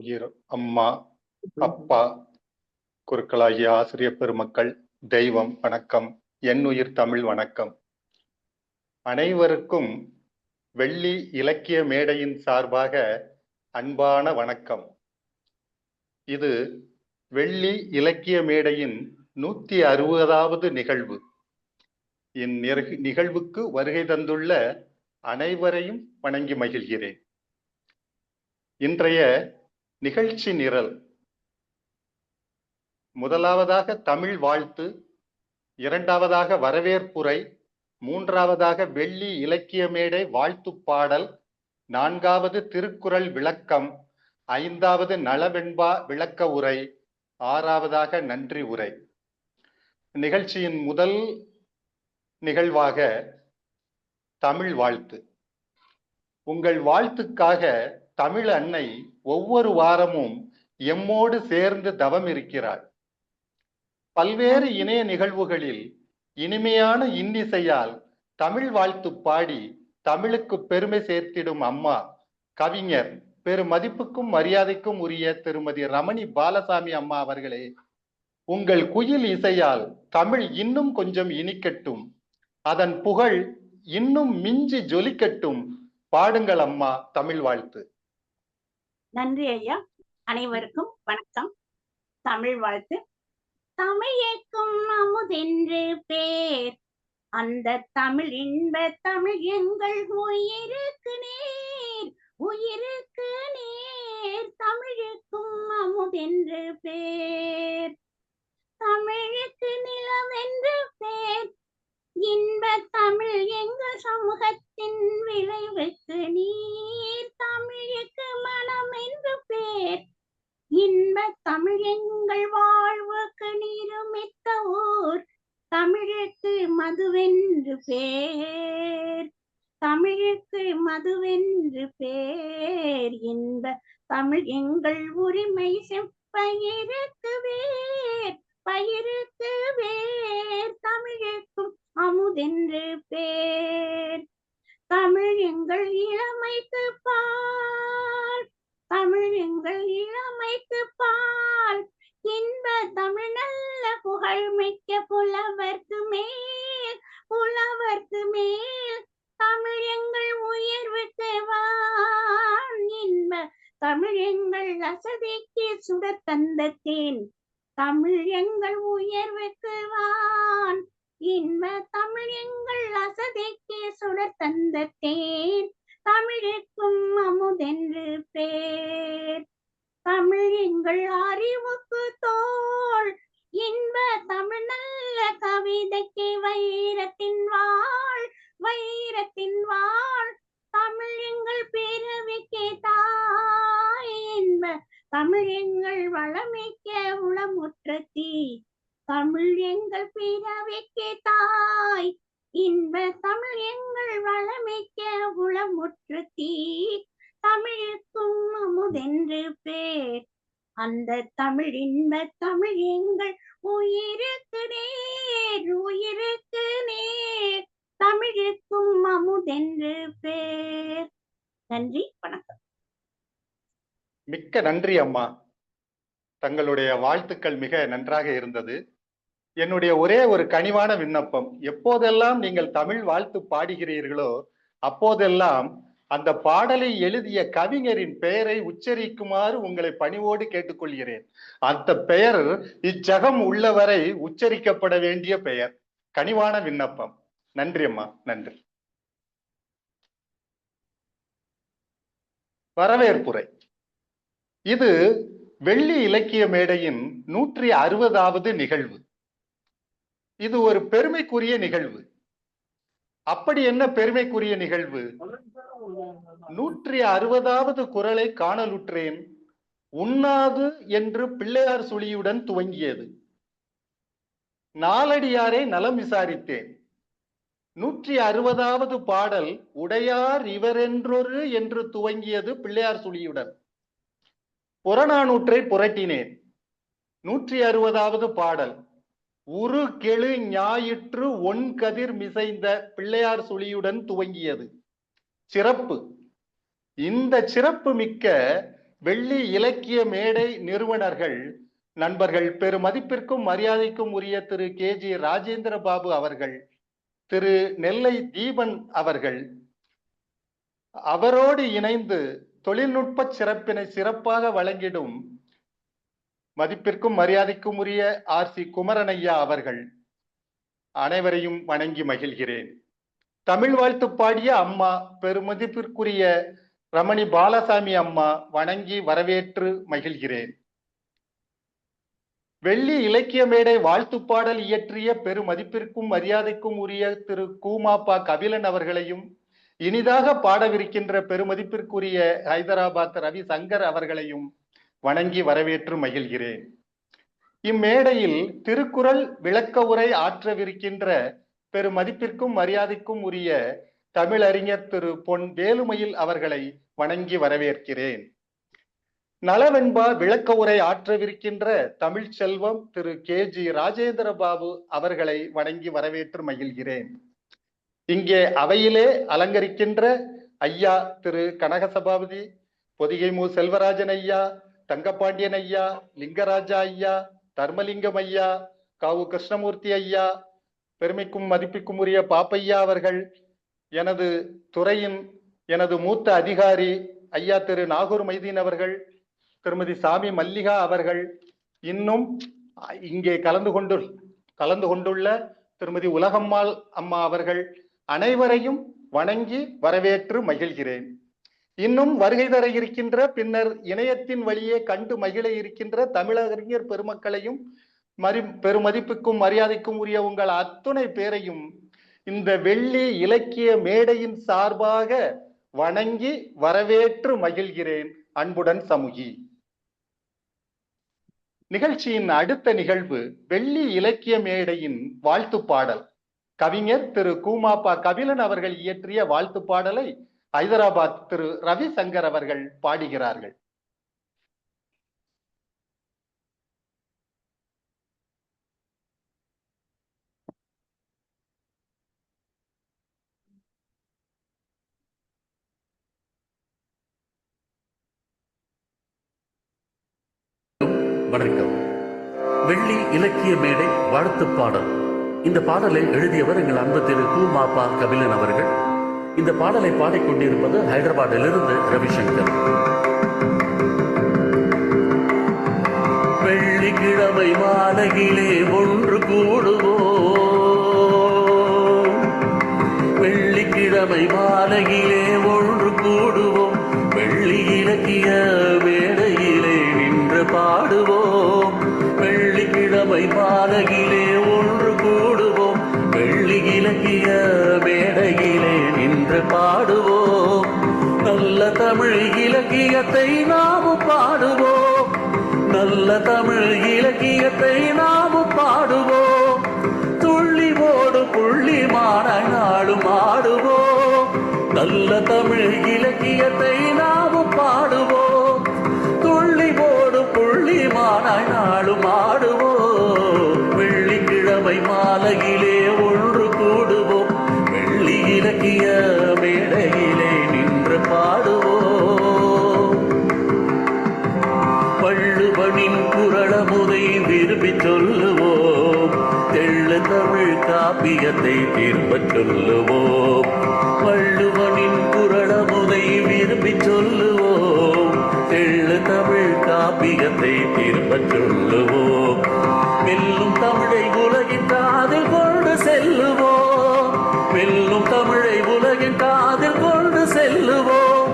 உயிர் அம்மா, அப்பா, குருக்களாகிய ஆசிரியர் பெருமக்கள், தெய்வம் வணக்கம். என்னுயிர் தமிழ் வணக்கம். அனைவருக்கும் வெள்ளி இலக்கிய மேடையின் சார்பாக அன்பான வணக்கம். இது வெள்ளி இலக்கிய மேடையின் 160வது நிகழ்வு. இந்நிகழ்வுக்கு வருகை தந்துள்ள அனைவரையும் வணங்கி மகிழ்கிறேன். இன்றைய நிகழ்ச்சி நிரல்: முதலாவதாக தமிழ் வாழ்த்து, இரண்டாவதாக வரவேற்புரை, மூன்றாவதாக வெள்ளி இலக்கிய மேடை வாழ்த்து பாடல், நான்காவது திருக்குறள் விளக்கம், ஐந்தாவது நலவெண்பா விளக்க உரை, ஆறாவதாக நன்றி உரை. நிகழ்ச்சியின் முதல் நிகழ்வாக தமிழ் வாழ்த்து. உங்கள் வாழ்த்துக்காக தமிழ் அன்னை ஒவ்வொரு வாரமும் எம்மோடு சேர்ந்து தவம் இருக்கிறாள். பல்வேறு இணைய நிகழ்வுகளில் இனிமையான இன்னிசையால் தமிழ் வாழ்த்து பாடி தமிழுக்கு பெருமை சேர்த்திடும் அம்மா, கவிஞர், பெருமதிப்புக்கும் மரியாதைக்கும் உரிய திருமதி ரமணி பாலசாமி அம்மா அவர்களே, உங்கள் குயில் இசையால் தமிழ் இன்னும் கொஞ்சம் இனிக்கட்டும், அதன் புகழ் இன்னும் மிஞ்சி ஜொலிக்கட்டும். பாடுங்கள் அம்மா தமிழ் வாழ்த்து. நன்றி ஐயா. அனைவருக்கும் வணக்கம். தமிழ் வாழ்த்து. தமிழேக்கும் அமுதென்று பேர், அந்த தமிழ் இன்ப தமிழ் எங்கள் உயிருக்கு நேர், உயிருக்கு நேர். தமிழுக்கும் அமுதென்று பேர், தமிழுக்கு நிலவென்று பேர், இன்ப தமிழ் எங்கள் சமூகத்தின் விளைவுக்கு நீர். தமிழுக்கு மனம் என்று பேர், இன்ப தமிழ் எங்கள் வாழ்வுக்கு நிருமித்த ஊர். தமிழுக்கு மதுவென்று பேர், தமிழுக்கு மதுவென்று பேர், இன்ப தமிழ் எங்கள் உரிமை செப்பயிருக்கு வேர், பயிருக்கு வேர். தமிழுக்கும் அமுதென்று பேர், தமிழ் எங்கள் இளமைக்கு பால், தமிழ் எங்கள் இளமைக்கு பால், இன்ப தமிழ் நல்ல புகழ் மிக்க புலவர்க்கு மேல், புலவர்க்கு மேல். தமிழ் எங்கள் உயர்வுக்கு வான், இன்ப தமிழ் எங்கள் அசதிக்கு சுடர் தந்த தேன். தமிழ் எங்கள் உயர்வுக்கு வான், இன்ப தமிழ் எங்கள் அசதிக்கு சுடர் தந்த தேன். தமிழுக்கும் அமுதென்று பேர், தமிழ் எங்கள் அறிவுக்கு தோள், இன்ப தமிழ் நல்ல கவிதைக்கு வைரத்தின் வாழ், வைரத்தின் வாழ். தமிழ் எங்கள் பிறவிக்கு தாய், இன்ப தமிழ் எங்கள் வளமிக்க உளமுற்ற தீ. தமிழ் எங்கள் பிறவிக்கு தாய், இன்ப தமிழ் எங்கள் வளமிக்க உளமுற்ற தீ. தமிழுக்கும் அமுதென்று பேர், அந்த தமிழ் இன்ப தமிழ் எங்கள் உயிருக்கு நேர், உயிருக்கு நேர். தமிழுக்கும் அமுதென்று பேர். நன்றி, வணக்கம். மிக்க நன்றி அம்மா. தங்களுடைய வாழ்த்துக்கள் மிக நன்றாக இருந்தது. என்னுடைய ஒரே ஒரு கனிவான விண்ணப்பம், எப்போதெல்லாம் நீங்கள் தமிழ் வாழ்த்து பாடுகிறீர்களோ அப்போதெல்லாம் அந்த பாடலை எழுதிய கவிஞரின் பெயரை உச்சரிக்குமாறு உங்களை பணிவோடு கேட்டுக்கொள்கிறேன். அந்த பெயர் இச்சகம் உள்ளவரை உச்சரிக்கப்பட வேண்டிய பெயர். கனிவான விண்ணப்பம். நன்றி அம்மா, நன்றி. வரவேற்புரை. இது வெள்ளி இலக்கிய மேடையின் 160வது நிகழ்வு. இது ஒரு பெருமைக்குரிய நிகழ்வு. அப்படி என்ன பெருமைக்குரிய நிகழ்வு? 160வது குறளை காணலுற்றேன், உண்ணாது என்று பிள்ளையார் சுழியுடன் துவங்கியது. நாலடியாரை நலம் விசாரித்தேன். 160வது பாடல் உடையார் இவரென்றொரு என்று துவங்கியது பிள்ளையார் சுழியுடன். புறநானூற்றை புரட்டினேன். 160வது பாடல் உரு கெழு ஞாயிற்று ஒன் கதிர் மிசைந்த பிள்ளையார் சுழியுடன் துவங்கியது. சிறப்பு. இந்த சிறப்பு மிக்க வெள்ளி இலக்கிய மேடை நிறுவனர்கள் நண்பர்கள் பெருமதிப்பிற்கும் மரியாதைக்கும் உரிய திரு KG ராஜேந்திர பாபு அவர்கள், திரு நெல்லை தீபன் அவர்கள், அவரோடு இணைந்து தொழில்நுட்ப சிறப்பினை சிறப்பாக வழங்கிடும் மதிப்பிற்கும் மரியாதைக்கும் உரிய RC குமரன் ஐயா அவர்கள் அனைவரையும் வணங்கி மகிழ்கிறேன். தமிழ் வாழ்த்து பாடிய அம்மா பெருமதிப்பிற்குரிய ரமணி பாலசாமி அம்மா வணங்கி வரவேற்று மகிழ்கிறேன். வெள்ளி இலக்கிய மேடை வாழ்த்து பாடல் இயற்றிய பெருமதிப்பிற்கும் மரியாதைக்கும் உரிய திரு கூமாப்பா கபிலன் அவர்களையும், இனிதாக பாடவிருக்கின்ற பெருமதிப்பிற்குரிய ஹைதராபாத் ரவி சங்கர் அவர்களையும் வணங்கி வரவேற்று மகிழ்கிறேன். இம்மேடையில் திருக்குறள் விளக்க உரை ஆற்றவிருக்கின்ற பெருமதிப்பிற்கும் மரியாதைக்கும் உரிய தமிழறிஞர் திரு பொன் வேலுமயில் அவர்களை வணங்கி வரவேற்கிறேன். நலவென்பா விளக்க உரை ஆற்றவிருக்கின்ற தமிழ் செல்வம் திரு KG ராஜேந்திர பாபு அவர்களை வணங்கி வரவேற்று மகிழ்கிறேன். இங்கே அவையிலே அலங்கரிக்கின்ற ஐயா திரு கனகசபாபதி, பொதிகை மு செல்வராஜன் ஐயா, தங்கப்பாண்டியன் ஐயா, லிங்கராஜா ஐயா, தர்மலிங்கம் ஐயா, காவு கிருஷ்ணமூர்த்தி ஐயா, பெருமைக்கும் மதிப்பிற்கும் உரிய பாப்பையா அவர்கள், எனது துறையின் எனது மூத்த அதிகாரி ஐயா திரு நாகூர் மைதீன் அவர்கள், திருமதி சாமி மல்லிகா அவர்கள், இன்னும் இங்கே கலந்து கொண்டுள்ள திருமதி உலகம்மாள் அம்மா அவர்கள் அனைவரையும் வணங்கி வரவேற்று மகிழ்கிறேன். இன்னும் வருகை தர இருக்கின்ற, பின்னர் இணையத்தின் வழியே கண்டு மகிழ இருக்கின்ற தமிழறிஞர் பெருமக்களையும் பெருமதிப்புக்கும் மரியாதைக்கும் உரிய உங்கள் அத்துணை பேரையும் இந்த வெள்ளி இலக்கிய மேடையின் சார்பாக வணங்கி வரவேற்று மகிழ்கிறேன். அன்புடன் சமுகி. நிகழ்ச்சியின் அடுத்த நிகழ்வு வெள்ளி இலக்கிய மேடையின் வாழ்த்து பாடல். கவிஞர் திரு கூமாப்பா கபிலன் அவர்கள் இயற்றிய வாழ்த்து பாடலை ஹைதராபாத் திரு ரவி சங்கர் அவர்கள் பாடுகிறார்கள். வணக்கம். வெள்ளி இலக்கிய மேடை வாழ்த்து பாடல். இந்த பாடலை எழுதியவர் எங்கள் அன்பு திரு கூமாப்பா கபிலன் அவர்கள். இந்த பாடலை பாடிக்கொண்டிருப்பது ஹைதராபாத்திலிருந்து ரவிசங்கர். வெள்ளிக்கிழமை மாலையிலே ஒன்று கூடுவோம், வெள்ளிக்கிழமை மாலையிலே ஒன்று கூடுவோம், வெள்ளி இலக்கிய மேடையிலே நின்று பாடுவோம். வெள்ளிக்கிழமை மாலையிலே ஒன்று கூடுவோம், வெள்ளி இலக்கிய மேடையிலே நின்று பாடுவோம். நல்ல தமிழ் இலக்கியத்தை நாமும் பாடுவோம், நல்ல தமிழ் இலக்கியத்தை நாமும் பாடுவோம். துள்ளி ஓடு புள்ளி மாநாடும் ஆடுவோம், நல்ல தமிழ் இலக்கியத்தை நாமும் பாடுவோம். துள்ளி ஓடு புள்ளி மாநாடும் ஆடுவோம். வெள்ளிக்கிழமை மாலையிலே ஒன்று கூடுவோம், வெள்ளி இலக்கிய மேடையிலே நின்று பாடுவோம். வள்ளுவனின் குறளமுதை விரும்பி சொல்லுவோம், தெள்ளு தமிழ் காப்பியத்தை திரும்பச் சொல்லுவோம். வள்ளுவனின் குறளமுதை விரும்பி சொல்லுவோம், தெள்ளு தமிழ் காப்பியத்தை திரும்பச் சொல்லுவோம். வெல்லும் தமிழை உலகின் காதில் கொண்டு செல்லுவோம், வெல்லும் தமிழை உலகின் காதில் கொண்டு செல்லுவோம்.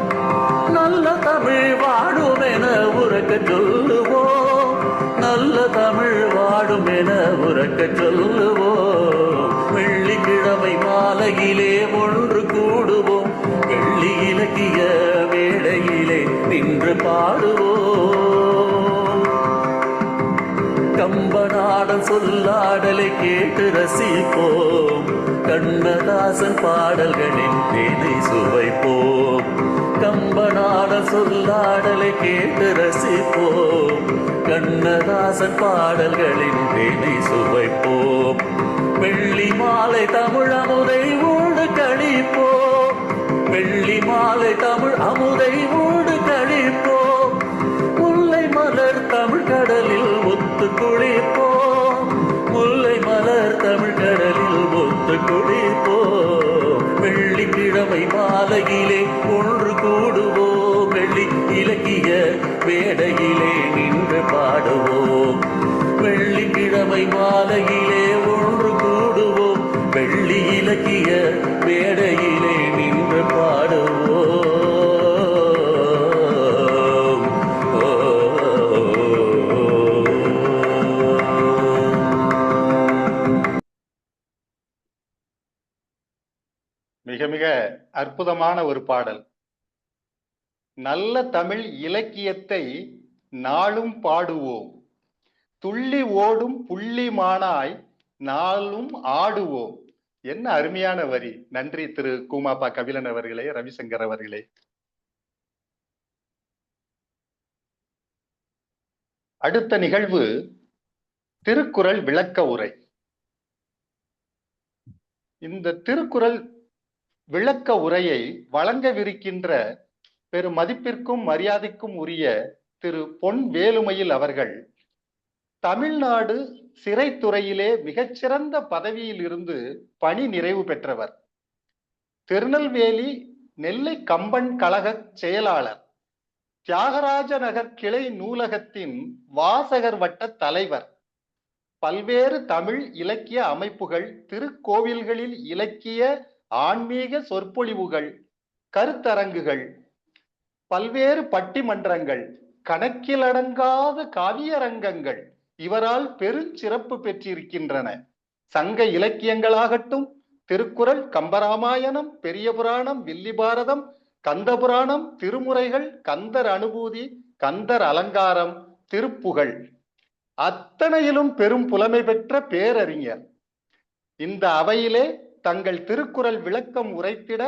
நல்ல தமிழ் வாடும் என உறக்க சொல்லுவோம், நல்ல தமிழ் வாடும் என உறக்க சொல்லுவோம். வெள்ளிக்கிழமை மாலையிலே ஒன்று கூடுவோம், வெள்ளி இலக்கிய மேடையிலே நின்று பாடுவோம். கம்பநாடன் சொல்லாடலை கேட்டு ரசிப்போம், கண்ணதாசன் பாடல்களின் தேனை சுவைப்போம். கம்பநாடன் சொல்லாடலை கேட்டு ரசிப்போம், கண்ணதாசன் பாடல்களின் தேனை சுவைப்போம். வெள்ளி மாலை தமிழ் அமுதை ஊடு கழிப்போம், வெள்ளி மாலை தமிழ் அமுதை ஊடு கழிப்போம். வெள்ளிக்கிழமை மாலையிலே ஒன்று கூடுவோம், வெள்ளி இலக்கிய மேடையிலே நின்று பாடுவோம். வெள்ளிக்கிழமை மாலையிலே ஒன்று கூடுவோம், வெள்ளி இலக்கிய மேடையிலே நின்று பாடுவோம். மிக மிக அற்புதமான ஒரு பாடல். நல்ல தமிழ் இலக்கியத்தை நாளும் பாடுவோம், துள்ளி ஓடும் புள்ளிமானாய் நாளும் ஆடுவோம். என்ன அருமையான வரி. நன்றி திரு கூமாப்பா கபிலன் அவர்களே, ரவிசங்கர் அவர்களே. அடுத்த நிகழ்வு திருக்குறள் விளக்க உரை. இந்த திருக்குறள் விளக்க உரையை வழங்கவிருக்கின்ற பெரும் மதிப்பிற்கும் மரியாதைக்கும் உரிய திரு பொன் வேலுமயில் அவர்கள் தமிழ்நாடு சிறைத்துறையிலே மிகச்சிறந்த பதவியில் இருந்து பணி நிறைவு பெற்றவர். திருநெல்வேலி நெல்லை கம்பன் கழக செயலாளர், தியாகராஜ நகர் கிளை நூலகத்தின் வாசகர் வட்ட தலைவர், பல்வேறு தமிழ் இலக்கிய அமைப்புகள், திருக்கோவில்களில் இலக்கிய ஆன்மீக சொற்பொழிவுகள், கருத்தரங்குகள், பல்வேறு பட்டிமன்றங்கள், கணக்கிலடங்காத காவியரங்கங்கள் இவரால் பெருஞ்சிறப்பு பெற்றிருக்கின்றன. சங்க இலக்கியங்களாகட்டும், திருக்குறள், கம்பராமாயணம், பெரிய புராணம், வில்லி பாரதம், கந்த புராணம், திருமுறைகள், கந்தர் அனுபூதி, கந்தர் அலங்காரம், திருப்புகழ் அத்தனையிலும் பெரும் புலமை பெற்ற பேரறிஞர். இந்த அவையிலே தங்கள் திருக்குறள் விளக்கம் உரைத்திட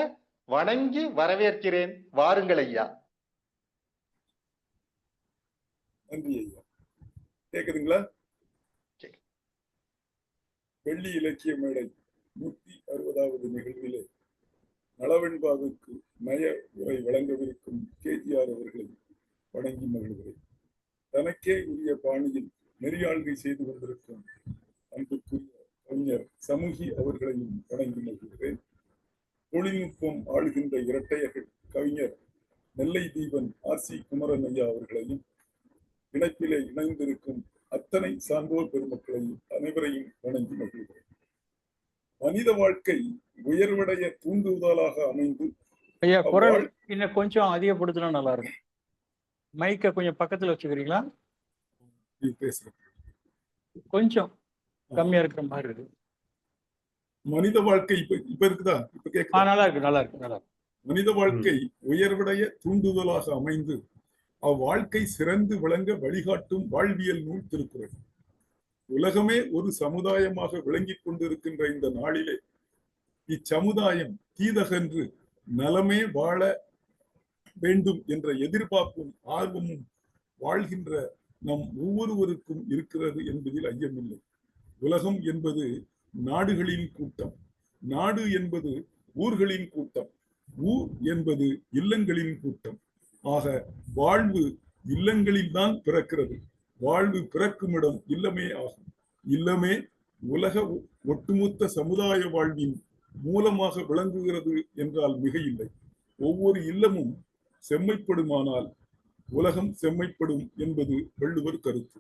வணங்கி வரவேற்கிறேன். வாருங்கள் ஐயா. நன்றி ஐயா. கேக்குதுங்களா? வெள்ளி இலக்கிய மேடை 160வது நிகழ்விலே நலவெண்பாவுக்கு நய உரை வழங்கவிருக்கும் கேஜிஆர் அவர்களை வணங்கி மகிழ்கிறேன். தனக்கே உரிய பாணியில் நெறியாள்கை செய்து கொண்டிருக்கும் அன்புக்குரிய கவிஞர் சமூகி அவர்களையும் வணங்கி மகிழ்கிறேன். தொழில்நுட்பம் ஆளுகின்ற இரட்டையர்கள் கவிஞர் நெல்லை தீபன் ஆர்.சி. குமரன் ஐயா அவர்களையும், இணைப்பிலே இணைந்திருக்கும் அத்தனை சான்றோர் பெருமக்களையும் அனைவரையும் வணங்கி மகிழ்கிறேன். மனித வாழ்க்கை உயர்வடைய தூண்டுதலாக அமைந்து ஐயா குரல் இன்னும் கொஞ்சம் அதிகப்படுத்தினா நல்லா இருக்கும். மைக்கை கொஞ்சம் பக்கத்துல வச்சுக்கிறீங்களா? பேசுறேன். கொஞ்சம் கம்மியா இருக்கிற மாதிரி இருக்கு. மனித வாழ்க்கை இப்ப இருக்குதா? இப்ப கேட்க நல்லா இருக்கு, நல்லா இருக்கு, நல்லா இருக்கு. மனித வாழ்க்கை உயர்வடைய தூண்டுதலாக அமைந்து அவ்வாழ்க்கை சிறந்து விளங்க வழிகாட்டும் வாழ்வியல் நூல் திருக்குறள். உலகமே ஒரு சமுதாயமாக விளங்கிக் கொண்டிருக்கின்ற இந்த நாளிலே இச்சமுதாயம் தீதகன்று நலமே வாழ வேண்டும் என்ற எதிர்பார்ப்பும் ஆர்வமும் வாழ்கின்ற நம் ஒவ்வொருவருக்கும் இருக்கிறது என்பதில் ஐயமில்லை. உலகம் என்பது நாடுகளின் கூட்டம், நாடு என்பது ஊர்களின் கூட்டம், ஊர் என்பது இல்லங்களின் கூட்டம். ஆக வாழ்வு இல்லங்களில் தான் பிறக்கிறது. வாழ்வு பிறக்கும் இடம் இல்லமே ஆகும். இல்லமே உலக ஒட்டுமொத்த சமுதாய வாழ்வின் மூலமாக விளங்குகிறது என்றால் மிக இல்லை. ஒவ்வொரு இல்லமும் செம்மைப்படுமானால் உலகம் செம்மைப்படும் என்பது வள்ளுவர் கருத்து.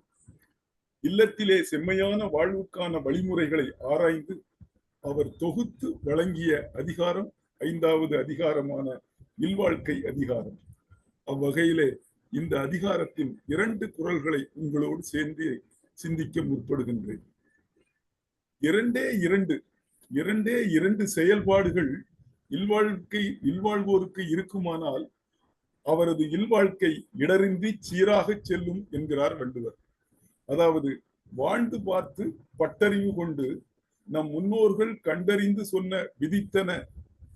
இல்லத்திலே செம்மையான வாழ்வுக்கான வழிமுறைகளை ஆராய்ந்து அவர் தொகுத்து வழங்கிய அதிகாரம் 5வது அதிகாரமான இல்வாழ்க்கை அதிகாரம். அவ்வகையிலே இந்த அதிகாரத்தின் 2 குறள்களை உங்களோடு சேர்ந்து சிந்திக்க முற்படுகின்றேன். இரண்டே இரண்டு செயல்பாடுகள் இல்வாழ்வோருக்கு இருக்குமானால் அவரது இல்வாழ்க்கை இடரின்றி சீராக செல்லும் என்கிறார் வள்ளுவர். அதாவது வாழ்ந்து பார்த்து பட்டறிவு கொண்டு நம் முன்னோர்கள் கண்டறிந்து சொன்ன விதித்தன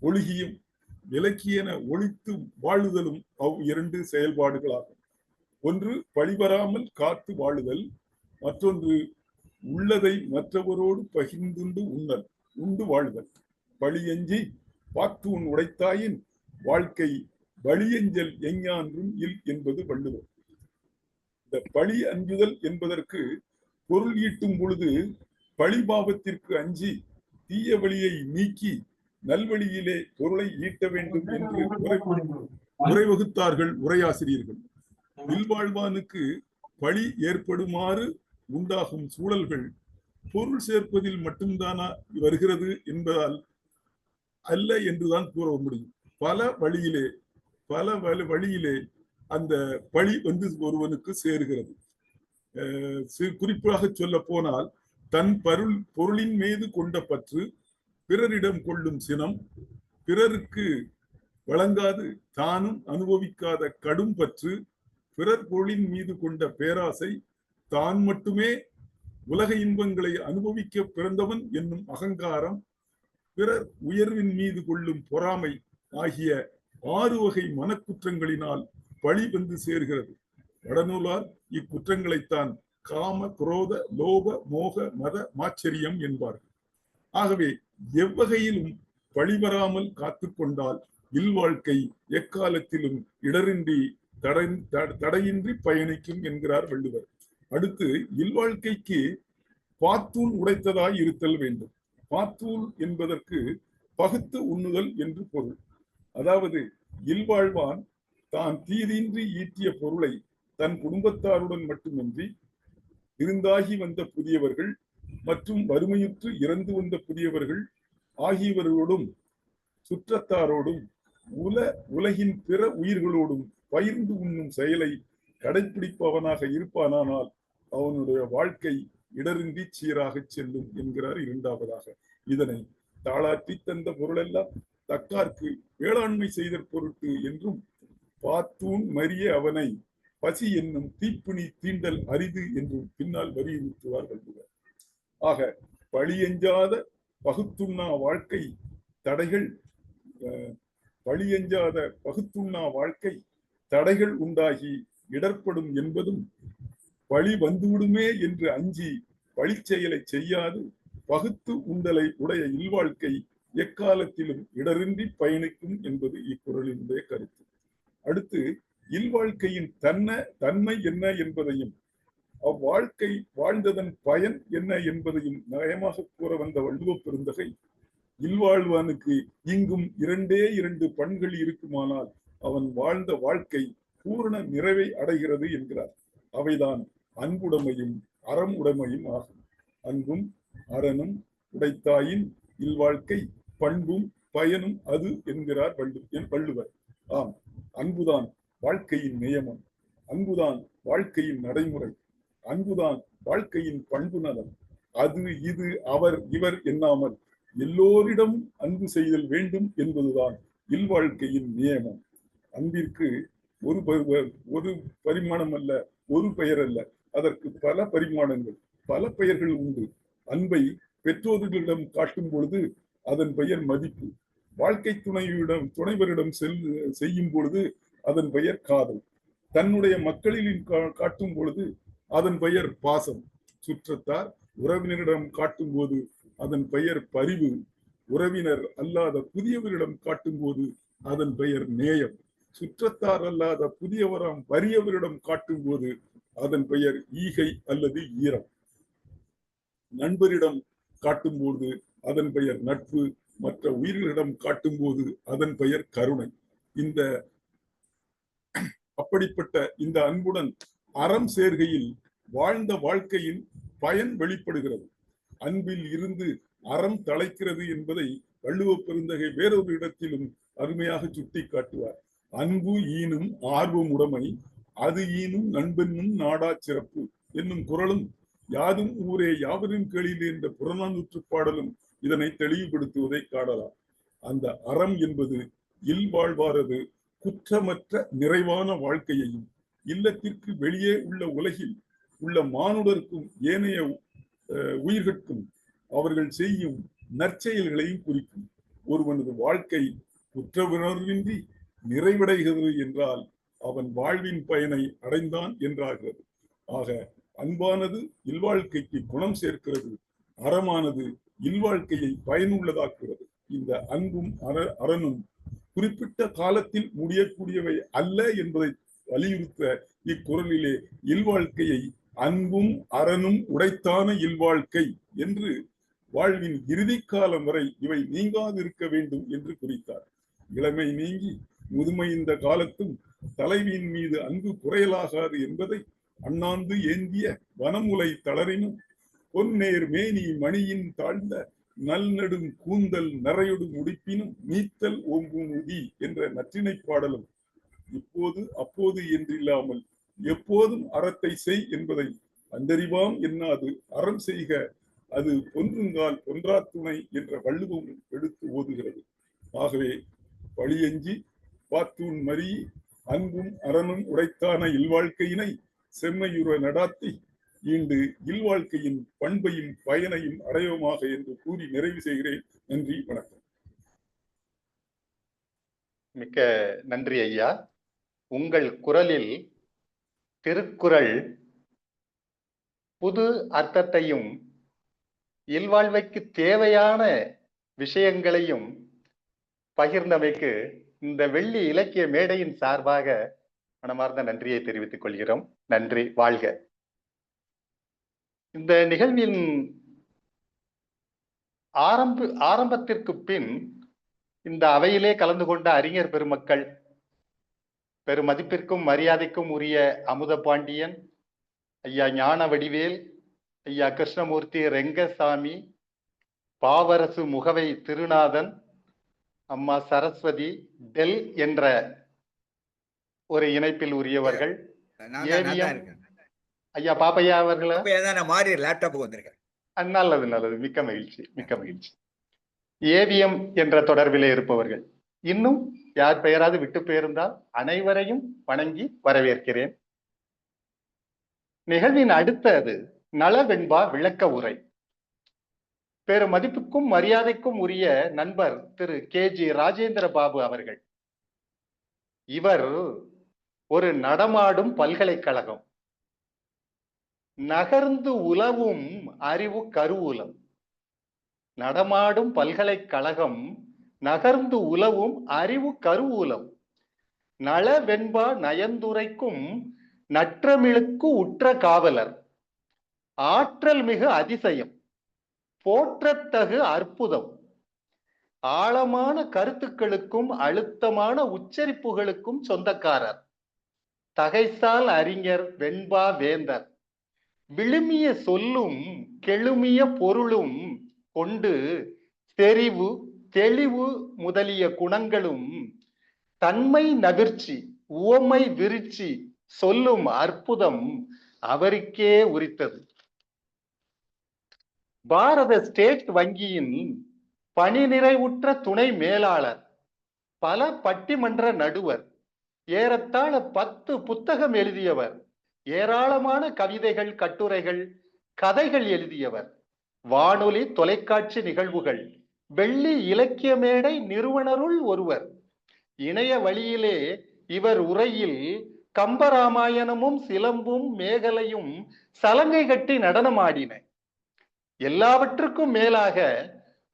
ஒழுகியும் விலக்கியன ஒழித்து வாழுதலும் அவ் 2 செயல்பாடுகளாகும். ஒன்று பழிவராமல் காத்து வாழுதல், மற்றொன்று உள்ளதை மற்றவரோடு பகிர்ந்துண்டு உண்டு வாழுதல். பழியஞ்சி பாத்து உன் உடைத்தாயின் வாழ்க்கை பழியஞ்சல் எஞ்ஞான்றும் இல் என்பது வள்ளுவர். இந்த பழி அஞ்சுதல் என்பதற்கு பொருள் ஈட்டும் பொழுது பழிபாவத்திற்கு அஞ்சி தீய வழியை நீக்கி நல்வழியிலே பொருளை ஈட்ட வேண்டும் என்று உரை வகுத்தார்கள் உரையாசிரியர்கள். இல்வாழ்வானுக்கு பழி ஏற்படுமாறு உண்டாகும் சூழல்கள் பொருள் சேர்ப்பதில் மட்டும்தானா வருகிறது என்பதால் அல்ல என்றுதான் கூற முடியும். பல வழியிலே அந்த பழி வந்து ஒருவனுக்கு சேருகிறது. குறிப்பாக சொல்ல போனால் தன் பொருளின் மீது கொண்ட பற்று, பிறரிடம் கொள்ளும் சினம், பிறருக்கு வழங்காது தானும் அனுபவிக்காத கடும் பற்று, பிறர் பொருளின் மீது கொண்ட பேராசை, தான் மட்டுமே உலக இன்பங்களை அனுபவிக்க பிறந்தவன் என்னும் அகங்காரம், பிறர் உயர்வின் மீது கொள்ளும் பொறாமை ஆகிய 6 வகை மனக்குற்றங்களினால் பழி வந்து சேர்கிறது. வடநூலார் இக்குற்றங்களைத்தான் காம, குரோத, லோப, மோக, மத, மாச்சரியம் என்பார்கள். ஆகவே எவ்வகையிலும் பழி வராமல் காத்துக்கொண்டால் இல்வாழ்க்கை எக்காலத்திலும் இடரின்றி தடையின்றி பயணிக்கும் என்கிறார் வள்ளுவர். அடுத்து, இல்வாழ்க்கைக்கு பாத்தூள் உடைத்ததாய் இருத்தல் வேண்டும். பாத்தூள் என்பதற்கு பகுத்து உண்ணுதல் என்று பொருள். அதாவது இல்வாழ்வான் தான் தீதின்றி ஈட்டிய பொருளை தன் குடும்பத்தாருடன் மட்டுமின்றி இருந்தாகி வந்த புதியவர்கள் மற்றும் வறுமையுற்று இறந்து வந்த புதியவர்கள் ஆகியவர்களோடும் சுற்றத்தாரோடும் உலகின் பிற உயிர்களோடும் பகிர்ந்து உண்ணும் செயலை கடைபிடிப்பவனாக இருப்பானால் அவனுடைய வாழ்க்கை இடரின்றி சீராக செல்லும் என்கிறார். இரண்டாவதாக, இதனை தாளாற்றி தந்த பொருளெல்லாம் தக்கார்க்கு வேளாண்மை செய்த பொருட்டு என்றும் பாத்தூன் மறிய அவனை பசி என்னும் தீப்பிணி தீண்டல் அரிது என்றும் பின்னால் வலியுறுத்துவார் வள்ளுவர். ஆக பழியஞ்சாத பகுத்துண்ணா வாழ்க்கை தடைகள் தடைகள் உண்டாகி இடர்படும் என்பதும், பழி வந்துவிடுமே என்று அஞ்சி பழி செயலை செய்யாது பகுத்து உண்டலை உடைய இல்வாழ்க்கை எக்காலத்திலும் இடரின்றி பயணிக்கும் என்பது இக்குறளினுடைய கருத்து. அடுத்து, இல்வாழ்க்கையின் தன்மை என்ன என்பதையும் அவ்வாழ்க்கை வாழ்ந்ததன் பயன் என்ன என்பதையும் நயமாக கூற வந்த வள்ளுவ பெருந்தகை, இல்வாழ்வானுக்கு இங்கும் 2 பண்கள் இருக்குமானால் அவன் வாழ்ந்த வாழ்க்கை பூரண நிறைவை அடைகிறது என்கிறார். அவைதான் அன்புடைமையும் அறம் உடைமையும் ஆகும். அன்பும் அறனும் உடைத்தாயின் இல்வாழ்க்கை பண்பும் பயனும் அது என்கிறார் வள்ளுவர். ஆம், அன்புதான் வாழ்க்கையின் நியமம், அன்புதான் வாழ்க்கையின் நடைமுறை, அன்புதான் வாழ்க்கையின் பண்பு நலம். அது இது அவர் இவர் எண்ணாமல் எல்லோரிடம் அன்பு செய்தல் வேண்டும் என்பதுதான் இல்வாழ்க்கையின் நியமம். அன்பிற்கு ஒரு பரிமாணம் அல்ல, ஒரு பெயர் அல்ல, அதற்கு பல பரிமாணங்கள், பல பெயர்கள் உண்டு. அன்பை பெற்றோர்களிடம் காட்டும் பொழுது அதன் பெயர் மதிப்பு, வாழ்க்கை துணைவரிடம் செய்யும் பொழுது அதன் பெயர் காதல், தன்னுடைய மக்களில் காட்டும் பொழுது அதன் பெயர் பாசம், சுற்றத்தார் உறவினரிடம் காட்டும் போது அதன் பெயர் பரிவு, உறவினர் அல்லாத புதியவரிடம் காட்டும் போது அதன் பெயர் நேயம், சுற்றத்தார் அல்லாத புதியவராம் வறியவரிடம் காட்டும் போது அதன் பெயர் ஈகை அல்லது ஈரம், நண்பரிடம் காட்டும் போது அதன் பெயர் நட்பு, மற்ற உயிர்களிடம் காட்டும் போது அதன் பெயர் கருணை. அப்படிப்பட்ட இந்த அன்புடன் அறம் சேர்கையில் வாழ்ந்த வாழ்க்கையின் பயன் வெளிப்படுகிறது. அன்பில் இருந்து அறம் தழைக்கிறது என்பதை வள்ளுவ பெருந்தகை வேறொரு இடத்திலும் அருமையாக சுட்டி காட்டுவார். அன்பு ஈனும் ஆர்வம் உடைமை, அது ஈனும் நண்பென்னும் நாடா சிறப்பு என்னும் குறளும், யாதும் ஊரே யாவரும் கேளில் என்ற புறநானூற்று பாடலும் இதனை தெளிவுபடுத்துவதை காணலாம். அந்த அறம் என்பது இல்வாழ்வாரது குற்றமற்ற நிறைவான வாழ்க்கையையும், இல்லத்திற்கு வெளியே உள்ள உலகில் உள்ள மானுடருக்கும் ஏனைய உயிர்கட்கும் அவர்கள் செய்யும் நற்செயல்களையும் குறிக்கும். ஒருவனது வாழ்க்கை குற்றவுணர்வின்றி நிறைவடைகிறது என்றால் அவன் வாழ்வின் பயனை அடைந்தான் என்றாகிறது. ஆக அன்பானது இல்வாழ்க்கைக்கு குணம் சேர்க்கிறது, அறமானது இல்வாழ்க்கையை பயனுள்ளதாக்குகிறது. இந்த அன்பும் அறனும் குறிப்பிட்ட காலத்தில் முடியக்கூடியவை அல்ல என்பதை வலியுறுத்த இக்குறளிலே இல்வாழ்க்கையை அன்பும் அறனும் உடைத்தான இல்வாழ்க்கை என்று வாழ்வின் இறுதி காலம் வரை இவை நீங்காது இருக்க வேண்டும் என்று குறித்தார். இளமை நீங்கி முதுமை இந்த காலத்தும் தலைவியின் மீது அன்பு குறையலாகாது என்பதை அண்ணாந்து ஏந்திய வனமுலை தளரினும் பொன்னேர் மேனி மணியின் தாழ்ந்த நல்நடும் கூந்தல் நிறையொடு முடிப்பினும் நீத்தல் ஓம்பும் உதி என்ற நற்றிணை பாடலும் இப்போது அப்போது என்றில்லாமல் எப்போதும் அறத்தை செய் என்பதை அந்தறிவாம் என்னாது அறம் செய்க அது பொன்றுங்கால் பொன்றா துணை என்ற வள்ளுவம் எடுத்து ஓதுகிறது. ஆகவே பழியஞ்சி பாத்தூன் மறி அன்பும் அறனும் உடைத்தான இல்வாழ்க்கையினை செம்மையுற நடாத்தி ஈண்டு இல்வாழ்க்கையின் பண்பையும் பயனையும் அடையோமாக என்று கூறி நிறைவு செய்கிறேன். நன்றி, வணக்கம். மிக்க நன்றி ஐயா. உங்கள் குரலில் திருக்குறள் புது அர்த்தத்தையும் இல்வாழ்வைக்கு தேவையான விஷயங்களையும் பகிர்ந்தமைக்கு இந்த வெள்ளி இலக்கிய மேடையின் சார்பாக மனமார்ந்த நன்றியை தெரிவித்துக் கொள்கிறோம். நன்றி, வாழ்க. இந்த நிகழ்வின் ஆரம்பத்திற்கு பின் இந்த அவையிலே கலந்து கொண்ட அறிஞர் பெருமக்கள், பெருமதிப்பிற்கும் மரியாதைக்கும் உரிய அமுத பாண்டியன், ஐயா ஞான வடிவேல், ஐயா கிருஷ்ணமூர்த்தி ரெங்கசாமி, பாவரசு முகவை திருநாதன், அம்மா சரஸ்வதி, டெல் என்ற ஒரு இணைப்பில் உரியவர்கள், ஐயா பாப்பையா அவர்கள நல்லது நல்லது, மிக்க மகிழ்ச்சி, மிக்க மகிழ்ச்சி. ஏவிஎம் என்ற தொடர்பிலே இருப்பவர்கள், இன்னும் யார் பெயராது விட்டு போயிருந்தால் அனைவரையும் வணங்கி வரவேற்கிறேன். நிகழ்வின் அடுத்தது நலவெண்பா விளக்க உரை. பெருமதிப்புக்கும் மரியாதைக்கும் உரிய நண்பர் திரு KG ராஜேந்திர பாபு அவர்கள். இவர் ஒரு நடமாடும் பல்கலைக்கழகம், நகர்ந்து உலவும் அறிவு கருவூலம். நடமாடும் பல்கலைக்கழகம், நகர்ந்து உலவும் அறிவு கருவூலம். நலவெண்பா நயந்துரைக்கும் நற்றமிழுக்கு உற்ற காவலர். ஆற்றல் மிகு அதிசயம், போற்றத்தகு அற்புதம். ஆழமான கருத்துக்களுக்கும் அழுத்தமான உச்சரிப்புகளுக்கும் சொந்தக்காரர். தகைசால் அறிஞர் வெண்பா வேந்தர். விழுமிய சொல்லும் கெழுமிய பொருளும் கொண்டு செறிவு தெளிவு முதலிய குணங்களும் தன்மை நவிர்ச்சி உவமை விரிச்சி சொல்லும் அற்புதம் அவருக்கே உரித்தது. பாரத ஸ்டேட் வங்கியின் பணி நிறைவுற்ற துணை மேலாளர், பல பட்டிமன்ற நடுவர், ஏறத்தாழ 10 புத்தகம் எழுதியவர், ஏராளமான கவிதைகள், கட்டுரைகள், கதைகள் எழுதியவர், வானொலி தொலைக்காட்சி நிகழ்வுகள், வெள்ளி இலக்கிய மேடை நிறுவனருள் ஒருவர். இணைய வழியிலே இவர் உரையில் கம்பராமாயணமும் சிலம்பும் மேகலையும் சலங்கை கட்டி நடனமாடின. எல்லாவற்றுக்கும் மேலாக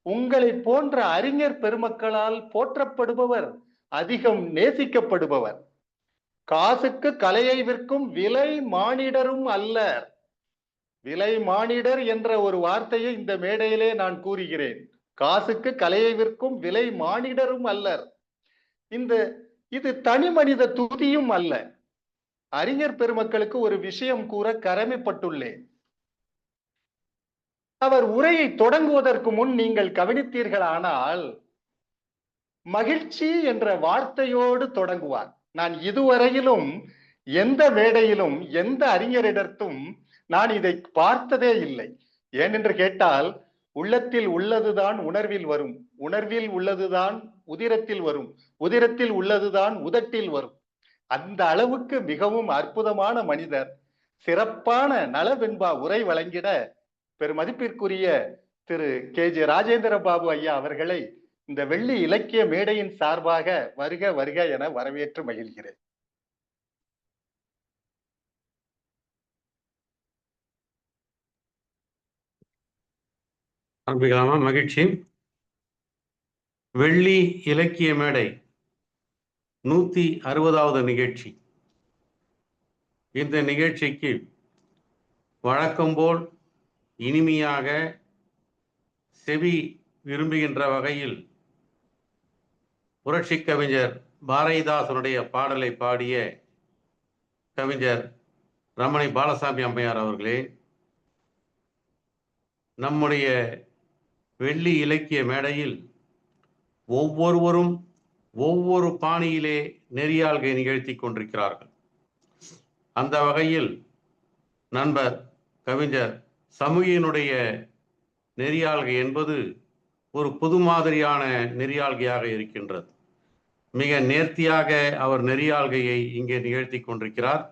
உங்களை போன்ற அறிஞர் பெருமக்களால் போற்றப்படுபவர், அதிகம் நேசிக்கப்படுபவர். காசுக்கு கலையை விற்கும் விலை மானிடரும் அல்லர். விலை மானிடர் என்ற ஒரு வார்த்தையை இந்த மேடையிலே நான் கூறுகிறேன். காசுக்கு கலையை விற்கும் விலை மானிடரும் அல்லர். இது தனி மனித துதியும் அல்ல. அறிஞர் பெருமக்களுக்கு ஒரு விஷயம் கூற கடமைப்பட்டுள்ளேன். அவர் உரையை தொடங்குவதற்கு முன் நீங்கள் கவனித்தீர்களானால் மகிழ்ச்சி என்ற வார்த்தையோடு தொடங்குவார். நான் இதுவரையிலும் எந்த மேடையிலும் எந்த அறிஞரிடத்தும் நான் இதை பார்த்ததே இல்லை. ஏனென்று கேட்டால், உள்ளத்தில் உள்ளதுதான் உணர்வில் வரும், உணர்வில் உள்ளதுதான் உதிரத்தில் வரும், உதிரத்தில் உள்ளதுதான் உதட்டில் வரும். அந்த அளவுக்கு மிகவும் அற்புதமான மனிதர். சிறப்பான நலவெண்பா உரை வழங்கிட பெருமதிப்பிற்குரிய திரு KG ராஜேந்திர பாபு ஐயா அவர்களை இந்த வெள்ளி இலக்கிய மேடையின் சார்பாக வருக வருக என வரவேற்று மகிழ்கிறேன். ஆரம்பிக்கலாமா? மகிழ்ச்சி. வெள்ளி இலக்கிய மேடை 160வது நிகழ்ச்சி. இந்த நிகழ்ச்சிக்கு வழக்கம்போல் இனிமையாக செவி விரும்புகின்ற வகையில் புரட்சி கவிஞர் பாரதிதாசனுடைய பாடலை பாடிய கவிஞர் ரமணி பாலசாமி அம்மையார் அவர்களே, நம்முடைய வெள்ளி இலக்கிய மேடையில் ஒவ்வொருவரும் ஒவ்வொரு பாணியிலே நெறியாள்கை நிகழ்த்தி கொண்டிருக்கிறார்கள். அந்த வகையில் நண்பர் கவிஞர் சமூகியினுடைய நெறியாள்கை என்பது ஒரு புது மாதிரியான நெறியாள்கையாக இருக்கின்றது. மிக நேர்த்தியாக அவர் நெறியாள்கையை இங்கே நிகழ்த்தி கொண்டிருக்கிறார்.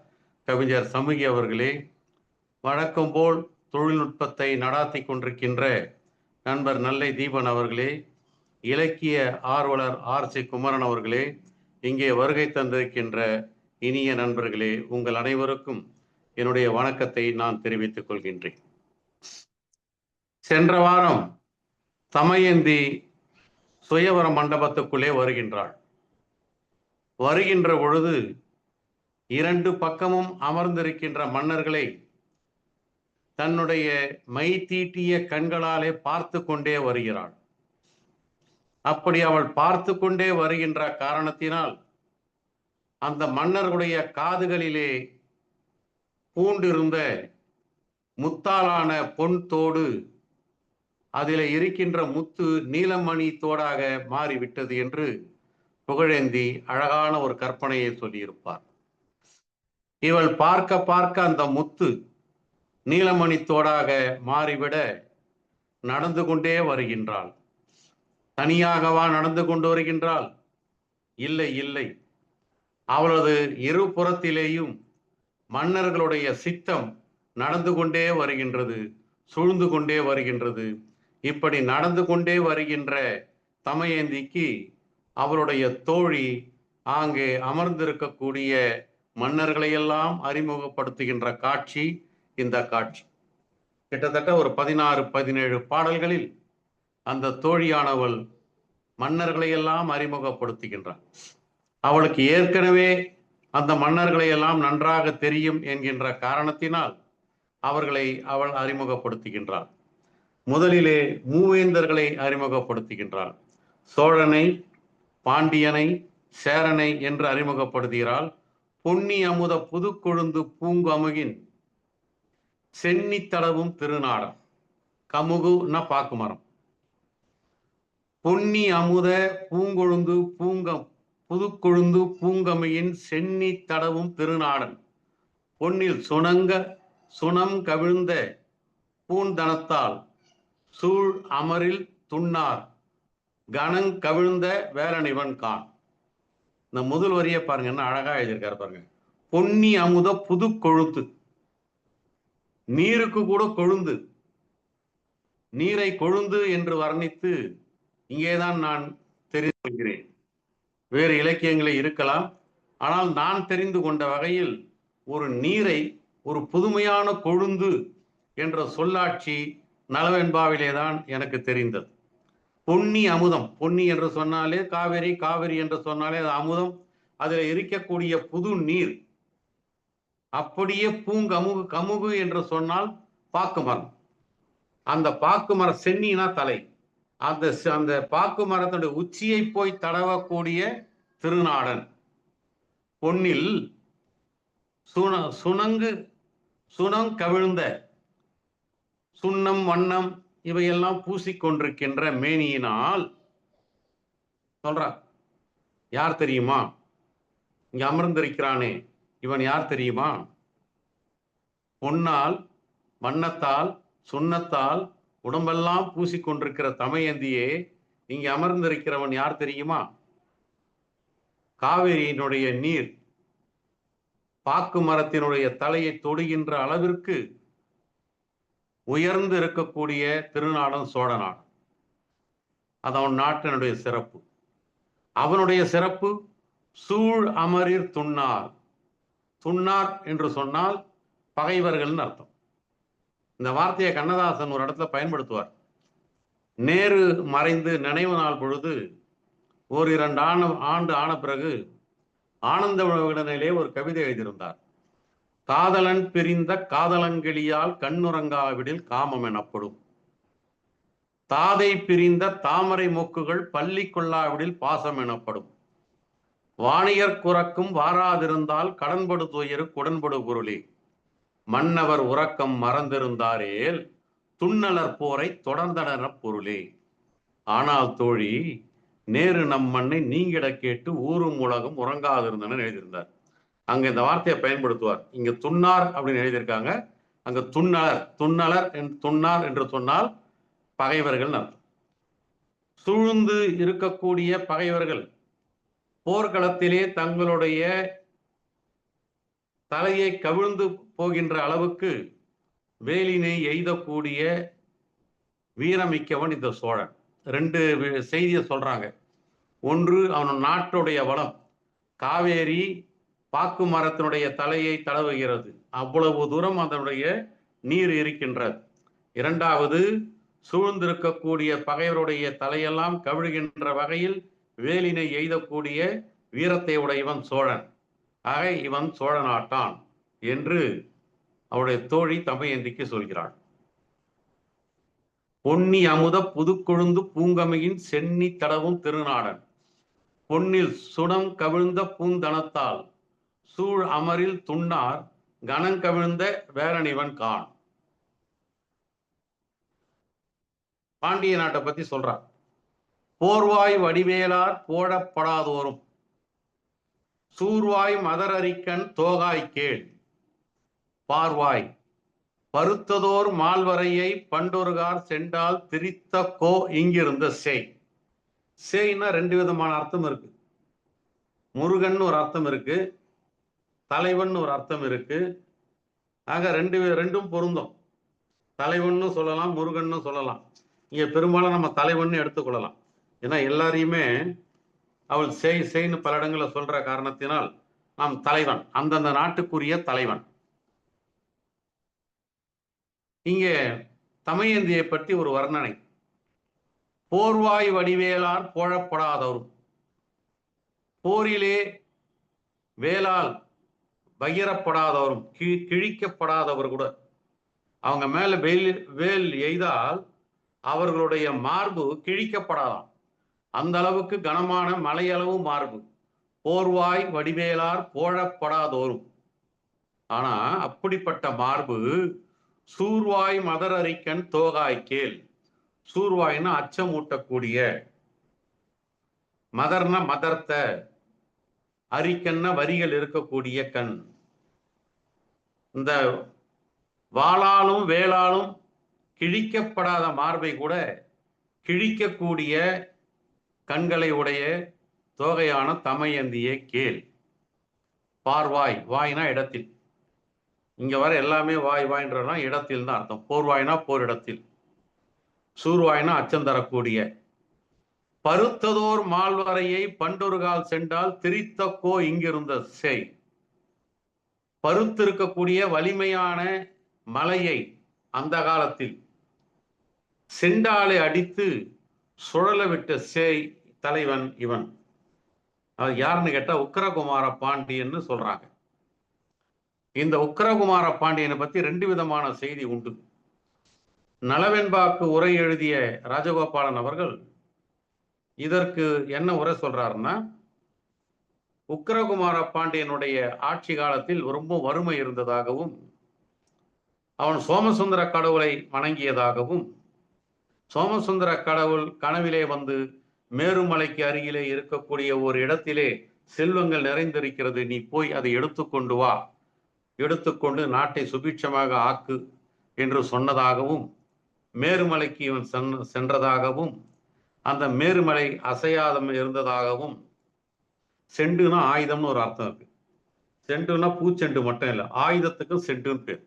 கவிஞர் சமூகி அவர்களே, வழக்கம் போல் தொழில்நுட்பத்தை நடாத்தி கொண்டிருக்கின்ற நண்பர் நல்லை தீபன் அவர்களே, இலக்கிய ஆர்வலர் ஆர்.சி. குமரன் அவர்களே, இங்கே வருகை தந்திருக்கின்ற இனிய நண்பர்களே, உங்கள் அனைவருக்கும் என்னுடைய வணக்கத்தை நான் தெரிவித்துக் கொள்கின்றேன். சென்ற வாரம் தமயந்தி சுயவர மண்டபத்துக்குள்ளே வருகின்றாள். வருகின்ற பொழுது இரண்டு பக்கமும் அமர்ந்திருக்கின்ற மன்னர்களை தன்னுடைய மை தீட்டிய கண்களாலே பார்த்து கொண்டே வருகிறாள். அப்படி அவள் பார்த்து கொண்டே வருகின்ற காரணத்தினால் அந்த மன்னர்களுடைய காதுகளிலே பூண்டிருந்த முத்தாலான பொன் தோடு, அதில் இருக்கின்ற முத்து நீலமணி தோடாக மாறிவிட்டது என்று புகழேந்தி அழகான ஒரு கற்பனையை சொல்லியிருப்பார். இவள் பார்க்க பார்க்க அந்த முத்து நீலமணி தோடாக மாறிவிட நடந்து கொண்டே வருகின்றாள். தனியாகவா நடந்து கொண்டு வருகின்றாள்? இல்லை இல்லை, அவளது இரு புறத்திலேயும் மன்னர்களுடைய சித்தம் நடந்து கொண்டே வருகின்றது, சூழ்ந்து கொண்டே வருகின்றது. இப்படி நடந்து கொண்டே வருகின்ற தமயந்திக்கு அவருடைய தோழி அங்கே அமர்ந்திருக்கக்கூடிய மன்னர்களையெல்லாம் அறிமுகப்படுத்துகின்ற காட்சி இந்த காட்சி. கிட்டத்தட்ட ஒரு 16-17 பாடல்களில் அந்த தோழியானவள் மன்னர்களை எல்லாம் அறிமுகப்படுத்துகின்றாள். அவளுக்கு ஏற்கனவே அந்த மன்னர்களை எல்லாம் நன்றாக தெரியும் என்கின்ற காரணத்தினால் அவர்களை அவள் அறிமுகப்படுத்துகின்றாள். முதலிலே மூவேந்தர்களை அறிமுகப்படுத்துகின்றாள். சோழனை, பாண்டியனை, சேரனை என்று அறிமுகப்படுத்துகிறாள். பொன்னி அமுத புதுக்கொழுந்து பூங்கமுகின் சென்னி தடவும் திருநாடம். கமுகுன்னா பாக்கு மரம். பொன்னி அமுத பூங்கொழுந்து புதுக்கொழுந்து பூங்கமையின் சென்னி தடவும் திருநாடன். பொன்னில் சுனம் கவிழ்ந்த பூந்தனத்தால் சூழ் அமரில் துண்ணார் கணங் கவிழ்ந்த வேலனிவன் கான். இந்த முதல் வரியை பாருங்க, என்ன அழகா எழுதியிருக்காரு பாருங்க. பொன்னி அமுத புது கொழுத்து, நீருக்கு கூட கொழுந்து, நீரை கொழுந்து என்று வர்ணித்து இங்கேதான் நான் தெரிந்து கொள்கிறேன். வேறு இலக்கியங்களே இருக்கலாம், ஆனால் நான் தெரிந்து கொண்ட வகையில் ஒரு நீரை ஒரு புதுமையான கொழுந்து என்ற சொல்லாட்சி நலவெண்பாவிலே தான் எனக்கு தெரிந்தது. பொன்னி அமுதம், பொன்னி என்று சொன்னாலே காவிரி, காவிரி என்று சொன்னாலே அது அமுதம், அதில் இருக்கக்கூடிய புது நீர். அப்படியே கமுகு என்று சொன்னால் பாக்கு மரம். அந்த பாக்கு மர சென்னினா தலை, அந்த பாக்கு மரத்துடைய உச்சியை போய் தடவக்கூடிய திருநாடன். பொன்னில் சுனம் கவிழ்ந்த, சுண்ணம் வண்ணம் இவையெல்லாம் பூசிக்கொண்டிருக்கின்ற மேனியினால் சொல்றா. யார் தெரியுமா? இங்க அமர்ந்திருக்கிறானே இவன் யார் தெரியுமா? பொன்னால், வண்ணத்தால், சுண்ணத்தால் உடம்பெல்லாம் பூசிக்கொண்டிருக்கிற தமயந்தியே, இங்கே அமர்ந்திருக்கிறவன் யார் தெரியுமா? காவிரியினுடைய நீர் பாக்கு மரத்தினுடைய தலையை தொடுகின்ற அளவிற்கு உயர்ந்து இருக்கக்கூடிய திருநாடன் சோழநாடு. அது அவன் நாட்டினுடைய சிறப்பு. அவனுடைய சிறப்பு சூழ் அமரிர் துண்ணார். துண்ணார் என்று சொன்னால் பகைவர்கள்னு அர்த்தம். இந்த வார்த்தையை கண்ணதாசன் ஒரு இடத்துல பயன்படுத்துவார். நேரு மறைந்து நினைவு நாள் பொழுது 1-2 ஆண்டு ஆன பிறகு ஆனந்த விகடனிலே ஒரு கவிதை எழுதியிருந்தார். காதலன் பிரிந்த காதலங்கிளியால் கண்ணுறங்காவிடில் காமம் எனப்படும். தாதை பிரிந்த தாமரை மொக்குகள் பள்ளி கொள்ளாவிடில் பாசம் எனப்படும். வாணியர் குறக்கும் வாராதிருந்தால் கடன்படு துயரு குடன்படு பொருளே. மன்னவர் உறக்கம் மறந்திருந்தாரேல் துண்ணலர் போரை தொடர்ந்தனர் பொருளே. ஆனால் தோழி, நேரு நம் மண்ணை நீங்கிட கேட்டு ஊரும் உலகம் உறங்காதிருந்தன எழுதியிருந்தார். அங்க இந்த வார்த்தையை பயன்படுத்துவார். இங்க துண்ணார் அப்படின்னு எழுதியிருக்காங்க, அங்க துண்ணலர். துண்ணார் என்று சொன்னால் பகைவர்கள் அர்த்தம். சூழ்ந்து இருக்கக்கூடிய பகைவர்கள் போர்க்களத்திலே தங்களுடைய தலையை கவிழ்ந்து போகின்ற அளவுக்கு வேலினை எய்தக்கூடிய வீரமிக்கவன் இந்த சோழன். ரெண்டு செய்தியை சொல்றாங்க. ஒன்று, அவன் நாட்டுடைய வளம், காவேரி பாக்கு மரத்தினுடைய தலையை தடவுகிறது, அவ்வளவு தூரம் அதனுடைய நீர் இருக்கின்றது. இரண்டாவது, சூழ்ந்திருக்கக்கூடிய பகைவருடைய தலையெல்லாம் கவிழ்கின்ற வகையில் வேலினை எய்தக்கூடிய வீரத்தை உடையவன் சோழன். ஆக இவன் சோழ நாட்டான் என்று அவருடைய தோழி தமையந்திக்கு சொல்கிறாள். பொன்னி அமுத புதுக்கொழுந்து பூங்கமையின் சென்னி தடவும் திருநாடன், பொன்னில் சுடம் கவிழ்ந்த பூந்தனத்தால் சூழ் அமரில் துண்ணார் கனங்கவிழ்ந்த வேரணிவன் கான். பாண்டிய நாட்டை பத்தி சொல்றார். போர்வாய் வடிவேலார் போடப்படாதோரும் சூர்வாய் மதரரிக்கன் தோகாய் கேள். பார்வாய் பருத்ததோர் மால்வரையை பண்டொருகார் சென்றால் திரித்த கோ இங்கிருந்த சேய். சேய்னா ரெண்டு விதமான அர்த்தம் இருக்கு. முருகன் ஒரு அர்த்தம் இருக்கு, தலைவன் ஒரு அர்த்தம் இருக்கு. ஆக ரெண்டும் பொருந்தும். தலைவன்னு சொல்லலாம், முருகன்னு சொல்லலாம். இங்க பெரும்பாலும் நம்ம தலைவன்னு எடுத்துக்கொள்ளலாம். ஏன்னா எல்லாரையுமே அவள் செய்ன்னு பல இடங்களில் சொல்ற காரணத்தினால் நாம் தலைவன், அந்தந்த நாட்டுக்குரிய தலைவன். இங்கே தமையந்தியை பற்றி ஒரு வர்ணனை. போர்வாய் வடிவேலார் போழப்படாதவரும், போரிலே வேளால் பகிரப்படாதவரும், கிழிக்கப்படாதவர் கூட, அவங்க மேல வேல் எய்தால் அவர்களுடைய மார்பு கிழிக்கப்படாதாம். அந்த அளவுக்கு கனமான மலையளவு மார்பு. போர்வாய் வடிவேலார் போழப்படாதோரும். ஆனா அப்படிப்பட்ட மார்பு சூர்வாய் மதரரிக்கன் தோகாய் கேள். சூர்வாய்னா அச்சமூட்டக்கூடிய, மதர்னா மதர்த்த, அரிக்கன்னா வரிகள் இருக்கக்கூடிய கண். இந்த வாளாலும் வேளாலும் கிழிக்கப்படாத மார்பை கூட கிழிக்கக்கூடிய கண்களை உடைய தோகையான தமையந்தியே கேள். பார்வாய், வாய்னா இடத்தில். இங்க வர எல்லாமே வாய் வாய்ன்றனா இடத்தில் தான் அர்த்தம். போர்வாய்னா போர் இடத்தில், சூர்வாய்னா அச்சம் தரக்கூடிய. பருத்ததோர் மால்வரையை பண்டொருகால் சென்றால் திரித்தக்கோ இங்கிருந்த செய். பருத்திருக்கக்கூடிய வலிமையான மலையை அந்த காலத்தில் செண்டாலை அடித்து சுழல விட்ட சேய் தலைவன் இவன். அது யாருன்னு கேட்டா உக்கிரகுமார பாண்டியன்னு சொல்றாங்க. இந்த உக்கிரகுமார பாண்டியனை பத்தி ரெண்டு விதமான செய்தி உண்டு. நளவெண்பாக்கு உரை எழுதிய ராஜகோபாலன் அவர்கள் இதற்கு என்ன உரை சொல்றாருன்னா, உக்கிரகுமார பாண்டியனுடைய ஆட்சி காலத்தில் ரொம்ப வறுமை இருந்ததாகவும், அவன் சோமசுந்தர கடவுளை வணங்கியதாகவும், சோமசுந்தர கடவுள் கனவிலே வந்து மேருமலைக்கு அருகிலே இருக்கக்கூடிய ஒரு இடத்திலே செல்வங்கள் நிறைந்திருக்கிறது, நீ போய் அதை எடுத்துக்கொண்டு வா, எடுத்துக்கொண்டு நாட்டை சுபிட்சமாக ஆக்கு என்று சொன்னதாகவும், மேருமலைக்கு இவன் சென்றதாகவும், அந்த மேருமலை அசையாத இருந்ததாகவும், செண்டுனா ஆயுதம்னு ஒரு அர்த்தம் இருக்கு. செண்டுனா பூச்செண்டு மட்டும் இல்லை, ஆயுதத்துக்கும் செண்டுன்னு பேர்.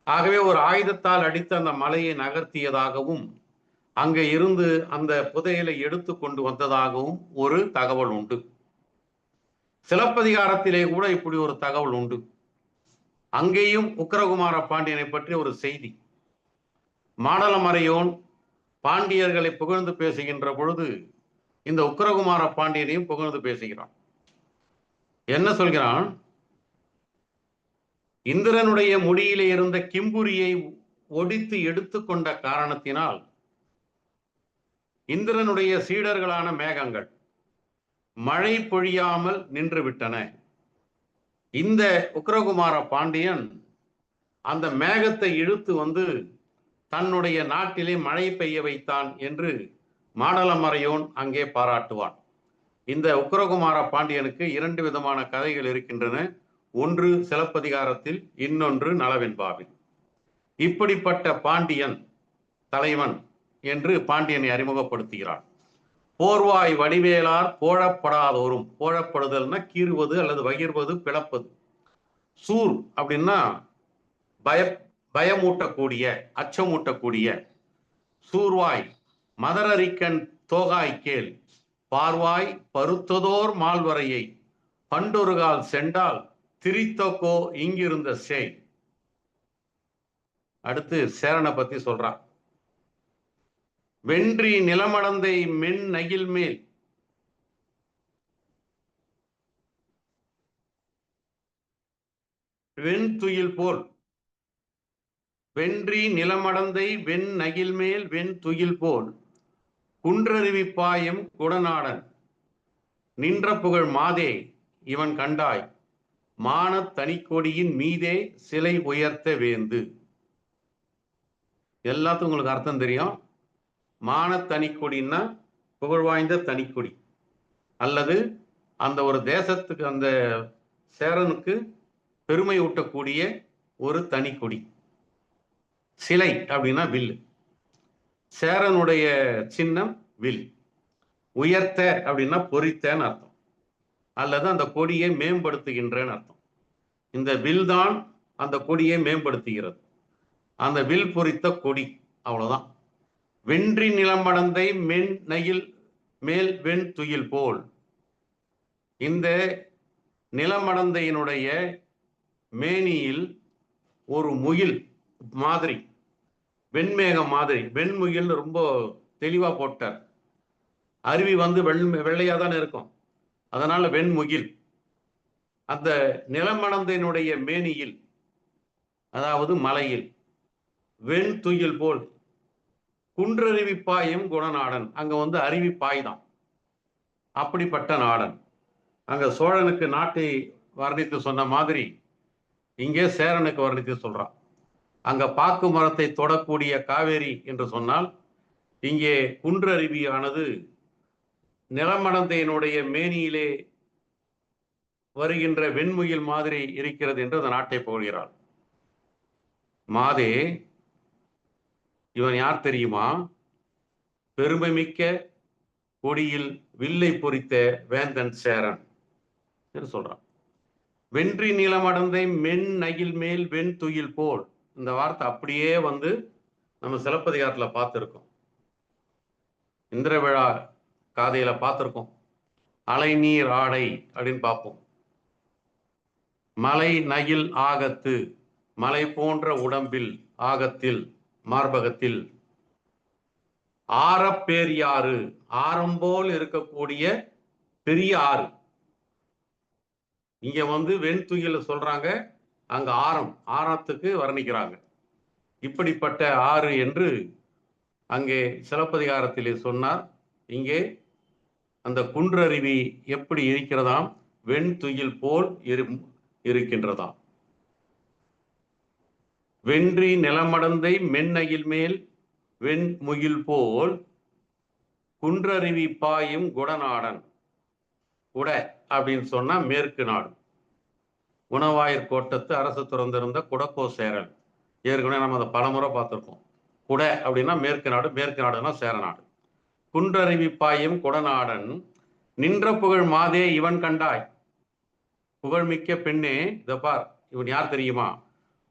ஆகவே ஒரு ஆயுதத்தால் அடித்து அந்த மலையை நகர்த்தியதாகவும், அங்கே இருந்து அந்த புதையலை எடுத்து கொண்டு வந்ததாகவும் ஒரு தகவல் உண்டு. சிலப்பதிகாரத்திலே கூட இப்படி ஒரு தகவல் உண்டு. அங்கேயும் உக்கிரகுமார பாண்டியனை பற்றி ஒரு செய்தி. மாடலமறையோன் பாண்டியர்களை புகழ்ந்து பேசுகின்ற பொழுது இந்த உக்கிரகுமார பாண்டியனையும் புகழ்ந்து பேசுகிறான். என்ன சொல்கிறான்? இந்திரனுடைய முடியிலே இருந்த கிம்புரியை ஒடித்து எடுத்துக்கொண்ட காரணத்தினால் இந்திரனுடைய சீடர்களான மேகங்கள் மழை பொழியாமல் நின்று விட்டன. இந்த உக்கிரகுமார பாண்டியன் அந்த மேகத்தை இழுத்து வந்து தன்னுடைய நாட்டிலே மழை பெய்ய வைத்தான் என்று மாடலமறையோன் அங்கே பாராட்டுவான். இந்த உக்கிரகுமார பாண்டியனுக்கு 2 விதமான கதைகள் இருக்கின்றன. ஒன்று சிலப்பதிகாரத்தில், இன்னொன்று நளவெண்பாவில். இப்படிப்பட்ட பாண்டியன் தலைவன் என்று பாண்டியனை அறிமுகப்படுத்துகிறான். போர்வாய் வடிவேலார் போழப்படாதோறும், போழப்படுதல்னா கீறுவது அல்லது வகிர்வது, பிளப்பது. சூர் அப்படின்னா பயமூட்டக்கூடிய, அச்சமூட்டக்கூடிய. சூர்வாய் மதரரிக்கன் தோகாய் கேள், பார்வாய் பருத்ததோர் மால்வரையை, பண்டொருகால் சென்றால் திரித்தோக்கோ இங்கிருந்த சேய். அடுத்து சேரனை பத்தி சொல்றான். வென்றி நிலமடந்தை மென் நகில் மேல் வெண் துயில் போல், வென்றி நிலமடந்தை வெண் நகில் மேல் வெண் துயில் போல், குன்றறிவிப்பாயும் குடநாடன், நின்ற புகழ் மாதே இவன் கண்டாய், மானத் தனிக்கொடியின் மீதே சிலை உயர்த்த வேந்து. எல்லாத்துக்கும் உங்களுக்கு அர்த்தம் தெரியும். மானத் தனிக்கொடின்னா புகழ் வாய்ந்த தனிக்கொடி, அல்லது அந்த ஒரு தேசத்துக்கு, அந்த சேரனுக்கு பெருமை ஊட்டக்கூடிய ஒரு தனிக்கொடி. சிலை அப்படின்னா வில். சேரனுடைய சின்னம் வில். உயர்த்த அப்படின்னா பொறித்தன்னு அர்த்தம், அல்லது அந்த கொடியை மேம்படுத்துகின்றன்னு அர்த்தம். இந்த வில் தான் அந்த கொடியை மேம்படுத்துகிறது. அந்த வில் பொறித்த கொடி, அவ்வளவுதான். வென்றி நிலமடந்தை மென் நகில் மேல் வெண் துயில் போல். இந்த நிலமடந்தையினுடைய மேனியில் ஒரு முகில் மாதிரி, வெண்மேகம் மாதிரி, வெண்முகில் ரொம்ப தெளிவா போட்டார். அருவி வந்து வெள்ளையா தான் இருக்கும், அதனால வெண்முகில். அந்த நிலமடந்தையினுடைய மேனியில், அதாவது மலையில், வெண் துயில் போல், குன்றறிவிப்பாயும் குணநாடன். அங்க வந்து அருவிப்பாய் தான். அப்படிப்பட்ட நாடன். அங்க சோழனுக்கு நாட்டை வர்ணித்து சொன்ன மாதிரி இங்கே சேரனுக்கு வர்ணித்து சொல்றான். அங்க பாக்கு மரத்தை தொடக்கூடிய காவேரி என்று சொன்னால், இங்கே குன்றருவியானது நிலமடந்தையினுடைய மேனியிலே வருகின்ற வெண்முகில் மாதிரி இருக்கிறது என்று அந்த நாட்டை புகழ்கிறாள். மாதே இவன் யார் தெரியுமா? பெருமைமிக்க கொடியில் வில்லை பொறித்த வேந்தன் சேரன் என்று சொல்றான். வென்றி நிலமடந்தை மென் நகில் மேல் வெண் துயில் போல். இந்த வார்த்தை அப்படியே வந்து நம்ம சிலப்பதிகாரத்துல பார்த்திருக்கோம், இந்திர விழா காதையில பார்த்திருக்கோம். அலை நீர் ஆடை அப்படின்னு பார்ப்போம். மலை நகில் ஆகத்து, மலை போன்ற உடம்பில், ஆகத்தில் மார்பகத்தில், ஆரப்பேரியாறு, ஆரம் போல் இருக்கக்கூடிய பெரிய ஆறு. இங்க வந்து வெண்துயில சொல்றாங்க, அங்க ஆரம், ஆரத்துக்கு வர்ணிக்கிறாங்க. இப்படிப்பட்ட ஆறு என்று அங்கே சிலப்பதிகாரத்திலே சொன்னார். இங்கே அந்த குன்றருவி எப்படி இருக்கிறதாம்? வெண்துயில் போல் இருக்கின்றதாம். வென்றி நிலமடந்தை மென்னகில் மேல் வெண்முகில் போல், குன்றருவி பாயும் குடநாடன். குட அப்படின்னு சொன்னா மேற்கு நாடு. குணவாயிற் கோட்டத்து அரசு துறந்திருந்த குடக்கோ சேரல். ஏற்கனவே நம்ம அதை பலமுறை பார்த்திருக்கோம். குட அப்படின்னா மேற்கு நாடு, மேற்கு நாடுனா சேரநாடு. குன்றருவி பாயும் குடநாடன், நின்ற புகழ் மாதே இவன் கண்டாய். புகழ்மிக்க பெண்ணே, இதை பார், இவன் யார் தெரியுமா?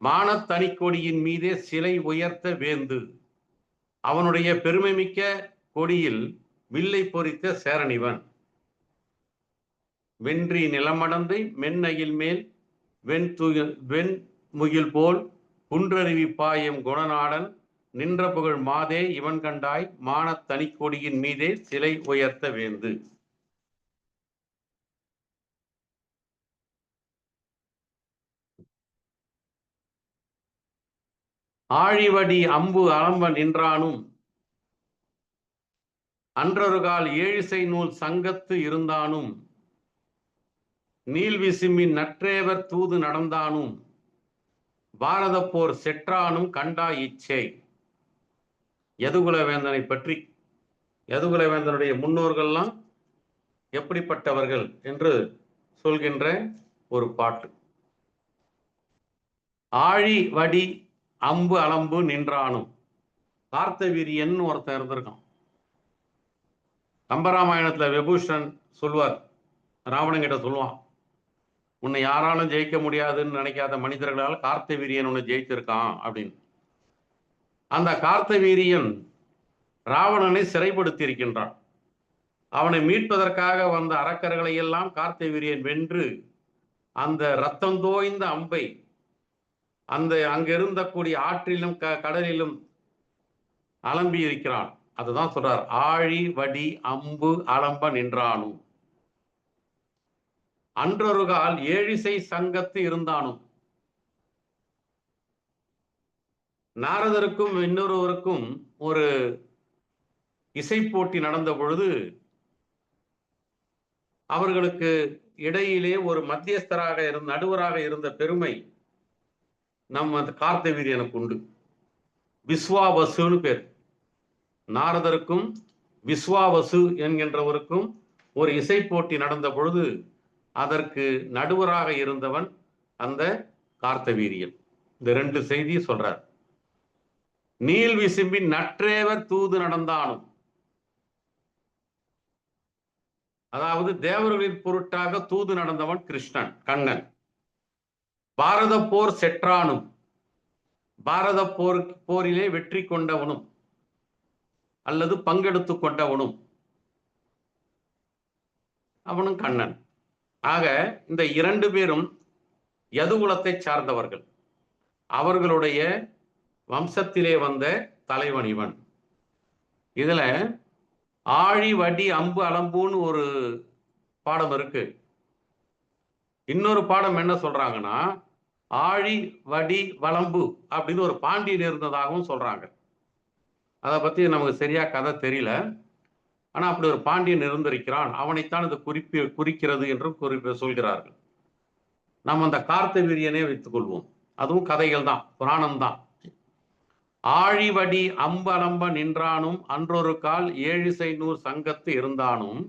மானத் தனிக்கொடியின் மீதே சிலை உயர்த்த வேந்து. அவனுடைய பெருமைமிக்க கொடியில் வில்லை பொறித்த சேரன் இவன். வென்றி நிலமடந்தை மென்னகில் மேல் வெண்முகில் போல், குன்றருவி பாயும் குணநாடன், நின்ற புகழ் மாதே இவன் கண்டாய். மானத் தனிக்கொடியின் மீதே சிலை உயர்த்த வேந்து. ஆழிவடி அம்பு அலம்ப நின்றானும், அன்றொரு கால் ஏழிசை நூல் சங்கத்து இருந்தானும் நீல் விசும்பின் நற்றேவர் தூது நடந்தானும் பாரத போர் செற்றானும் கண்டா இச்சை. யதுகுலவேந்தனை பற்றி, யதுகுலவேந்தனுடைய முன்னோர்கள்லாம் எப்படிப்பட்டவர்கள் என்று சொல்கின்ற ஒரு பாட்டு. ஆழி வடி அம்பு அலம்பு நின்றானும். கார்த்தவீரியன் ஒருத்தன் இருந்திருக்கான். கம்பராமாயணத்துல விபூஷன் சொல்வார், ராவணன் கிட்ட சொல்லுவான், உன்னை யாராலும் ஜெயிக்க முடியாதுன்னு நினைக்காத மனிதர்களால் கார்த்தவீரியன் உன்னை ஜெயிச்சிருக்கான் அப்படின்னு. அந்த கார்த்தவீரியன் ராவணனை சிறைப்படுத்தி இருக்கின்றான். அவனை மீட்பதற்காக வந்த அரக்கர்களை எல்லாம் கார்த்தவீரியன் வென்று அந்த ரத்தம் தோய்ந்த அம்பை அந்த அங்கிருந்தக்கூடிய ஆற்றிலும் கடலிலும் அலம்பி இருக்கிறான். அதுதான் சொல்றார், ஆழி வடி அம்பு அலம்ப நின்றானும் அன்றொரு கால் ஏழிசை சங்கத்து இருந்தானும். நாரதருக்கும் இன்னொருவருக்கும் ஒரு இசை போட்டி நடந்த பொழுது அவர்களுக்கு இடையிலே ஒரு மத்தியஸ்தராக இருந்த நடுவராக இருந்த பெருமை நம்ம அந்த கார்த்தவீரியனுக்கு உண்டு. விஸ்வாவசுன்னு பேர். நாரதருக்கும் விஸ்வாவசு என்கின்றவருக்கும் ஒரு இசை போட்டி நடந்த பொழுது அதற்கு நடுவராக இருந்தவன் அந்த கார்த்தவீரியன். இந்த ரெண்டு செய்தியை சொல்றார். நீல் விசும்பின் நற்றேவர் தூது நடந்தானும், அதாவது தேவர்களின் பொருட்டாக தூது நடந்தவன் கிருஷ்ணன், கண்ணன். பாரத போர் செற்றானும், பாரத போரிலே வெற்றி கொண்டவனும் அல்லது பங்கெடுத்து கொண்டவனும் அவனும் கண்ணன். ஆக இந்த இரண்டு பேரும் யதுகுலத்தை சார்ந்தவர்கள். அவர்களுடைய வம்சத்திலே வந்த தலைவன் இவன். இதுல ஆழி வடி அம்பு அலம்புன்னு ஒரு பாடம் இருக்கு. இன்னொரு பாடம் என்ன சொல்றாங்கன்னா, ஆழி வடி வளம்பு அப்படின்னு ஒரு பாண்டியன் இருந்ததாகவும் சொல்றாங்க. அதை பத்தி நமக்கு சரியா கதை தெரியல. ஆனா அப்படி ஒரு பாண்டியன் இருந்திருக்கிறான், அவனைத்தான் இது குறிக்கிறது என்றும் சொல்கிறார்கள். நம்ம அந்த கார்த்தவீரியனே வைத்துக் கொள்வோம், அதுவும் கதைகள் தான், புராணம் தான். ஆழிவடி அம்பு அலம்ப நின்றானும் அன்றொரு கால் ஏழிசை நூறு சங்கத்து இருந்தானும்.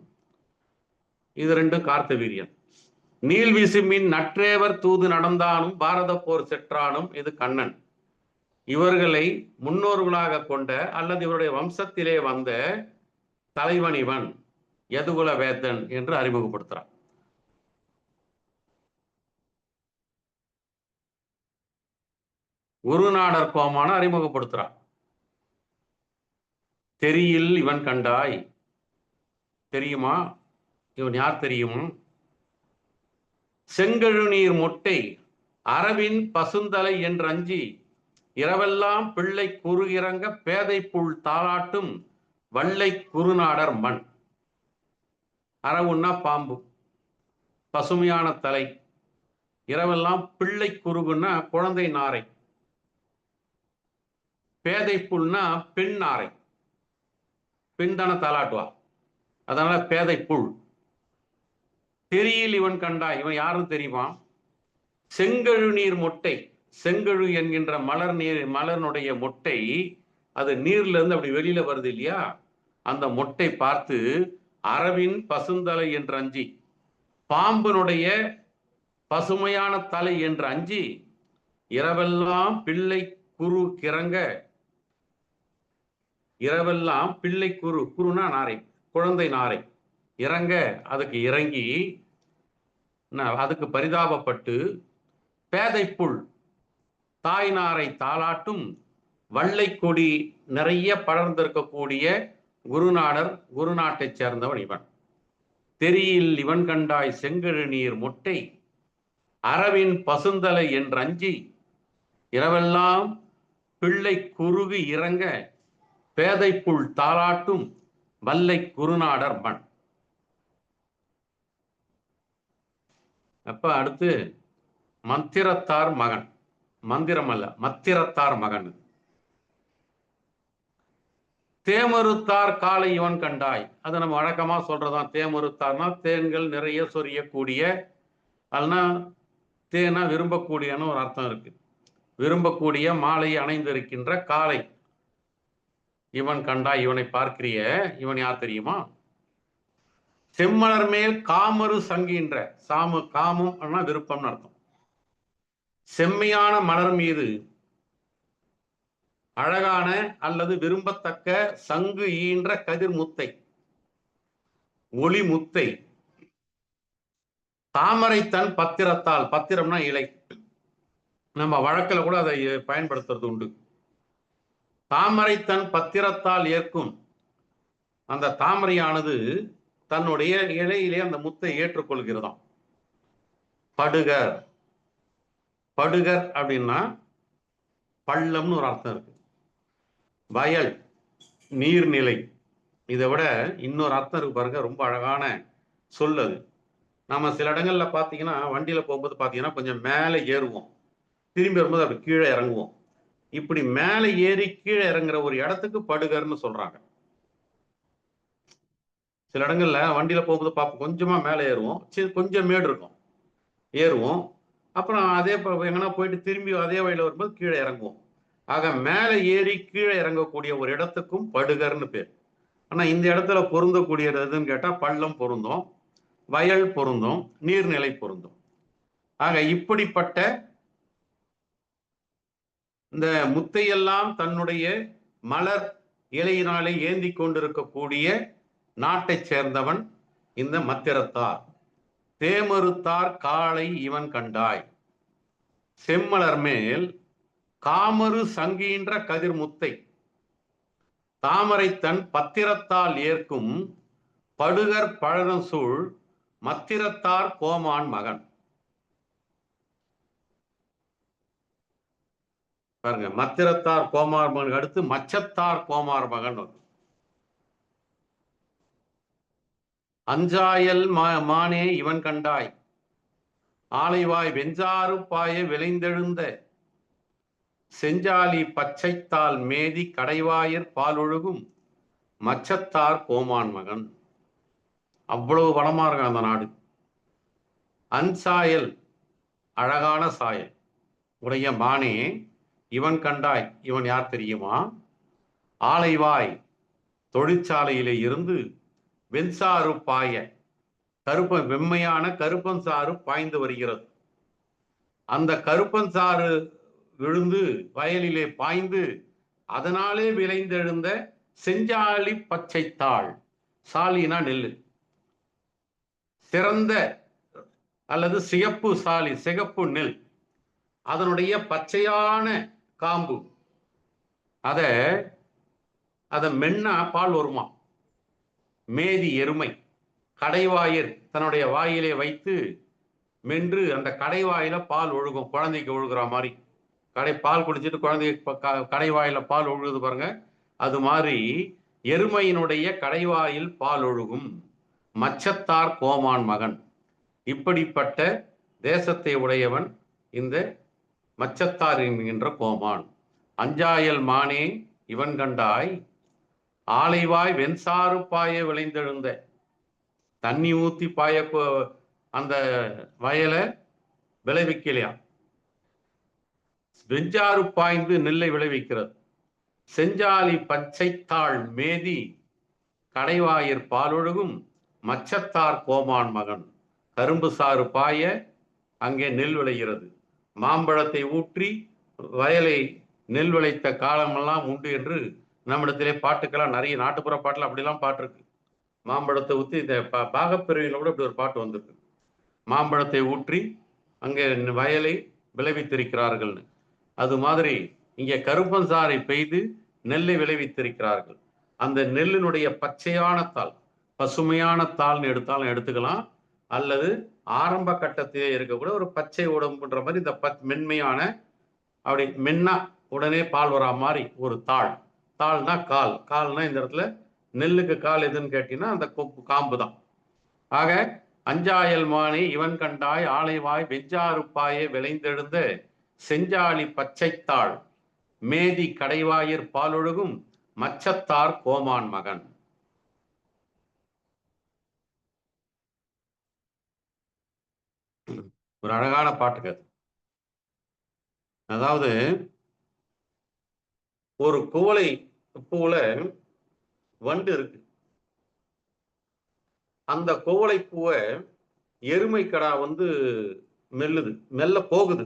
இது ரெண்டு கார்த்தவீரியன். நீல் விசும்பின் நற்றேவர் தூது நடந்தானும் பாரத போர் செற்றானும், இது கண்ணன். இவர்களை முன்னோர்களாக கொண்ட அல்லது இவருடைய வம்சத்திலே வந்த தலைவன் இவன், யதுகுல வேந்தன் என்று அறிமுகப்படுத்துறான். குருநாடர் கோமான அறிமுகப்படுத்துறான். தெரியில் இவன் கண்டாய், தெரியுமா இவன் யார் தெரியும்? செங்கழுநீர் மொட்டை அரவின் பசுந்தலை என்று அஞ்சி இரவெல்லாம் பிள்ளை குறுகிறங்க பேதை புல் தாளாட்டும் வள்ளை குருநாடர் மண். அரவுன்னா பாம்பு, பசுமையான தலை, இரவெல்லாம் பிள்ளை குறுகுன்னா குழந்தை நாரை, பேதை புல்னா பெண் நாரை, பெண் தானே தாளாட்டுவா, அதனால பேதை புல். தெரியில் இவன் கண்டா, இவன் யாரும் தெரியுமா? செங்கழு நீர் மொட்டை, செங்கழு என்கின்ற மலர்னுடைய மொட்டை, அது நீர்ல இருந்து அப்படி வெளியில வருது இல்லையா, அந்த மொட்டை பார்த்து அரவின் பசுந்தலை என்று அஞ்சி, பாம்பனுடைய பசுமையான தலை என்று அஞ்சி இரவெல்லாம் பிள்ளை குரு கிறங்க, இரவெல்லாம் பிள்ளை குருனா நாரை, குழந்தை நாரை, இறங்க அதுக்கு இறங்கி அதுக்கு பரிதாபப்பட்டு பேதை புல் தாய் நாரை தாளாட்டும் வள்ளை கொடி நிறைய படர்ந்திருக்கக்கூடிய குருநாடர், குருநாட்டை சேர்ந்தவன் இவன். தெரியில் இவன் கண்டாய் செங்கழு நீர் மொட்டை அரவின் பசுந்தலை என்று அஞ்சி இரவெல்லாம் பிள்ளை குறுகு இறங்க பேதை புல் தாளாட்டும் வல்லை குருநாடர் மண். அப்ப அடுத்து மந்திரத்தார் மகன், மந்திரம் அல்ல மத்திரத்தார் மகன். தேமறுத்தார் காலை இவன் கண்டாய். அதை நம்ம வழக்கமா சொல்றதான். தேமறுத்தார்னா தேன்கள் நிறைய சொரியக்கூடிய, அதுனா தேனா விரும்பக்கூடியன்னு ஒரு அர்த்தம் இருக்கு. விரும்பக்கூடிய மாலை அணைந்திருக்கின்ற காலை இவன் கண்டாய், இவனை பார்க்கிறிய, இவன் யார் தெரியுமா? செம்மலர் மேல் காமரு சங்கின்ற, காமம் விருப்பம்னு அர்த்தம். செம்மையான மலர் மீது அழகான அல்லது விரும்பத்தக்க சங்கு ஈன்ற கதிர் முத்தை, ஒளி முத்தை, தாமரை தன் பத்திரத்தால், பத்திரம்னா இலை, நம்ம வழக்கில் கூட அதை பயன்படுத்துறது உண்டு. தாமரை தன் பத்திரத்தால் ஏற்கும், அந்த தாமரையானது தன்னுடைய இலையிலே அந்த முத்தை ஏற்றுக்கொள்கிறதாம். படுகர், படுகர் அப்படின்னா பள்ளம்னு ஒரு அர்த்தம் இருக்கு. வயல், நீர்நிலை, இதை விட இன்னொரு அர்த்தம் இருக்கு பாருங்க, ரொம்ப அழகான சொல் அது. நம்ம சில இடங்கள்ல பாத்தீங்கன்னா வண்டியில போகும்போது பாத்தீங்கன்னா கொஞ்சம் மேலே ஏறுவோம், திரும்பி வரும்போது அப்படி கீழே இறங்குவோம். இப்படி மேலே ஏறி கீழே இறங்குற ஒரு இடத்துக்கு படுகர்னு சொல்றாங்க. சில இடங்கள்ல வண்டியில போகும்போது பார்ப்போம், கொஞ்சமா மேலே ஏறுவோம், கொஞ்சம் மேடு இருக்கும், ஏறுவோம், அப்புறம் அதே எங்கன்னா போயிட்டு திரும்பி அதே வழியில வரும்போது கீழே இறங்குவோம். ஆக மேலே ஏறி கீழே இறங்கக்கூடிய ஒரு இடத்துக்கும் படுகர்னு பேர். ஆனா இந்த இடத்துல பொருந்தக்கூடியது எதுன்னு கேட்டா பள்ளம் பொருந்தும், வயல் பொருந்தும், நீர்நிலை பொருந்தும். ஆக இப்படிப்பட்ட இந்த முத்தையெல்லாம் தன்னுடைய மலர் இலையினாலே ஏந்தி கொண்டிருக்கக்கூடிய நாட்டை சேர்ந்தவன் இந்த மத்திரத்தார். தேமறுத்தார் காலை இவன் கண்டாய். செம்மலர் மேல் காமரு சங்கீன்ற கதிர் முத்தை, தாமரை தன் பத்திரத்தால் ஏற்கும் படுகர் பழனம் சூழ் மத்திரத்தார் கோமான் மகன். பாருங்க, மத்திரத்தார் கோமார் மகன் அடுத்து மச்சத்தார் கோமார் மகன். அஞ்சாயல் மானே இவன் கண்டாய். ஆலைவாய் வெஞ்சாறு பாய விளைந்தெழுந்த செஞ்சாலி பச்சைத்தால் மேதி கடைவாயர் பால் ஒழுகும் மச்சத்தார் கோமான் மகன். அவ்வளவு வளமா இருக்கான் அந்த நாடு. அன்சாயல், அழகான சாயல் உடைய மானே இவன் கண்டாய், இவன் யார் தெரியுமா? ஆலைவாய் தொழிற்சாலையிலே இருந்து வெண்சாறு பாய, வெம்மையான கருப்பன்சாறு பாய்ந்து வருகிறது. அந்த கருப்பன்சாறு விழுந்து வயலிலே பாய்ந்து அதனாலே விளைந்தெழுந்த செஞ்சாலி பச்சைத்தாள், சாலினா நெல்லு, சிறந்த அல்லது சிகப்பு சாலி, சிகப்பு நெல், அதனுடைய பச்சையான காம்பு, அத மென்னா பால் வருமா. மேதி எருமை கடைவாயர் தன்னுடைய வாயிலே வைத்து மென்று அந்த கடைவாயில பால் ஒழுகும், குழந்தைக்கு ஒழுகுற மாதிரி. பால் குடிச்சிட்டு குழந்தை கடைவாயில பால் ஒழுகுது பாருங்க, அது மாதிரி எருமையினுடைய கடைவாயில் பால் ஒழுகும் மச்சத்தார் கோமான் மகன். இப்படிப்பட்ட தேசத்தை உடையவன் இந்த மச்சத்தார் என்கின்ற கோமான். அஞ்சாயல் மானே இவன் கண்டாய். ஆலைவாய் வெண்சாறு பாய விளைந்தெழுந்த, தண்ணி ஊத்தி பாய அந்த வயலை விளைவிக்கலையா, வெஞ்சாறு பாய்ந்து நெல்லை விளைவிக்கிறது. செஞ்சாலி பச்சைத்தாள் மேதி கடைவாயர் பாலொழுகும் மச்சத்தார் கோமான் மகன். கரும்பு சாறு பாய அங்கே நெல் விளைகிறது. மாம்பழத்தை ஊற்றி வயலை நெல் விளைத்த காலமெல்லாம் உண்டு என்று நம்மிடத்திலே பாட்டுக்கெல்லாம் நிறைய நாட்டுப்புற பாட்டுல அப்படிலாம் பாட்டு இருக்கு. மாம்பழத்தை ஊற்றி இந்த பாகப்பிரிவில கூட இப்படி ஒரு பாட்டு வந்திருக்கு. மாம்பழத்தை ஊற்றி அங்கே வயலை விளைவித்திருக்கிறார்கள்னு. அது மாதிரி இங்கே கருப்பன்சாறை பெய்து நெல்லை விளைவித்திருக்கிறார்கள். அந்த நெல்லினுடைய பச்சையான தாள், பசுமையான தாள்னு எடுத்தாலும் எடுத்துக்கலாம், அல்லது ஆரம்ப கட்டத்திலே இருக்கக்கூட ஒரு பச்சை உடம்புன்ற மாதிரி இந்த மென்மையான, அப்படி மென்னா உடனே பால் வரா மாதிரி ஒரு தாள். தாள்னா கால், கால்னா இந்த இடத்துல நெல்லுக்கு கால் எதுன்னு கேட்டீங்கன்னா அந்த காம்பு தான். ஆக அஞ்சாயல் மானே இவன் கண்டாய். ஆலைவாய் வெஞ்சாறு பாய விளைந்தெழுந்த செஞ்சாலி பச்சைத்தாள் மேதி கடைவாயர் பாலொழுகும் மச்சத்தார் கோமான் மகன். ஒரு அழகான பாட்டுக்கு அது. அதாவது ஒரு குவளை பூல வண்டு இருக்கு. அந்த குவளை பூவை எருமை கடா வந்து மெல்ல போகுது.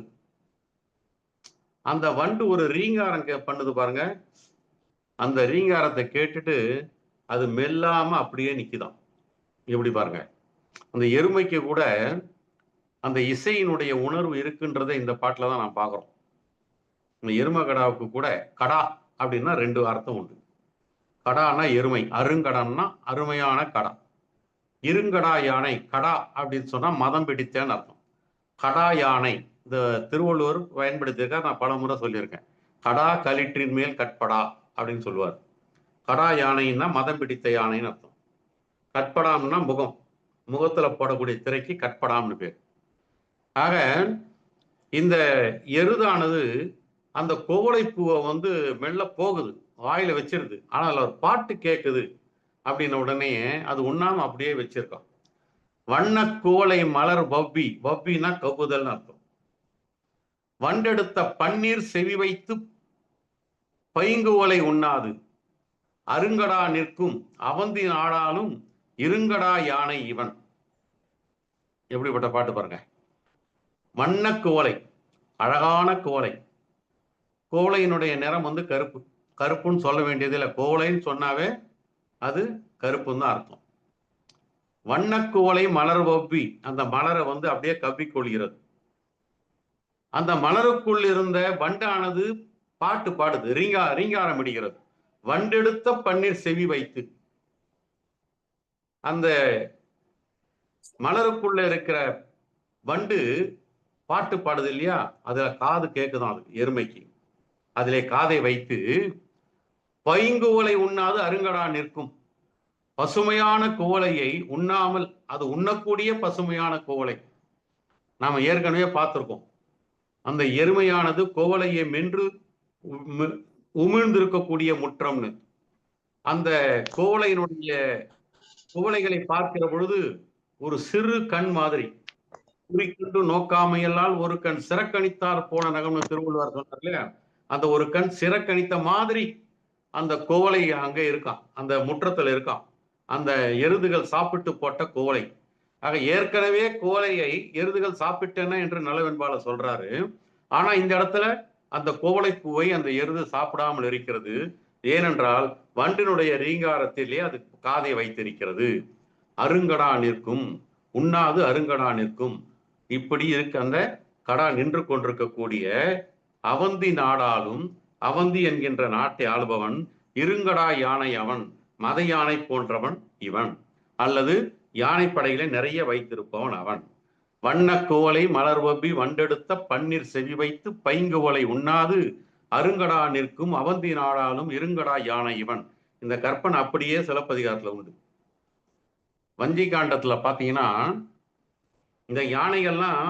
அந்த வண்டு ஒரு ரீங்காரம் பண்ணுது பாருங்க. அந்த ரீங்காரத்தை கேட்டுட்டு அது மெல்லாம அப்படியே நிக்குதாம். எப்படி பாருங்க, அந்த எருமைக்கு கூட அந்த இசையினுடைய உணர்வு இருக்குன்றதை இந்த பாட்டுல தான் நான் பாக்குறோம். இந்த எருமை கடாவுக்கு கூட கடா அப்படின்னா 2 அர்த்தம் உண்டு. கடான்னா எருமை, அருங்கடான்னா அருமையான கடா. இருங்கடா யானை, கடா அப்படின்னு சொன்னா மதம் பிடித்தேன்னு அர்த்தம். கடா யானை இந்த திருவள்ளுவர் பயன்படுத்தியிருக்கார், நான் பல முறை சொல்லியிருக்கேன். கடா களிற்றின் மேல் கட்படா அப்படின்னு சொல்லுவார். கடா யானைன்னா மதம் பிடித்த யானைன்னு அர்த்தம். கட்படாம்னா முகத்துல போடக்கூடிய திரைக்கு கட்படாம்னு பேர். ஆக இந்த எருதானது அந்த குவளை பூவை வந்து மெல்ல போகுது, வாயில வச்சிருது. ஆனால் அதுல ஒரு பாட்டு கேட்குது அப்படின்ன உடனே அது உண்ணாம அப்படியே வச்சிருக்கோம். வண்ண குவளை மலர் வவ்வினா கவுதல்னு அர்த்தம். வண்டெடுத்த பன்னீர் செவி வைத்து பைங்குவலை உண்ணாது அருங்கடா நிற்கும் அவந்தி நாடாலும் இருங்கடா யானை இவன். எப்படிப்பட்ட பாட்டு பாருங்க. வண்ண குவளை, அழகான குவளை. குவளையினுடைய நிறம் வந்து கருப்பு. கருப்புன்னு சொல்ல வேண்டியது இல்லை, குவளைன்னு சொன்னாவே அது கருப்புன்னு தான் அர்த்தம். வண்ணக்குவளை மலர் வவ்வி, அந்த மலரை வந்து அப்படியே கவ்விக்கொள்கிறது. அந்த மலருக்குள் இருந்த வண்டானது பாட்டு பாடுது, ரீங்காரம் இடுகிறது. வண்டெடுத்த பன்னீர் செவி வைத்து, அந்த மலருக்குள்ள இருக்கிற வண்டு பாட்டு பாடுது இல்லையா, அதுல காது கேக்குதான் அது எருமைக்கு. அதிலே காதை வைத்து பைங்குவலை உண்ணாது அருங்கடா நிற்கும். பசுமையான குவளையை உண்ணாமல், அது உண்ணக்கூடிய பசுமையான குவளை. நாம ஏற்கனவே பார்த்திருக்கோம். அந்த எருமையானது குவளையை மென்று உமிழ்ந்திருக்கக்கூடிய முற்றம்னு. அந்த குவளையினுடைய குவளைகளை பார்க்கிற பொழுது ஒரு சிறு கண் மாதிரி, குறிக்கொண்டு நோக்காமையெல்லாம் ஒரு கண் சிறக்கணித்தார் போன நகம்னு திருவள்ளுவர் சொன்னார் இல்லையா, அந்த ஒரு கண் சிறக்கணித்த மாதிரி அந்த குவளை அங்க இருக்கான், அந்த முற்றத்துல இருக்கான். அந்த எருதுகள் சாப்பிட்டு போட்ட குவளை. ஆக ஏற்கனவே குவளையை எருதுகள் சாப்பிட்டன என்று நலவெண்பாளர் சொல்றாரு. ஆனா இந்த இடத்துல அந்த குவளை பூவை அந்த எருது சாப்பிடாமல் இருக்கிறது. ஏனென்றால் வண்டினுடைய ரீங்காரத்திலே அது காதை வைத்திருக்கிறது. அருங்கடா நிற்கும், உண்ணாது அருங்கடா நிற்கும். இப்படி இருக்கு அந்த கடா நின்று கொண்டிருக்கக்கூடிய அவந்தி நாடாலும், அவந்தி என்கின்ற நாட்டை ஆளுபவன் இருங்கடா யானை அவன், மத யானை போன்றவன் இவன், அல்லது யானைப்படையில நிறைய வைத்திருப்பவன் அவன். வண்ண குவளை மலர் வவ்வி வண்டெடுத்த பன்னீர் செவி வைத்து பைங்குவலை உண்ணாது அருங்கடா நிற்கும் அவந்தி நாடாலும் இருங்கடா யானை இவன். இந்த கற்பனை அப்படியே சிலப்பதிகாரத்துல உண்டு. வஞ்சி காண்டத்துல பாத்தீங்கன்னா இந்த யானைகள்லாம்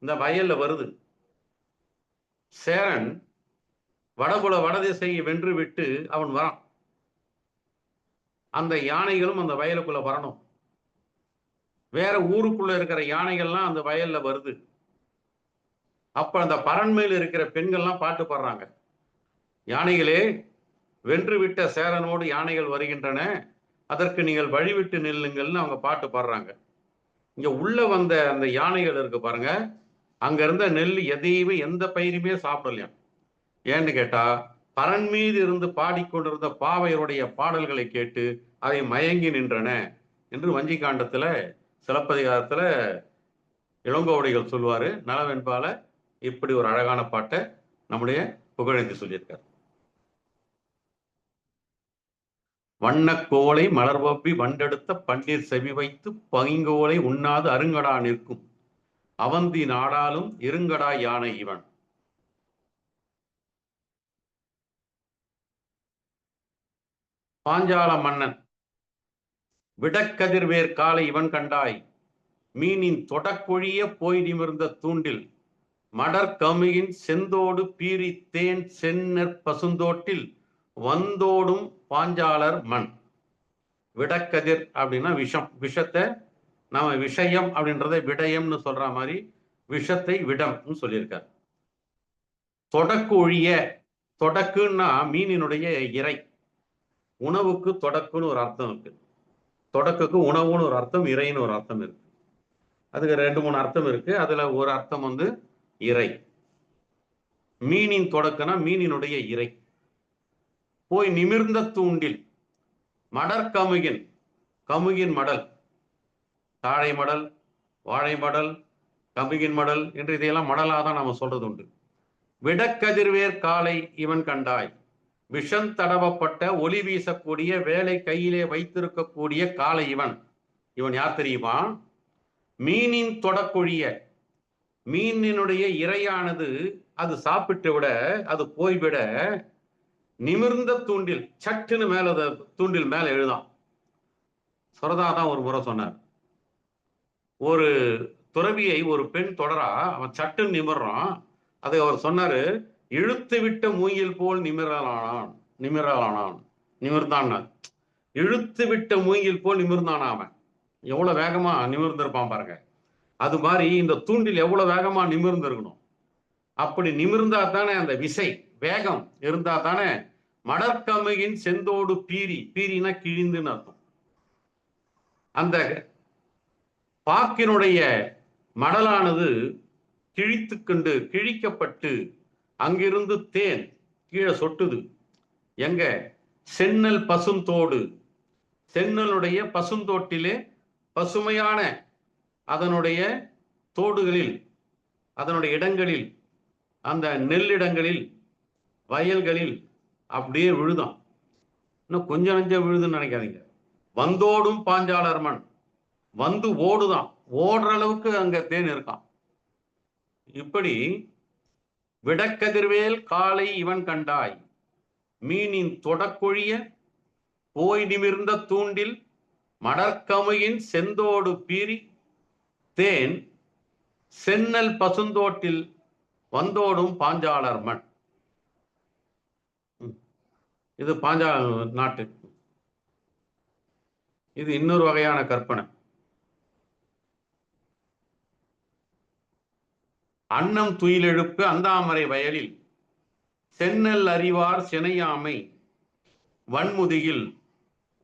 இந்த வயல்ல வருது. சேரன் வடதிசையை வென்று விட்டு அவன் வரான். அந்த யானைகளும் அந்த வயலுக்குள்ள வரணும். வேற ஊருக்குள்ள இருக்கிற யானைகள்லாம் அந்த வயல்ல வருது. அப்ப அந்த பரண்மையில் இருக்கிற பெண்கள்லாம் பாட்டு பாடுறாங்க. யானைகளே, வென்று விட்ட சேரனோடு யானைகள் வருகின்றன, அதற்கு நீங்கள் வழிவிட்டு நில்லுங்கள்னு அவங்க பாட்டு பாடுறாங்க. இங்க உள்ள வந்த அந்த யானைகள் இருக்கு பாருங்க, அங்க இருந்த நெல் எதையுமே எந்த பயிருமே சாப்பிடலையாம். ஏன்னு கேட்டா, பரன் மீது இருந்து பாடிக்கொண்டிருந்த பாவையருடைய பாடல்களை கேட்டு அவை மயங்கி நின்றன என்று வஞ்சி காண்டத்துல சிலப்பதிகாரத்துல இளங்கோவடிகள் சொல்லுவாரு. நலவெண்பால இப்படி ஒரு அழகான பாட்டை நம்முடைய புகழேந்தி சொல்லியிருக்கார். வண்ண கோலை மலர்வப்பி வண்டெடுத்த பன்னீர் செவி வைத்து பைங்கோலை உண்ணாது அருங்கடா நிற்கும் அவந்தி நாடாலும் இருங்கடா யானை இவன். பாஞ்சால மன்னன் விடக்கதிர்வேர் காலை இவன் கண்டாய், மீனின் தொடக்கொழிய போய் நிமிர்ந்த தூண்டில் மடர் கமுகின் செந்தோடு பீரி தேன் செந்நெற் பசுந்தோட்டில் வந்தோடும் பாஞ்சாலர் மண். விடக்கதிர் அப்படின்னா விஷம். விஷத்தை நாம விஷயம் அப்படின்றத விடயம்னு சொல்ற மாதிரி விஷத்தை விடம்னு சொல்லியிருக்காரு. தொடக்கு ஒழிய, தொடக்குன்னா மீனினுடைய இறை. உணவுக்கு தொடக்குன்னு ஒரு அர்த்தம் இருக்கு. தொடக்குக்கு உணவுன்னு ஒரு அர்த்தம், இறைன்னு ஒரு அர்த்தம் இருக்கு. அதுக்கு 2-3 அர்த்தம் இருக்கு. அதுல ஒரு அர்த்தம் வந்து இறை. மீனின் தொடக்குனா மீனினுடைய இறை. போய் நிமிர்ந்த தூண்டில் மடற்கமுகின், கமுகின் மடல், தாழை மடல், வாழை மடல், கமுகின் மடல் என்று இதையெல்லாம் மடலாதான் நாம சொல்றது உண்டு. விடக்கதிர்வேர் காலை இவன் கண்டாய். விஷம் தடவப்பட்ட ஒளி வீசக்கூடிய வேலை கையிலே வைத்திருக்கக்கூடிய காலை இவன். இவன் யார் தெரியுமா? மீனின் தொடக்கொழிய, மீனினுடைய இரையானது அது சாப்பிட்டு விட, அது போய்விட, நிமிர்ந்த தூண்டில் சட்டுன்னு மேல தூண்டில் மேல எழுதான். சொரதாதான் ஒரு முறை சொன்னார். ஒரு துறவியை ஒரு பெண் தொடரா, அவன் சட்டுன்னு நிமிர்றான். அதை அவர் சொன்னாரு, இழுத்து விட்ட மூங்கில் போல் நிமிர்ந்தானான். இழுத்து விட்ட மூங்கில் போல் நிமிர்ந்தானா அவன். எவ்வளவு வேகமா நிமிர்ந்திருப்பான் பாருங்க. அது மாதிரி இந்த தூண்டில் எவ்வளவு வேகமா நிமிர்ந்திருக்கணும். அப்படி நிமிர்ந்தா தானே அந்த விசை வேகம் இருந்தா தானே மடற்கமுகின் செந்தோடு பீரி, பீரினா கிழிந்துன்னு அர்த்தம். அந்த பாக்கினுடைய மடலானது கிழிக்கப்பட்டு அங்கிருந்து தேன் கீழே சொட்டுது. எங்க? சென்னல் பசுந்தோடு. சென்னலுடைய பசுந்தோட்டிலே பசுமையான அதனுடைய தோடுகளில், அதனுடைய இடங்களில், அந்த நெல்லிடங்களில், வயல்களில் அப்படியே விழுதான். இன்னும் கொஞ்சம் நஞ்சம் விழுதுன்னு நினைக்காதீங்க. வந்தோடும் பாஞ்சாலர் மண். வந்து ஓடுதான், ஓடுற அளவுக்கு அங்க தேன் இருக்கான். இப்படி விடக்கதிர்வேல் காலை இவன் கண்டாய். மீனின் தொடக்கொழிய போய் நிமிர்ந்த தூண்டில் மடற்கமுகின் செந்தோடு பீரி தேன் சென்னல் பசுந்தோட்டில் வந்தோடும் பாஞ்சாலர் மண். இது பாஞ்சால நாட்டு. இது இன்னொரு வகையான கற்பனை. அன்னம் துயிலெழுப்பு அந்தாமரை வயலில் சென்னல் அறிவார் சினையாமை வன்முதியில்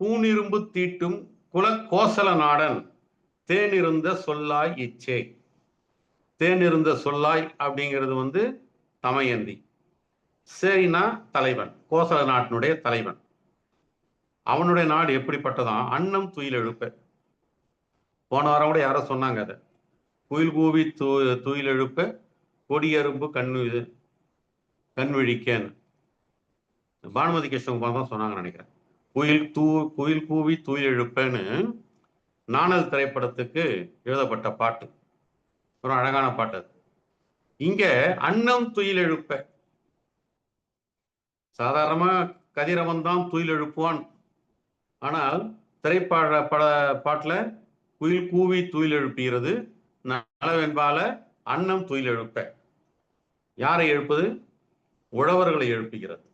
கூனிரும்பு தீட்டும் குலக்கோசல நாடன் தேனிருந்த சொல்லாய் இச்சே. தேனிருந்த சொல்லாய் அப்படிங்கிறது வந்து தமயந்தி. சரினா தலைவன், கோசல நாட்டினுடைய தலைவன். அவனுடைய நாடு எப்படிப்பட்டதான்? அன்னம் துயில் எழுப்ப. போன வாரம் கூட யாரோ சொன்னாங்க அதை. குயில் கூவி துயில் எழுப்ப கொடியரும்பு கண்விழிக்கன்னு பானுமதி கிருஷ்ணகுமார் தான் சொன்னாங்கன்னு நினைக்கிறேன். குயில் கூவி துயில் எழுப்பன்னு நாணல் திரைப்படத்துக்கு எழுதப்பட்ட பாட்டு. ஒரு அழகான பாட்டு அது. இங்க அன்னம் துயில் எழுப்ப. சாதாரணமா கதிரவன் தான் துயில் எழுப்புவான். ஆனால் பாட்டுல குயில் கூவி துயில் எழுப்புகிறது. நலவென்பால அன்னம் துயில் எழுப்ப. யாரை எழுப்புது? உழவர்களை எழுப்புகிறது.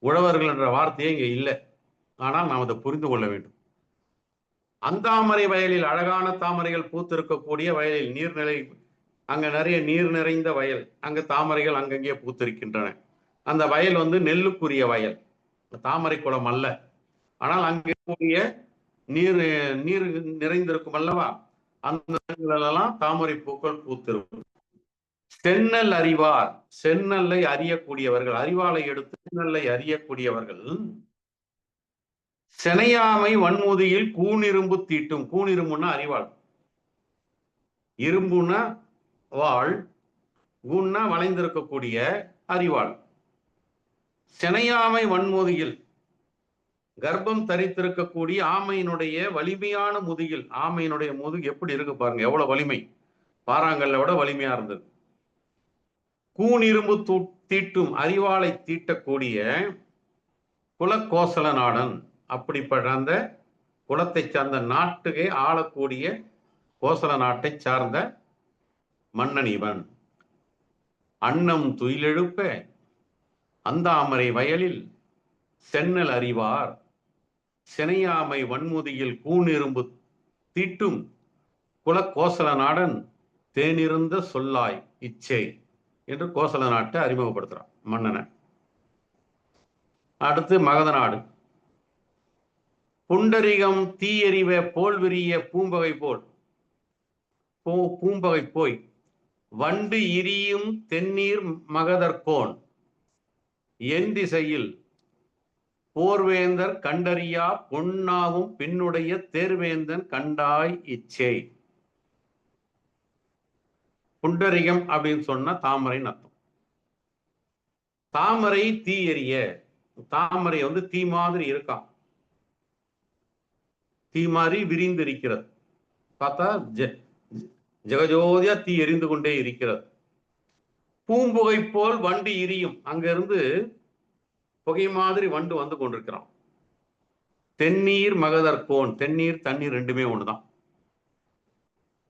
உழவர்கள் என்ற வார்த்தையே இங்க இல்லை. ஆனால் நாம் அதை புரிந்து கொள்ள வேண்டும். அந்தாமரை வயலில் அழகான தாமரைகள் பூத்திருக்கக்கூடிய வயலில் நீர்நிலை, அங்க நிறைய நீர் நிறைந்த வயல், அங்க தாமரைகள் அங்கங்கே பூத்திருக்கின்றன. அந்த வயல் வந்து நெல்லுக்குரிய வயல், தாமரை குளம் அல்ல. ஆனால் அங்கே கூடிய நீர் நிறைந்திருக்கும் அல்லவா, அந்த இடங்களெல்லாம் தாமரை பூக்கள் பூத்திருக்கும். சென்னல் அறிவார், சென்னல்லை அறியக்கூடியவர்கள், அறிவாளை எடுத்து சென்னல்லை அறியக்கூடியவர்கள் செனையாமை வன்முதியில் கூனிரும்பு தீட்டும். கூனிரும்புன்னா அறிவாள், இரும்புனா வாழ், கூன்னா வளைந்திருக்கக்கூடிய அறிவாள். செனையாமை வன்முதியில் கர்ப்பம் தரித்திருக்கக்கூடிய ஆமையினுடைய வலிமையான முதுகில். ஆமையினுடைய முதுகு எப்படி இருக்கு பாருங்க, எவ்வளவு வலிமை. பாறாங்கல்ல விட வலிமையா இருந்தது. கூனிரும்பு தீட்டும், அறிவாளை தீட்டக்கூடிய குலக்கோசல நாடன். அப்படிப்பட்ட அந்த குலத்தை சார்ந்த நாட்டுக்கே ஆளக்கூடிய கோசல நாட்டை சார்ந்த மன்னன் இவன். அன்னம் துயிலெழுப்ப அந்தாமரை வயலில் சென்னல் அறிவார் சினையாமை வன்முதியில் கூனிரும்பு தீட்டும் குலக்கோசல நாடன் தேனிருந்த சொல்லாய் இச்சை என்று கோசல நாட்டை அறிமுகப்படுத்துறான் மன்னனை. அடுத்து மகத நாடு. புண்டரிகம் தீயறிவ போல் விரிய பூம்பகை போய் வண்டு இரியும் தென்னீர் மகதற்கோன் என் திசையில் போர்வேந்தர் கண்டறியா பொன்னாவும் பின்னுடைய தேர்வேந்தன் கண்டாய் இச்சை. புண்டரிகம் அப்படின்னு சொன்னா தாமரைன்னு அர்த்தம். தாமரை தீ எரிய, தாமரை வந்து தீ மாதிரி இருக்கான், தீ மாதிரி விரிந்து இருக்கிறது. பார்த்தா ஜெகஜோதியா தீ எரிந்து கொண்டே இருக்கிறது. பூம்புகை போல் வண்டு எரியும், அங்க இருந்து புகை மாதிரி வண்டு வந்து கொண்டிருக்கிறான். தென்னீர் மகதற்கோன், தென்னீர் தண்ணீர் ரெண்டுமே ஒண்ணுதான்.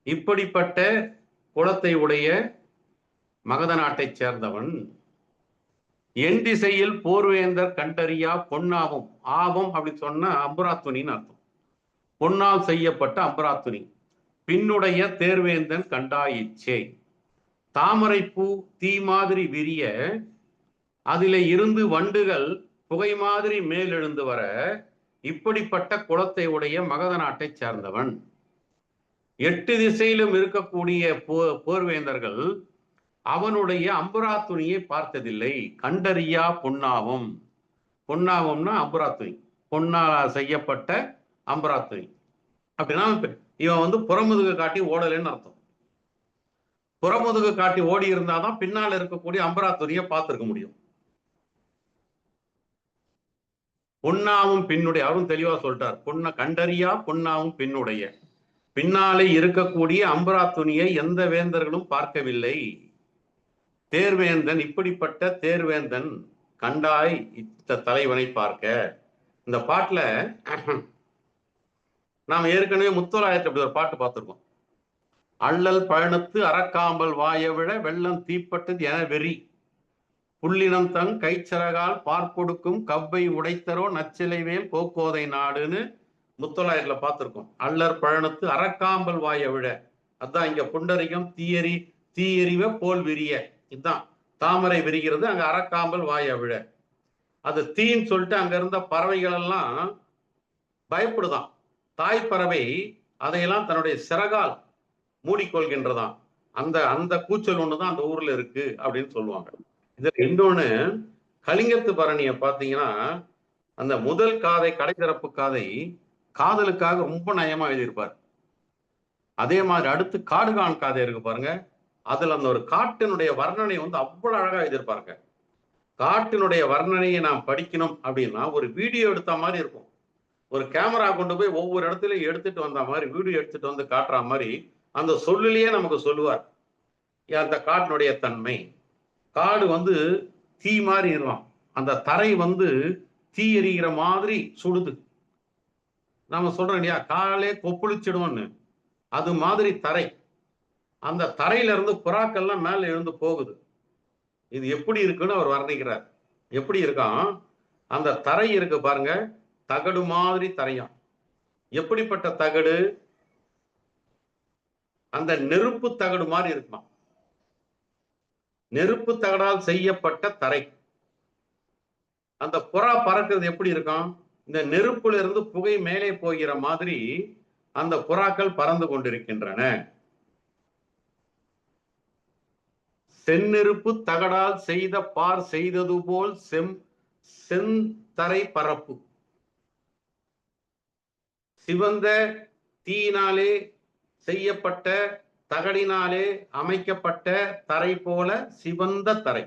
இப்படிப்பட்ட குலத்தை உடைய மகத நாட்டை சேர்ந்தவன் என் திசையில் போர்வேந்தர் கண்டறியா பொன்னாவும், ஆபம் அப்படின்னு சொன்னா அம்பராத்துணின்னு அர்த்தம். பொன்னால் செய்யப்பட்ட அம்பராத்துணி பின்னுடைய தேர்வேந்தன் கண்டாயிச்சே. தாமரை பூ தீ மாதிரி விரிய, அதில இருந்து வண்டுகள் புகை மாதிரி மேலெழுந்து வர, இப்படிப்பட்ட குலத்தை உடைய மகத நாட்டை சேர்ந்தவன். 8 திசையிலும் இருக்கக்கூடிய போர்வேந்தர்கள் அவனுடைய அம்புரா துணியை பார்த்ததில்லை. கண்டறியா பொன்னாவும், பொன்னாவும்னா அம்புரா துணி, பொன்னால் செய்யப்பட்ட அம்புரா துணி. அப்படின்னா இவன் வந்து புறமுதுகு காட்டி ஓடலைன்னு அர்த்தம். புறமுதுகு காட்டி ஓடி இருந்தாதான் பின்னால் இருக்கக்கூடிய அம்புரா துணியை பார்த்திருக்க முடியும். பொன்னாவும் பின்னுடைய, அவரும் தெளிவா சொல்லிட்டார், பொன்ன கண்டறியா பொன்னாவும் பின்னுடைய, பின்னாலே இருக்கக்கூடிய அம்பரா துணியை எந்த வேந்தர்களும் பார்க்கவில்லை. தேர்வேந்தன், இப்படிப்பட்ட தேர்வேந்தன் கண்டாய் இத்த தலைவனை பார்க்க. இந்த பாட்டுல நாம் ஏற்கனவே முத்தொள்ளாயிரத்தி அப்படி ஒரு பாட்டு பார்த்திருக்கோம். அள்ளல் பழனத்து அறக்காம்பல் வாய விழ வெள்ளம் தீப்பட்டது என வெறி புள்ளினம் தங் கைச்சரகால் பார்ப்பொடுக்கும் கவ்வை உடைத்தரோ நச்சிலைவேல் கோக்கோதை நாடுன்னு முத்தொள்ளாயிரத்துல பார்த்திருக்கோம். அல்லர் பழனத்து அறக்காம்பல் வாய விழ, அதான் இங்க புண்டரிகம் தீயறிவ போல் விரிய, இதுதான் தாமரை விரிகிறது, அங்க அறக்காம்பல் வாய விழ. அது தீன்னு சொல்லிட்டு அங்க இருந்த பறவைகள் எல்லாம் பயப்படுதான். தாய் பறவை அதையெல்லாம் தன்னுடைய சிறகால் மூடிக்கொள்கின்றதான். அந்த கூச்சல் ஒண்ணுதான் அந்த ஊர்ல இருக்கு அப்படின்னு சொல்லுவாங்க. இதுல இன்னொன்னு, கலிங்கத்து பரணியை பார்த்தீங்கன்னா அந்த முதல் காதை, கடைசிறப்பு காதை காதலுக்காக ரொம்ப நயமா எழுதியிருப்பார். அதே மாதிரி அடுத்து காடுகான் காதை இருக்கு பாருங்க, அதுல அந்த ஒரு காட்டினுடைய வர்ணனை வந்து அவ்வளவு அழகா எழுதியிருப்பாருங்க. காட்டினுடைய வர்ணனையை நாம் படிக்கணும் அப்படின்னா ஒரு வீடியோ எடுத்த மாதிரி இருக்கும். ஒரு கேமரா கொண்டு போய் ஒவ்வொரு இடத்துலயும் எடுத்துட்டு வந்த மாதிரி, வீடியோ எடுத்துட்டு வந்து காட்டுற மாதிரி அந்த சொல்லிலேயே நமக்கு சொல்லுவார் அந்த காட்டினுடைய தன்மை. காடு வந்து தீ மாதிரி இருக்கும், அந்த தரை வந்து தீ எரிகிற மாதிரி சுடுது. நாம சொல்றோம் இல்லையா, காலே கொப்பளிச்சிடுவோன்னு, அது மாதிரி தரை. அந்த தரையில இருந்து புறாக்கள்லாம் மேல எழுந்து போகுது. இது எப்படி இருக்குன்னு அவர் வர்ணிக்கிறார். எப்படி இருக்கான் அந்த தரை இருக்கு பாருங்க, தகடு மாதிரி தரையாம். எப்படிப்பட்ட தகடு? அந்த நெருப்பு தகடு மாதிரி இருக்குமா, நெருப்பு தகடால் செய்யப்பட்ட தரை. அந்த புறா பறக்கிறது எப்படி இருக்கும், இந்த நெருப்புல இருந்து புகை மேலே போகிற மாதிரி அந்த புறாக்கள் பறந்து கொண்டிருக்கின்றன. செந்நெருப்பு தகடால் செய்த பார் செய்தது போல் செந்தரை பரப்பு, சிவந்த தீயினாலே செய்யப்பட்ட தகடினாலே அமைக்கப்பட்ட தரை போல சிவந்த தரை.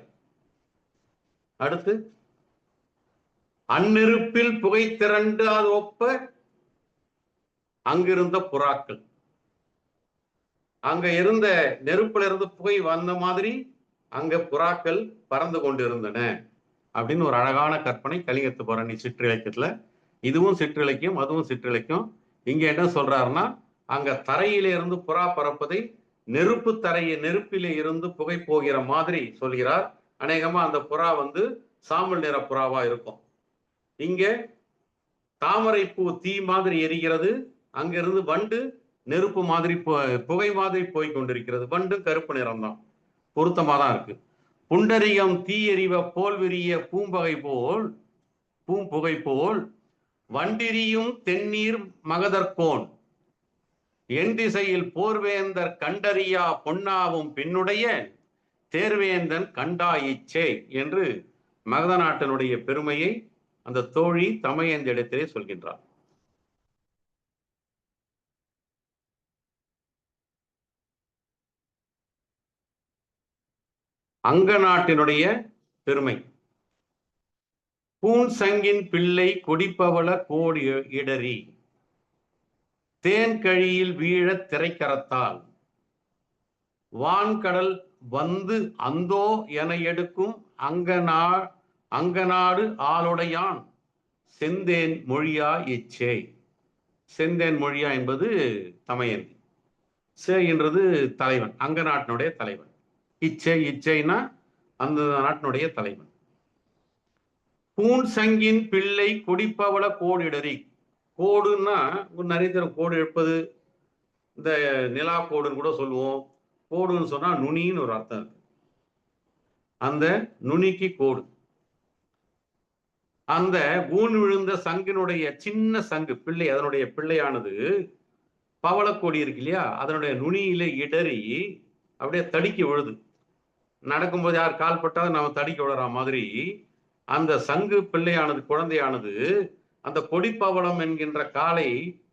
அடுத்து அந்நெருப்பில் புகை திரண்டு அது ஒப்ப அங்கிருந்த புறாக்கள், அங்க இருந்த நெருப்புல இருந்து புகை வந்த மாதிரி அங்க புறாக்கள் பறந்து கொண்டிருந்தன அப்படின்னு ஒரு அழகான கற்பனை கலிங்கத்து பரணி சிற்றிலக்கியத்துல. இதுவும் சிற்றிலக்கியம், அதுவும் சிற்றிலக்கியம். இங்க என்ன சொல்றாருன்னா, அங்க தரையில இருந்து புறா பறப்பதை நெருப்பிலே இருந்து புகை போகிற மாதிரி சொல்கிறார். அநேகமா அந்த புறா வந்து சாம்பல் நிற புறாவா இருக்கும். இங்க தாமரைப்பூ தீ மாதிரி எரிகிறது, அங்கிருந்து வண்டு நெருப்பு மாதிரி புகை மாதிரி போய் கொண்டிருக்கிறது. வண்டு கருப்பு நிறம் தான், பொருத்தமா தான் இருக்கு. புண்டரிகம் தீ எறிவ போல் விரிய பூம்புகை போல் வண்டிரியும் தென்னீர் மகதற்கோன் என் திசையில் போர்வேந்தர் கண்டறியா பொன்னாவும் பெண்ணுடைய தேர்வேந்தன் கண்டாயிச்சே என்று மகத நாட்டினுடைய பெருமையை அந்த தோழி தமையந்த இடத்திலே சொல்கின்றார். அங்க நாட்டினுடைய பெருமை. பூன் சங்கின் பிள்ளை கொடிப்பவள கோடி இடறி தேன் கழியில் வீழ திரைக்கரத்தால் வான்கடல் வந்து அந்தோ என எடுக்கும் அங்கநாடு ஆளுடையான் செந்தேன் மொழியா இச்சே. செந்தேன் மொழியா என்பது தமையந்தி, சே என்றது தலைவன், அங்க நாட்டினுடைய தலைவன். இச்சைனா அந்த நாட்டினுடைய தலைவன். பூன் சங்கின் பிள்ளை கொடிப்பவள கோடிடறி. கோடுன்னா நிறைய தரம் கோடு எடுப்பது, இந்த நிலா கோடுன்னு கூட சொல்லுவோம். கோடுன்னு சொன்னா நுனின்னு ஒரு அர்த்தம் இருக்கு. அந்த நுனிக்கு கோடு. அந்த கூன் விழுந்த சங்கினுடைய சின்ன சங்கு பிள்ளை, அதனுடைய பிள்ளையானது பவளக்கோடி இருக்கு இல்லையா, அதனுடைய நுனியில இடறி அப்படியே தடுக்கி விழுது. நடக்கும்போது யார் கால் பட்டாலும் நம்ம தடுக்கி விடுற மாதிரி அந்த சங்கு பிள்ளையானது, குழந்தையானது அந்த கொடிப்பவளம் என்கின்ற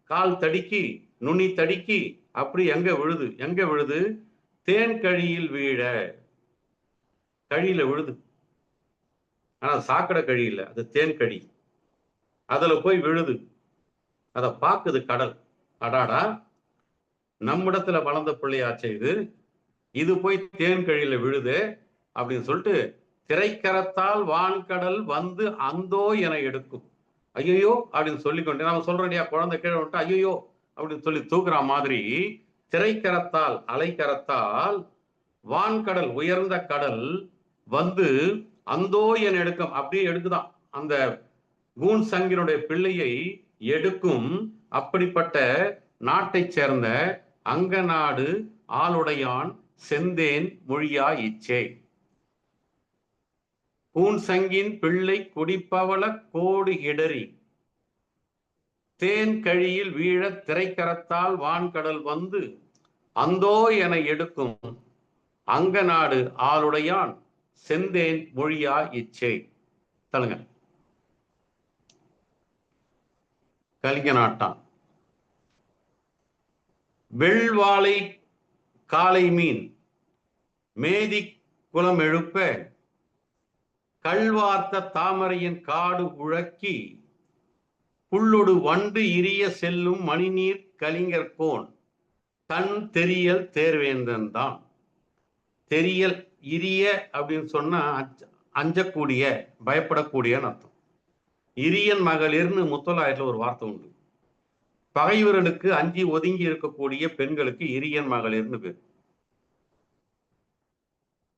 கால் தடுக்கி, நுனி தடுக்கி அப்படி எங்க விழுது? தேன் கழியில் வீழ. கழியில விழுது, ஆனா சாக்கடை கழி இல்லை, அது தேன் கழி. அதுல போய் விழுது. அதை பார்க்குது கடல். அடாடா, நம்மிடத்துல வளர்ந்த பிள்ளையாச்சே இது போய் தேன் கழியில விழுது அப்படின்னு சொல்லிட்டு திரைக்கரத்தால் வான்கடல் வந்து அந்தோ என எடுக்கும். ஐயோ அப்படின்னு சொல்லிக்கொண்டே நம்ம சொல்றோம் இல்லையா, குழந்தை கீழே விட்டு ஐயோ அப்படின்னு சொல்லி தூக்குற மாதிரி திரைக்கரத்தால், அலைக்கரத்தால் வான்கடல், உயர்ந்த கடல் வந்து அந்தோ என எடுக்கும். அப்படியே எடுக்குதான், அந்த கூன் சங்கினுடைய பிள்ளையை எடுக்கும். அப்படிப்பட்ட நாட்டை சேர்ந்த அங்க நாடு ஆளுடையான் செந்தேன் மொழியா இச்சே. பூன் சங்கின் பிள்ளை குடிப்பவள கோடு இடறி தேன் கழியில் வீழ திரைக்கரத்தால் வான்கடல் வந்து அந்தோ என எடுக்கும் அங்க நாடு ஆளுடையான் செந்தேன் மொழியா இச்சே. தலுங்க. கலிங்க நாட்டான். வெள்வாளை காலை மீன் மேதி குலம் எழுப்ப கல்வார்த்த தாமரையின் காடு உழக்கி புல்லொடு வண்டு இரிய செல்லும் மணிநீர் கலிங்கர்கோன் தன் தெரியல் தேர்வேந்தன் தான். தெரியல், இரிய அப்படின்னு சொன்னா அஞ்சக்கூடிய, பயப்படக்கூடியன்னு அர்த்தம். இரியன் மகளிர்னு முத்தொள்ளாயிரத்துல ஒரு வார்த்தை உண்டு. பகைவர்களுக்கு அஞ்சி ஒதுங்கி இருக்கக்கூடிய பெண்களுக்கு இரியன் மகளிர்னு பேர்.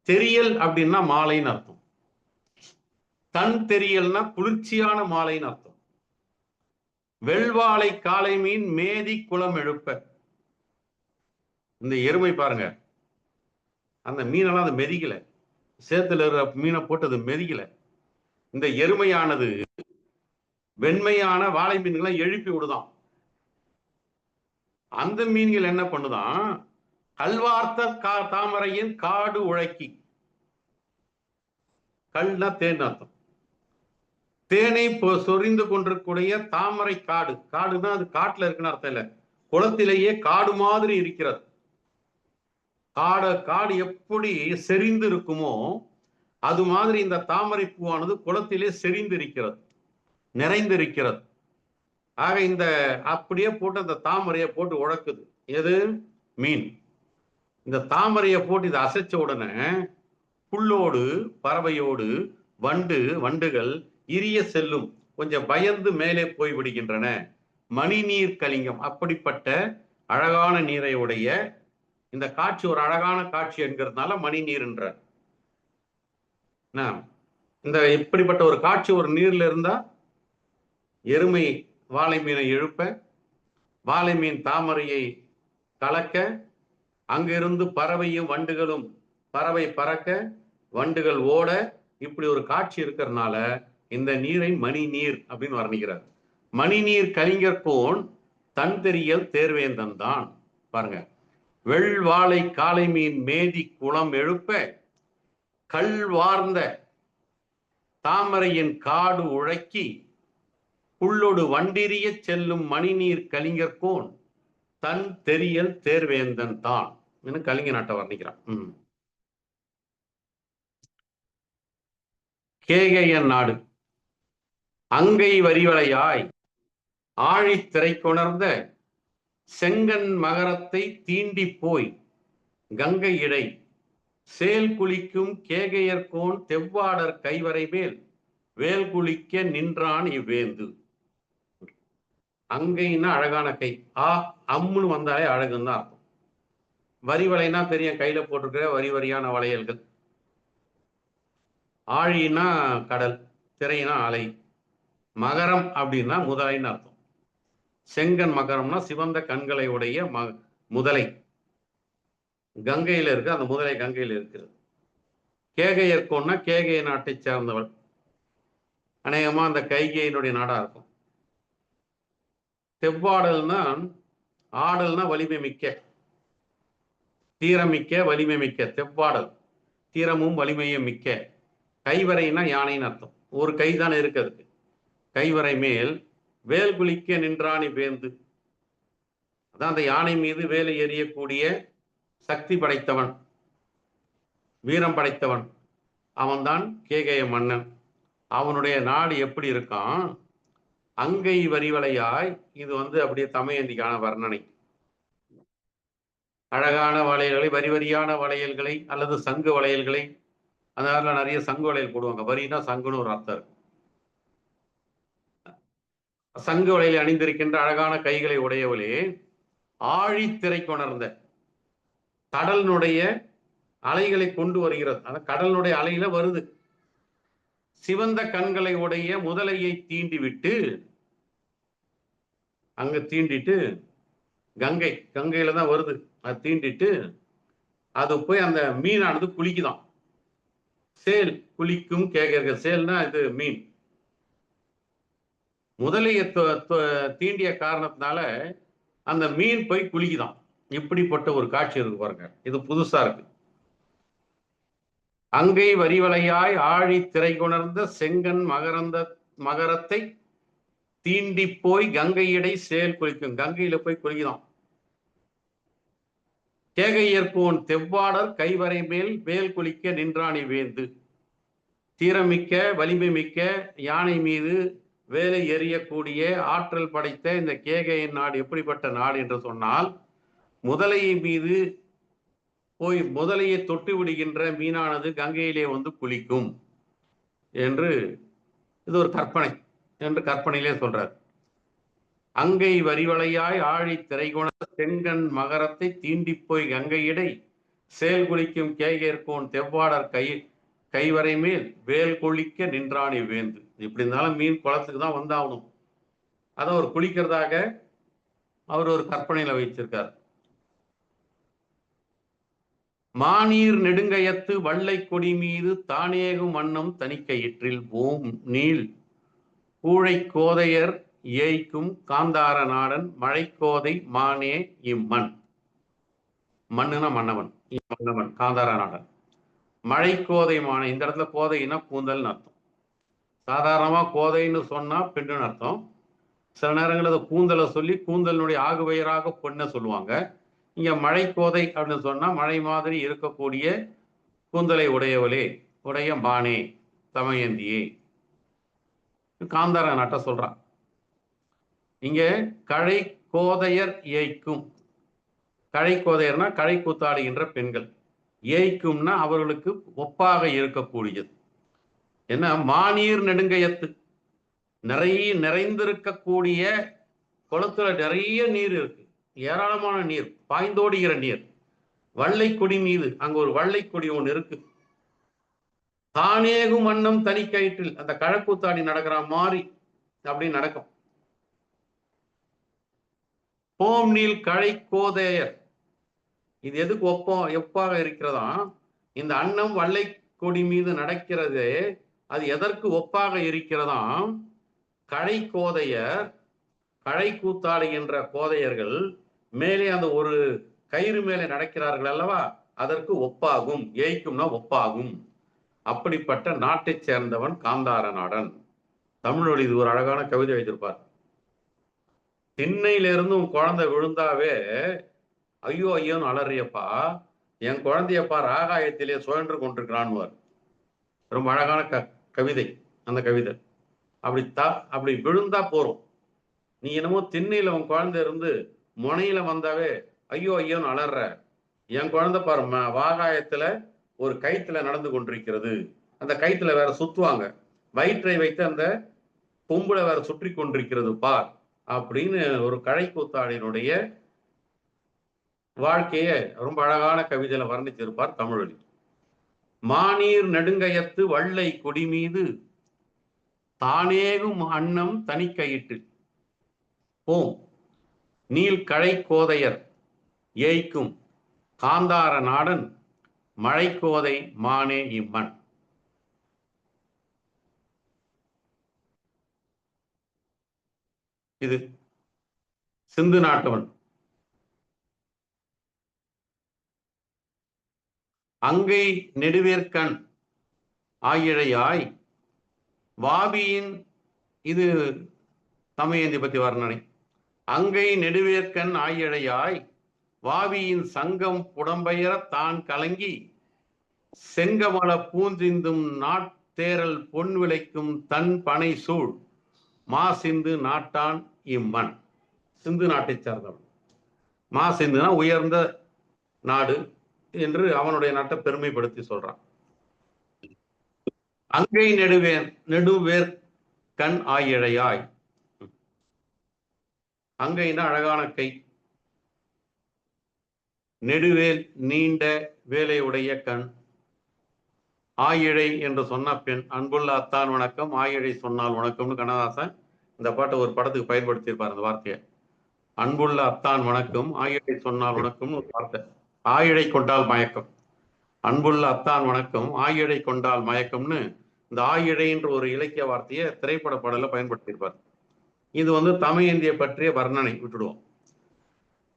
தெரியல் அப்படின்னா மாலைன்னு அர்த்தம். தன் தெரியல்னா குளிர்ச்சியான மாலைன்னு அர்த்தம். வெள்வாளை காலை மீன் மேதி குளம் எழுப்ப. இந்த எருமை பாருங்க, அந்த மீனெல்லாம் அது மெதிக்கல, சேத்துல இருக்கிற மீனை போட்டு அது மெதிக்கல. இந்த எருமையானது வெண்மையான வாழை மீன்களை எழுப்பி விடுதான். அந்த மீன்கள் என்ன பண்ணுதான்? கல்வார்த்த தாமரையின் காடு உழைக்கி. கல்னா தேன் அர்த்தம். தேனை சொரிந்து கொண்டிருக்கூடிய தாமரை காடு. காடுனா அது காட்டுல இருக்குன்னு அர்த்தம் இல்ல, குளத்திலேயே காடு மாதிரி இருக்கிறது. காடு எப்படி செறிந்து இருக்குமோ அது மாதிரி இந்த தாமரை பூவானது குளத்திலே செறிந்து இருக்கிறது, நிறைந்திருக்கிறது. ஆக இந்த அப்படியே போட்டு அந்த தாமரையை போட்டு உழக்குது. எது? மீன். இந்த தாமரையை போட்டு இதை அசைச்ச உடனே புல்லோடு பறவையோடு வண்டுகள் இரிய செல்லும், கொஞ்சம் பயந்து மேலே போய் விடுகின்றன. மணிநீர் கலிங்கம். அப்படிப்பட்ட அழகான நீரை உடைய இந்த காட்சி ஒரு அழகான காட்சி என்கிறதுனால மணிநீர் என்ற இந்த இப்படிப்பட்ட ஒரு காட்சி ஒரு நீர்ல இருந்தா எருமை வாளை மீனை எழுப்ப, வாளை மீன் தாமரையை கலக்க, அங்கிருந்து பறவையும் வண்டுகளும், பறவை பறக்க வண்டுகள் ஓட, இப்படி ஒரு காட்சி இருக்கிறதுனால இந்த நீரை மணி நீர் அப்படின்னு வர்ணிக்கிறார். மணிநீர் கலிங்கர்கோன் தன் தெரியல் தேர்வேந்தன் தான். பாருங்க, வெள்வாளை காளை மீன் மேதி குளம் எழுப்ப, கல் வார்ந்த தாமரையின் காடு உழைக்கி, புள்ளொடு வண்டிரிய செல்லும் மணிநீர் கலிங்கர்கோன் தன் தெரியல் தேர்வேந்தன் தான் கலிங்க நாட்டை வர்ணிக்கிறான். கேகயன் நாடு அங்கை வரிவளையாய் ஆழி திரை கொணர்ந்த செங்கன் மகரத்தை தீண்டி போய் கங்கை இடை சேல் குளிக்கும் கேகையர்கோன் தெவ்வாடர் கைவரை மேல் வேல் குளிக்க நின்றான் இவ்வேந்து. அங்கைன்னா அழகான கை, அம்முன்னு வந்தாலே அழகுன்னு தான் அர்த்தம். வரி வளைனா பெரிய கையில போட்டிருக்கிற வரி வரியான வளையல்கள். ஆழினா கடல், திரைனா அலை, மகரம் அப்படின்னா முதலைன்னு அர்த்தம். செங்கன் மகரம்னா சிவந்த கண்களை உடைய முதலை. கங்கையில இருக்கு, அந்த முதலை கங்கையில் இருக்கிறது. கேகையர்கோன்னா கேகைய நாட்டை சேர்ந்தவள், அநேகமா அந்த கைகையினுடைய நாடா இருக்கும். தெவ்வாடல்னா, ஆடல்னா வலிமை மிக்க, தீரமிக்க, வலிமை மிக்க. தெவ்வாடல் தீரமும் வலிமையும் மிக்க. கைவரைனா யானைன்னு அர்த்தம். ஒரு கை தான் இருக்கிறது. கைவரை மேல் வேல் குளிக்க நின்றானி வேந்து, அதான் அந்த யானை மீது வேலை எறியக்கூடிய சக்தி படைத்தவன், வீரம் படைத்தவன். அவன்தான் கேகய மன்னன். அவனுடைய நாடு எப்படி இருக்கான்? அங்கை வரிவளையாய். இது அப்படியே தமயந்திக்கான வர்ணனை. அழகான வளையல்களை, வரி வரியான வளையல்களை அல்லது சங்கு வளையல்களை, அதனால நிறைய சங்கு வளையல் போடுவாங்க. வரினா சங்குன்னு ஒரு அர்த்தம் இருக்கு. சங்கு வளையல் அணிந்திருக்கின்ற அழகான கைகளை உடையவளே, ஆழி திரை கொணர்ந்த கடலினுடைய அலைகளை கொண்டு வருகிறது. அந்த கடலினுடைய அலையில வருது. சிவந்த கண்களை உடைய முதலையை தீண்டி விட்டு, அங்க தீண்டிட்டு, கங்கையில தான் வருது, அது தீண்டிட்டு அது போய் அந்த மீனானது குளிக்குதான். சேல் குளிக்கும் கேகர்கள். சேல்னா இது மீன். முதலையை தீண்டிய காரணத்தினால அந்த மீன் போய் குளிக்குதான். இப்படிப்பட்ட ஒரு காட்சி இருக்கு பாருங்க. இது புதுசா இருக்கு. அங்கை வரிவளையாய் ஆழி திரை கொணர்ந்த செங்கன் மகரத்தை தீண்டி போய் கங்கையிடை சேல் குளிக்கும். கங்கையில போய் குளிக்குதான். கேகையர்கோன் தெவ்வாடர் கைவரை மேல் வேல் குளிக்க நின்றானி வேந்து. தீரமிக்க, வலிமை மிக்க யானை மீது வேலை எறியக்கூடிய ஆற்றல் படைத்த இந்த கேகையின் நாடு எப்படிப்பட்ட நாடு என்று சொன்னால், முதலையை மீது போய் முதலையை தொட்டு விடுகின்ற மீனானது கங்கையிலே குளிக்கும் என்று இது ஒரு கற்பனை என்று கற்பனையிலே சொல்றார். அங்கை வரிவளையாய் ஆழி திரைகுண செங்கன் மகரத்தை தீண்டி போய் கங்கையிடை சேல் குளிக்கும் கேகையர்கோன் தெவ்வாடர் கைவரை மேல் வேல் குளிக்க நின்றானி வேந்து. இப்படி இருந்தாலும் மீன் குளத்துக்கு தான் வந்தாகணும். அதை அவர் குளிக்கிறதாக அவர் ஒரு கற்பனையில வைச்சிருக்கார். மாநீர் நெடுங்கயத்து வள்ளை கொடி மீது தானேகும் வண்ணம் தனிக்கயிற்றில் ஓம் நீள் கூழை கோதையர் ஏய்க்கும் காந்தார நாடன் மழைக்கோதை மானே இம்மண். மண்ணுனா மன்னவன், மன்னவன் காந்தார நாடன். மழைக்கோதை மானே, இந்த இடத்துல கோதைன்னா கூந்தல்னு அர்த்தம். சாதாரணமா கோதைன்னு சொன்னா பெண்ணுன்னு அர்த்தம். சில நேரங்கள் அதை கூந்தலை சொல்லி கூந்தலினுடைய ஆகுபெயராக பொண்ணை சொல்லுவாங்க. இங்க மழை கோதை அப்படின்னு சொன்னா மழை மாதிரி இருக்கக்கூடிய கூந்தலை உடையவளே, உடைய மானே, தமயந்தியே, காந்தார நாட்டை சொல்றான். இங்க கழை கோதையர் ஏய்க்கும். கழை கோதையர்னா கழை கூத்தாடுகின்ற பெண்கள், ஏய்க்கும்னா அவர்களுக்கு ஒப்பாக இருக்கக்கூடியது. என்ன? மாநீர் நெடுங்கயத்து, நிறைந்திருக்கக்கூடிய குளத்துல நிறைய நீர் இருக்கு, ஏராளமான நீர், பாய்ந்தோடுகிற நீர். வள்ளை கொடி மீது, அங்க ஒரு வள்ளை கொடி ஒன்று இருக்கு. தானேகும் வண்ணம் தனி கயிற்றில், அந்த கழக்கூத்தாடி நடக்கிற மாதிரி அப்படி நடக்கும். போம் நீல் களை கோதையர். இது எதுக்கு ஒப்பாக இருக்கிறதா? இந்த அன்னம் வள்ளை கொடி மீது நடக்கிறதே, அது எதற்கு ஒப்பாக இருக்கிறதாம்? களை கோதையர், களை கூத்தாடுகின்ற கோதையர்கள் மேலே அந்த ஒரு கயிறு மேலே நடக்கிறார்கள் அல்லவா, அதற்கு ஒப்பாகும். ஏய்க்கும்னா ஒப்பாகும். அப்படிப்பட்ட நாட்டை சேர்ந்தவன் காந்தார நாடன். தமிழொலி இது ஒரு அழகான கவிதை வைத்திருப்பார். திண்ணையிலிருந்து உன் குழந்தை விழுந்தாவே ஐயோ ஐயோன்னு அலறியப்பா, என் குழந்தையப்பா ஆகாயத்திலே சுழன்று கொண்டிருக்கிறான்வார். ரொம்ப அழகான கவிதை அந்த கவிதை. அப்படி விழுந்தா போறோம். நீ என்னமோ திண்ணையில உன் குழந்தை இருந்து முனையில வந்தாவே ஐயோ ஐயோன்னு அலற. என் குழந்தை பாரு வாகாயத்துல ஒரு கயிற்றுல நடந்து கொண்டிருக்கிறது. அந்த கயிற்றுல வேற சுத்துவாங்க, வயிற்றை வைத்து அந்த கொம்புல வேற சுற்றி கொண்டிருக்கிறது பார் அப்படின்னு ஒரு களை கூத்தாடினுடைய வாழ்க்கைய ரொம்ப அழகான கவிதையில வர்ணிச்சிருப்பார் தமிழொலி. மாநீர் நெடுங்கயத்து வள்ளை கொடி மீது தானேகும் அன்னம் தனிக்கயிற்று போம் நீல் களை கோதையர் ஏய்க்கும் காந்தார நாடன் மழைக்கோதை மானே இம்மண். இது சிந்து நாட்டவன். அங்கை நெடுவேற்கண் ஆயிழையாய் வாபியின், இது தமயந்தி பத்தி வர்ணனை. அங்கை நெடுவேற்கண் ஆயிழையாய் வாவியின் சங்கம் புடம்பெயர தான் கலங்கி செங்கமல பூஞ்சிந்தும் நாட்டேரல் பொன் விளைக்கும் தன் பனை சூழ் மா சிந்து நாட்டான் இம்மண். சிந்து நாட்டை சார்ந்தவன். மா சிந்துனா உயர்ந்த நாடு என்று அவனுடைய நாட்டை பெருமைப்படுத்தி சொல்றான். அங்கை நெடுவேர் கண் ஆயிழையாய். அங்கைனா அழகான கை, நெடுவேல் நீண்ட வேலையுடைய கண், ஆயிழை என்று சொன்ன பெண். அன்புள்ள அத்தான் வணக்கம், ஆயிழை சொன்னால் வணக்கம்னு கண்ணதாசன் இந்த பாட்டை ஒரு படத்துக்கு பயன்படுத்தியிருப்பார். அந்த வார்த்தையை, அன்புள்ள அத்தான் வணக்கம், ஆயிழை சொன்னால் வணக்கம்னு ஒரு வார்த்தை. ஆயிழை கொண்டால் மயக்கம், அன்புள்ள அத்தான் வணக்கம், ஆயிழை கொண்டால் மயக்கம்னு இந்த ஆயிழை என்ற ஒரு இலக்கிய வார்த்தையை திரைப்பட பாடல பயன்படுத்தியிருப்பார். இது தமயந்தியை பற்றிய வர்ணனை. விட்டுடுவோம்.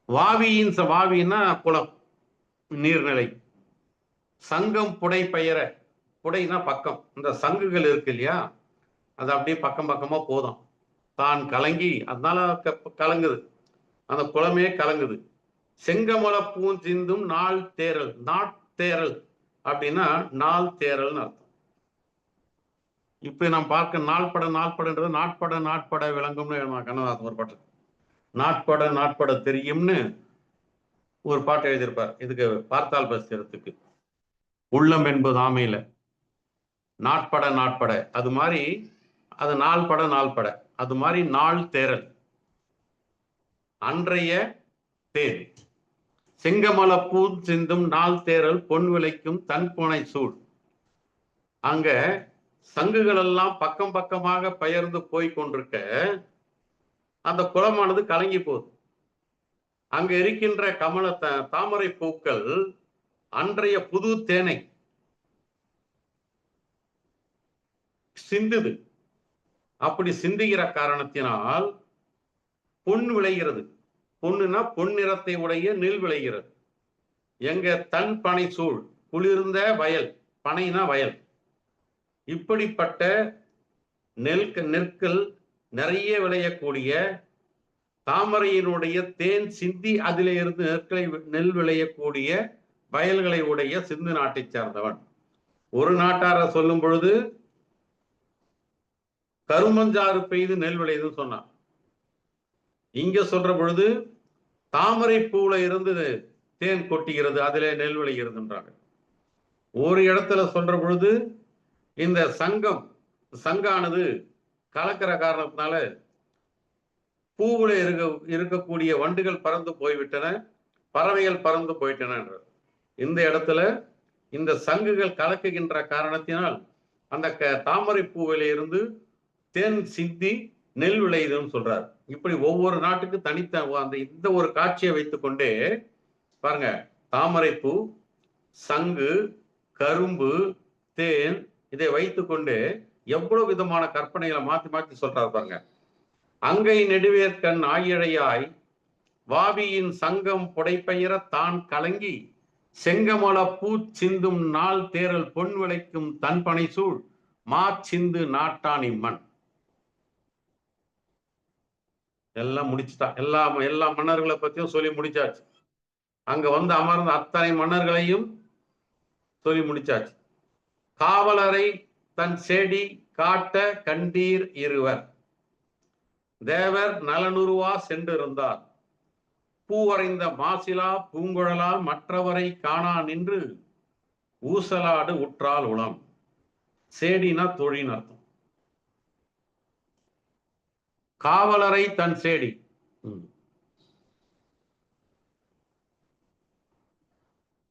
வாவின்னா குளம், நீர்நிலை. சங்கம் புடை பெயர, புடைனா பக்கம், இந்த சங்குகள் இருக்கு இல்லையா, அது அப்படியே பக்கம் பக்கமா போதும். தான் கலங்கி, அதனால கலங்குது, அந்த குளமே கலங்குது. செங்கமல பூஞ்சிந்தும் நாள் தேரல். நாட்டேரல் அப்படின்னா நாள் தேரல்னு அர்த்தம். இப்ப நாம் பார்க்க நாட்படன்றது நாட்பட விளங்கும்னு கண்ணதாசன் ஒரு பாட்டு. நாட்பட தெரியும்னு ஒரு பாட்டு எழுதியிருப்பார். இதுக்கு பார்த்தால் பஸ்திரத்துக்கு உள்ளம் என்பது ஆமையில நாட்பட அது மாதிரி, அது நாள்பட அது மாதிரி நாள் தேரல், அன்றைய தேர். செங்கமல பூ சிந்தும் நாள் தேரல் பொன் விளைக்கும் தன் புனை சூழ். அங்க சங்குகள் எல்லாம் பக்கம் பக்கமாக பெயர்ந்து போய் கொண்டிருக்க அந்த குளமானது கலங்கி போகுது. அங்க இருக்கின்ற தாமரை பூக்கள் அன்றைய புது தேனை சிந்துது. அப்படி சிந்துகிற காரணத்தினால் பொன் விளைகிறது. பொன்னுனா பொன்னிறத்தை உடைய நெல் விளைகிறது. எங்க தன் பனை சூழ், குளிர்ந்த வயல், பனைனா வயல். இப்படிப்பட்ட நெற்கள் நிறைய விளையக்கூடிய, தாமரையினுடைய தேன் சிந்தி அதிலே இருந்து நெல் விளையக்கூடிய வயல்களை உடைய சிந்து நாட்டை சார்ந்தவன். ஒரு நாட்டார சொல்லும் பொழுது கருமஞ்சாறு பெய்து நெல் விளையுதுன்னு சொன்னான். இங்க சொல்ற பொழுது தாமரை பூல இருந்து தேன் கொட்டுகிறது, அதிலே நெல் விளைகிறதுன்றாங்க. ஒரு இடத்துல சொல்ற பொழுது இந்த சங்கானது கலக்கிற காரணத்தினால பூவுல இருக்கக்கூடிய வண்டுகள் பறந்து போய்விட்டன, பறவைகள் பறந்து போயிட்டன. இந்த இடத்துல இந்த சங்குகள் கலக்குகின்ற காரணத்தினால் அந்த தாமரை பூவில இருந்து தேன் சிந்தி நெல் விளையுதுன்னு சொல்றாரு. இப்படி ஒவ்வொரு நாட்டுக்கு தனித்த அந்த இந்த ஒரு காட்சியை வைத்துக்கொண்டே பாருங்க, தாமரைப்பூ, சங்கு, கரும்பு, தேன், இதை வைத்துக்கொண்டு எவ்வளவு விதமான கற்பனைகளை மாத்தி மாத்தி சொல்றாரு பாருங்க. அங்கை நெடுவேற்கண் ஆயிழையாய் வாவியின் சங்கம் புடைப்பெயர தான் கலங்கி செங்கமல பூ சிந்தும் நாள் தேரல் பொன் விளைக்கும் தன்பனை சூழ் மா சிந்து நாட்டான் இம்மண். எல்லாம் முடிச்சுட்டா. எல்லா மன்னர்களை பத்தியும் சொல்லி முடிச்சாச்சு. அங்க வந்து அமர்ந்த அத்தனை மன்னர்களையும் சொல்லி முடிச்சாச்சு. காவலரை தன் செடி காட்ட கண்டீர் இருவர், தேவர் நலனுருவா சென்றிருந்தார், பூவரைந்த மாசிலா பூங்குழலால் மற்றவரை காணா நின்று ஊசலாடு உற்றால் உளம். சேடினா தொழின் அர்த்தம். காவலரை தன் சேடி,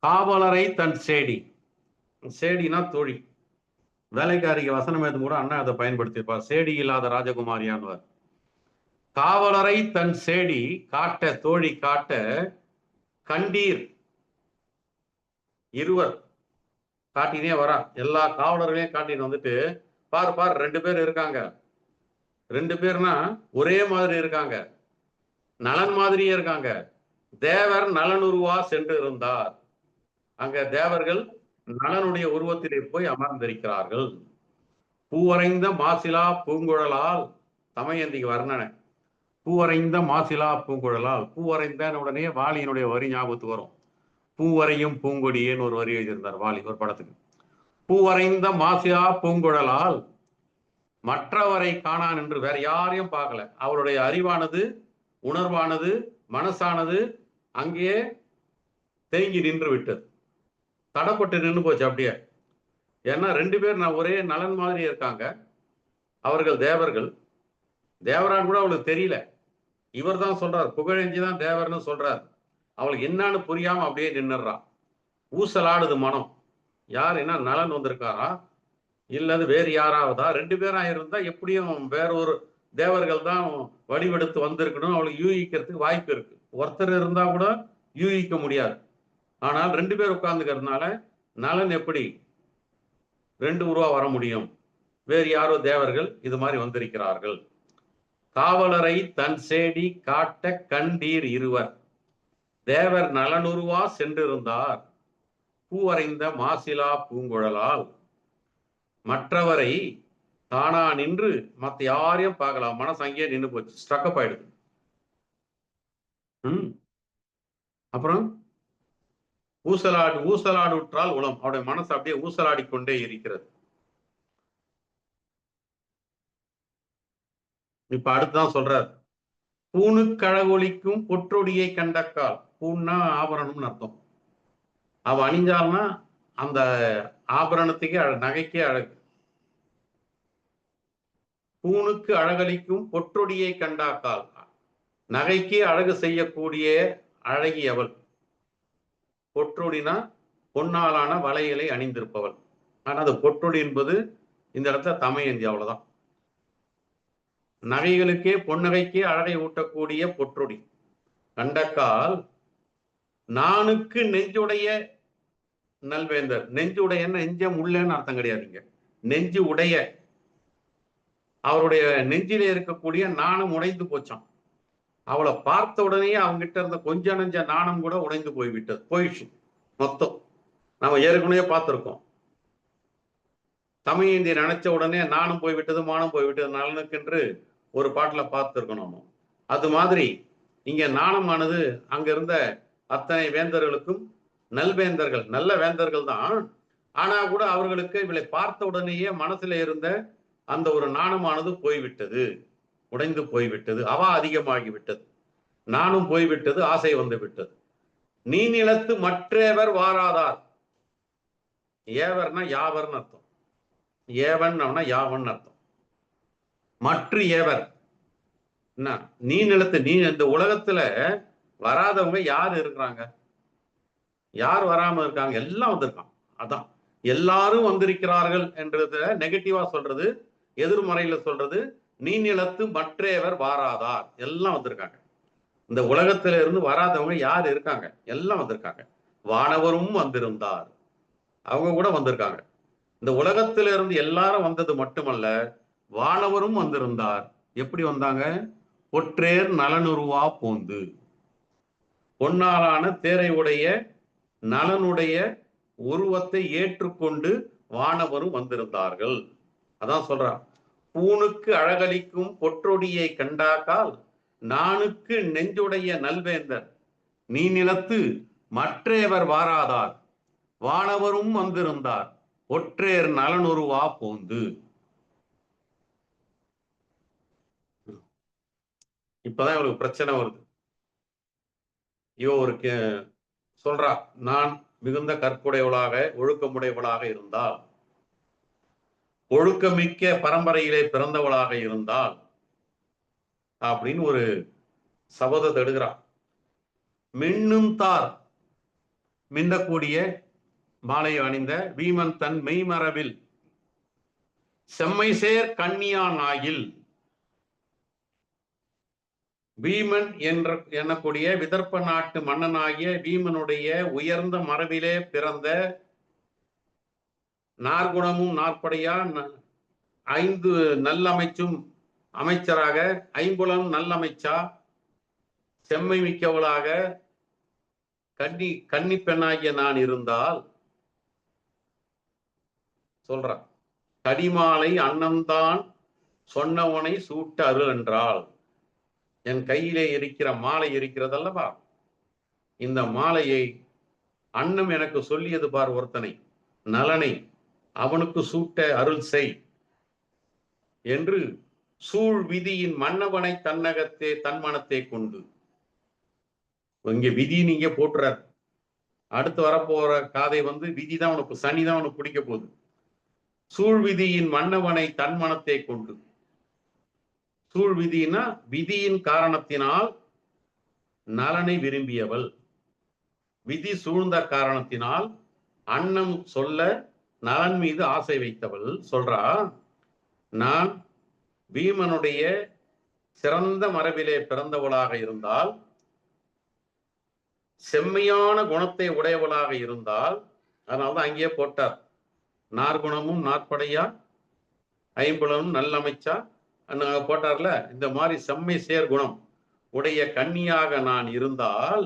காவலரை தன் சேடி, சேடினா தொழில். வேலைக்காரிக்கு வசனம் எதுவும் கூட அண்ணா அதை பயன்படுத்தியிருப்பார். சேடி இல்லாத ராஜகுமாரியானவர். காவலரை தன் சேடி காட்ட, தோழி காட்ட கண்டீர் இருவர், காட்டினே வரா. எல்லா காவலர்களையும் காட்டின்னு வந்துட்டு, பாரு பாரு 2 பேர் இருக்காங்க. 2 பேர்னா ஒரே மாதிரி இருக்காங்க, நலன் மாதிரியே இருக்காங்க. தேவர் நலனுருவா சென்று இருந்தார். அங்க தேவர்கள் நலனுடைய உருவத்திலே போய் அமர்ந்திருக்கிறார்கள். பூவரைந்த மாசிலா பூங்குழலால், தமயந்திக்கு வர்ணனை. பூவரைந்த மாசிலா பூங்குழலால், பூவரைந்த உடனே வாலியினுடைய வரி ஞாபகத்துக்கு வரும். பூவரையும் பூங்கொடியேன்னு ஒரு வரி எழுதியிருந்தார் வாலி ஒரு படத்துக்கு. பூவரைந்த மாசிலா பூங்குழலால் மற்றவரை காணான் என்று, வேற யாரையும் பார்க்கல. அவருடைய அறிவானது, உணர்வானது, மனசானது அங்கேயே தேங்கி நின்று விட்டது, தடப்பட்டு நின்று போச்சு அப்படியே. ஏன்னா 2 பேர் ஒரே நலன் மாதிரி இருக்காங்க. அவர்கள் தேவர்கள். தேவரான் கூட அவளுக்கு தெரியல. இவர் தான் சொல்றார், புகழஞ்சிதான் தேவர்னு சொல்றார். அவளுக்கு என்னன்னு புரியாம அப்படியே நின்னுறான். ஊசலாடுது மனம். யார், என்ன நலன் வந்திருக்காரா இல்லது வேறு யாராவதா? 2 பேரா இருந்தா எப்படியும் வேற ஒரு தேவர்கள் தான் வடிவெடுத்து வந்திருக்கணும். அவளுக்கு யூகிக்கிறதுக்கு வாய்ப்பு இருக்கு. ஒருத்தர் இருந்தா கூட யூகிக்க முடியாது. ஆனால் 2 பேர் உட்கார்ந்துக்கிறதுனால நலன் எப்படி 2 உருவா வர முடியும்? வேறு யாரோ தேவர்கள் இது மாதிரி வந்திருக்கிறார்கள். காவலரை தன் சேடி காட்ட கண்டீர் இருவர், தேவர் நலனுருவா சென்றிருந்தார், பூவரைந்த மாசிலா பூங்குழலால் மற்றவரை தானா நின்று, மத்த யாரையும் பார்க்கலாம். மனசு அங்கேயே நின்று போச்சு, ஸ்ட்ரக்கப் ஆயிடுது. அப்புறம் ஊசலாடு உற்றால் உளம். அவருடைய மனசு அப்படியே ஊசலாடி கொண்டே இருக்கிறது. இப்ப அடுத்துதான் சொல்றார், பூணுக்கழகொலிக்கும் பொற்றொடியை கண்டக்கால். பூன்னா ஆபரணம்னு அர்த்தம். அவ அணிஞ்சால்னா அந்த ஆபரணத்துக்கே நகைக்கே அழகு. பூணுக்கு அழகளிக்கும் பொற்றொடியை கண்டாக்கால், நகைக்கே அழகு செய்யக்கூடிய அழகியவள். பொற்றொடினா பொன்னாலான வளையலை அணிந்திருப்பவள். ஆனா அது பொற்றொடி என்பது இந்த இடத்துல தமயந்தி, அவ்வளவுதான். நகைகளுக்கே பொன்னகைக்கே அழகை ஊட்டக்கூடிய பொற்றொடி கண்டக்கால், நானுக்கு நெஞ்சுடைய நல்வேந்தர். நெஞ்சுடைய, நெஞ்சம் உள்ளன்னு அர்த்தம் கிடையாதுங்க. நெஞ்சு உடைய, அவருடைய நெஞ்சிலே இருக்கக்கூடிய நாணம் உடைந்து போச்சான். அவளை பார்த்த உடனே அவங்கிட்ட இருந்த கொஞ்ச நெஞ்ச நாணம் கூட உடைந்து போய்விட்டது, போயிடுச்சு மொத்தம். நம்ம ஏற்கனவே பார்த்திருக்கோம். தமயந்தி நினைச்ச உடனே நாணம் போய்விட்டது, மானம் போய்விட்டது, நலனுக்கென்று ஒரு பாட்டுல பார்த்திருக்கோம் நம்ம. அது மாதிரி இங்க நாணமானது அங்க இருந்த அத்தனை வேந்தர்களுக்கும், நல்வேந்தர்கள், நல்ல வேந்தர்கள் தான். ஆனா கூட அவர்களுக்கு இவளை பார்த்த உடனேயே மனசுல இருந்த அந்த ஒரு நாணமானது போய்விட்டது, உடைந்து போய்விட்டது, அவா அதிகமாகிவிட்டது, நானும் போய்விட்டது, ஆசை வந்து விட்டது. நீ நிலத்து மற்றேவர் வாராதார். ஏவர்னா யாவர்னு அர்த்தம். ஏவன் யாவன் அர்த்தம். மற்ற ஏவர் என்ன, நீ நிலத்து, நீ இந்த உலகத்துல வராதவங்க யாரு இருக்கிறாங்க? யார் வராம இருக்காங்க? எல்லாம் வந்திருக்கான். அதான் எல்லாரும் வந்திருக்கிறார்கள் என்றத நெகட்டிவா சொல்றது, எதிர்மறையில சொல்றது நீநிலத்து மற்றேவர் வாராதார். எல்லாம் வந்திருக்காங்க. இந்த உலகத்தில இருந்து வராதவங்க யார் இருக்காங்க? எல்லாம் வந்திருக்காங்க. வானவரும் வந்திருந்தார், அவங்க கூட வந்திருக்காங்க. இந்த உலகத்தில இருந்து எல்லாரும் வந்தது மட்டுமல்ல, வானவரும் வந்திருந்தார். எப்படி வந்தாங்க? ஒற்றேர் நலனுருவா போந்து, பொன்னாலான தேரை உடைய நலனுடைய உருவத்தை ஏற்றுக்கொண்டு வானவரும் வந்திருந்தார்கள். அதான் சொல்றான், பூணுக்கு அழகளிக்கும் பொற்றொடியை கண்டாக்கால் நானுக்கு நெஞ்சுடைய நல்வேந்தர் நீ நிலத்து மற்றேவர் வாராதார், வானவரும் வந்திருந்தார், ஒற்றேர் நலனுருவா போந்து. இப்பதான் இவருக்கு பிரச்சனை வருது. ஒரு சொல்றா, நான் மிகுந்த கற்புடையவளாக ஒழுக்கமுடையவளாக இருந்தால், ஒழுக்கமிக்க பரம்பரையிலே பிறந்தவளாக இருந்தால் அப்படின்னு ஒரு சபதத்தை எடுக்கிறான். மின்னும் தார், மின்னக்கூடிய மாலை அணிந்த வீமன் தன் மெய்மரபில் செம்மை சேர் கண்ணியான் ஆகில், வீமன் எண்ணக்கூடிய விதர்ப்ப நாட்டு மன்னனாகிய வீமனுடைய உயர்ந்த மரபிலே பிறந்த நாற்குணமும் நாற்படையா 5 நல்லமைச்சும் அமைச்சராக, ஐம்புலம் நல்லமைச்சா, செம்மை மிக்கவளாக கன்னி பெண்ணாகிய நான் இருந்தால் சொல்றான், கடிமாலை அன்னம்தான் சொன்னவனை சூட்ட அருள் என்றால், என் கையிலே இருக்கிற மாலை இருக்கிறதல்லவா, இந்த மாலையை அன்னம் எனக்கு சொல்லியது பார் ஒருத்தனை, நலனை அவனுக்கு சூட்ட அருள் செய் என்று சூழ் விதியின் மன்னவனை தன்னகத்தே தன்மனத்தை கொண்டு. இங்க விதி நீங்க போட்டுறார். அடுத்து வரப்போற காதை விதிதான் உனக்கு, சனிதான் உனக்கு பிடிக்க போகுது. சூழ் விதியின் மன்னவனை தன்மனத்தை கொண்டு. சூழ் விதினா விதியின் காரணத்தினால் நலனை விரும்பியவள், விதி சூழ்ந்த காரணத்தினால் அன்னம் சொல்ல நலன் மீது ஆசை வைத்தவள். சொல்றா, நான் வீமனுடைய சிறந்த மரபிலே பிறந்தவளாக இருந்தால், செம்மையான குணத்தை உடையவளாக இருந்தால், அதனால்தான் அங்கேயே போட்டார், நாற்குணமும் நாற்படையா ஐம்புலனும் நல்லமைச்சா போட்டார்ல. இந்த மாதிரி செம்மை சேர் குணம் உடைய கன்னியாக நான் இருந்தால்,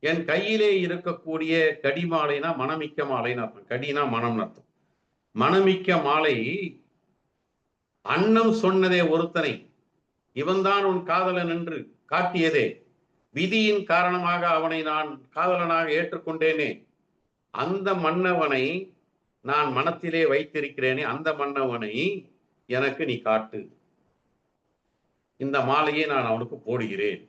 என் கையிலே இருக்கக்கூடிய கடிமாலைனா மனமிக்க மாலைன்னு அர்த்தம். கடினா மனம்னு அர்த்தம். மனமிக்க மாலை அன்னம் சொன்னதே ஒருத்தனை, இவன்தான் உன் காதலன் என்று காட்டியதே, விதியின் காரணமாக அவனை நான் காதலனாக ஏற்றுக்கொண்டேனே, அந்த மன்னவனை நான் மனத்திலே வைத்திருக்கிறேனே, அந்த மன்னவனை எனக்கு நீ காட்டு, இந்த மாலையை நான் அவனுக்கு போடுகிறேன்.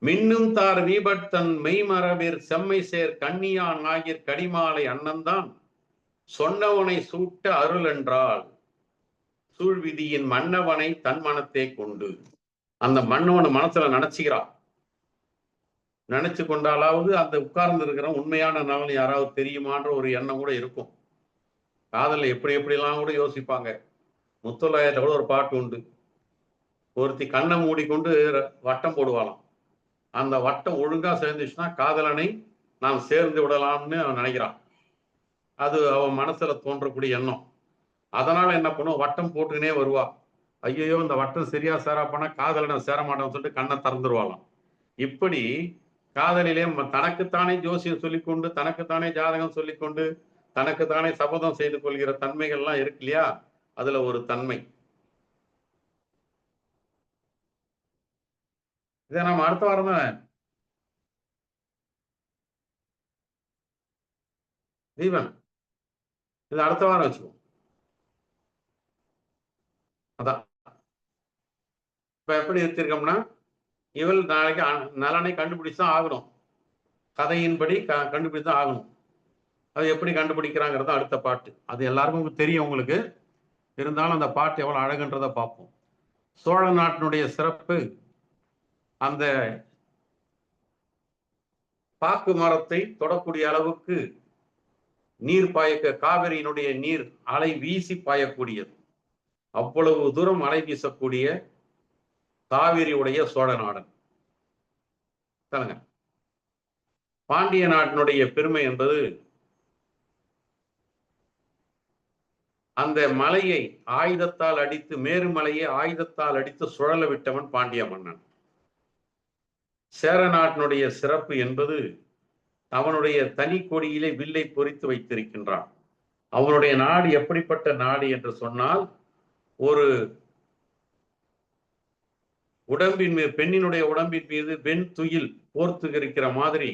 மின்னும் தார் வீபட்தன் மெய்மரபிற் செம்மை சேர் கண்ணியான் ஆகிய கடிமாலை அன்னம்தான் சொன்னவனை சூட்ட அருள் என்றால், சூழ்விதியின் மன்னவனை தன் மனத்தை கொண்டு. அந்த மன்னவனை மனசுல நினைச்சுக்கிறான். நினைச்சு கொண்டாலாவது அந்த உட்கார்ந்து இருக்கிற உண்மையான நலன் யாராவது தெரியுமான்ற ஒரு எண்ணம் கூட இருக்கும். காதல எப்படிலாம் கூட யோசிப்பாங்க. முத்துலாயத்துல கூட ஒரு பாட்டு உண்டு. ஒருத்தி கண்ணை மூடிக்கொண்டு வட்டம் போடுவாளாம். அந்த வட்டம் ஒழுங்கா சேர்ந்துச்சுன்னா காதலனை நாம் சேர்ந்து விடலாம்னு அவன் நினைக்கிறான். அது அவன் மனசுல தோன்றக்கூடிய எண்ணம். அதனால என்ன பண்ணுவோம், வட்டம் போட்டுக்கினே வருவா. ஐயோ இந்த வட்டம் சரியா சேராப்போனா காதலனை சேர மாட்டான்னு சொல்லிட்டு கண்ணை திறந்துருவாளாம். இப்படி காதலிலே தனக்குத்தானே ஜோசியம் சொல்லிக்கொண்டு, தனக்குத்தானே ஜாதகம் சொல்லிக்கொண்டு, தனக்குத்தானே சபதம் செய்து கொள்கிற தன்மைகள்லாம் இருக்கு இல்லையா, அதுல ஒரு தன்மை. இதை நம்ம அடுத்த வாரம் தான் தீபன், இது அடுத்த வாரம் வச்சுக்கோ. அதான் இப்ப எப்படி எடுத்திருக்கோம்னா, இவள் நாளைக்கு நலனை கண்டுபிடிச்சுதான் ஆகணும். கதையின்படி கண்டுபிடிச்சுதான் ஆகணும். அது எப்படி கண்டுபிடிக்கிறாங்கிறது அடுத்த பாட்டு. அது எல்லாருக்கும் தெரியும் உங்களுக்கு. இருந்தாலும் அந்த பாட்டு எவ்வளவு அழகுன்றதை பார்ப்போம். சோழ நாட்டினுடைய சிறப்பு, அந்த பாக்கு மரத்தை தொடக்கூடிய அளவுக்கு நீர் பாய, காவிரியினுடைய நீர் அலை வீசி பாயக்கூடியது. அவ்வளவு தூரம் அலை வீசக்கூடிய காவிரி உடைய சோழ நாடன். சொல்லுங்க. பாண்டிய நாட்டினுடைய பெருமை என்பது அந்த மலையை ஆயுதத்தால் அடித்து, மேருமலையை ஆயுதத்தால் அடித்து சுழல விட்டவன் பாண்டிய மன்னன். சேர நாட்டினுடைய சிறப்பு என்பது அவனுடைய தனி கொடியிலே வில்லை பொறித்து வைத்திருக்கின்றான். அவனுடைய நாடு எப்படிப்பட்ட நாடு என்று சொன்னால், ஒரு உடம்பின் மீது, பெண்ணினுடைய உடம்பின் மீது வெண் துயில் போர்த்து இருக்கிற மாதிரி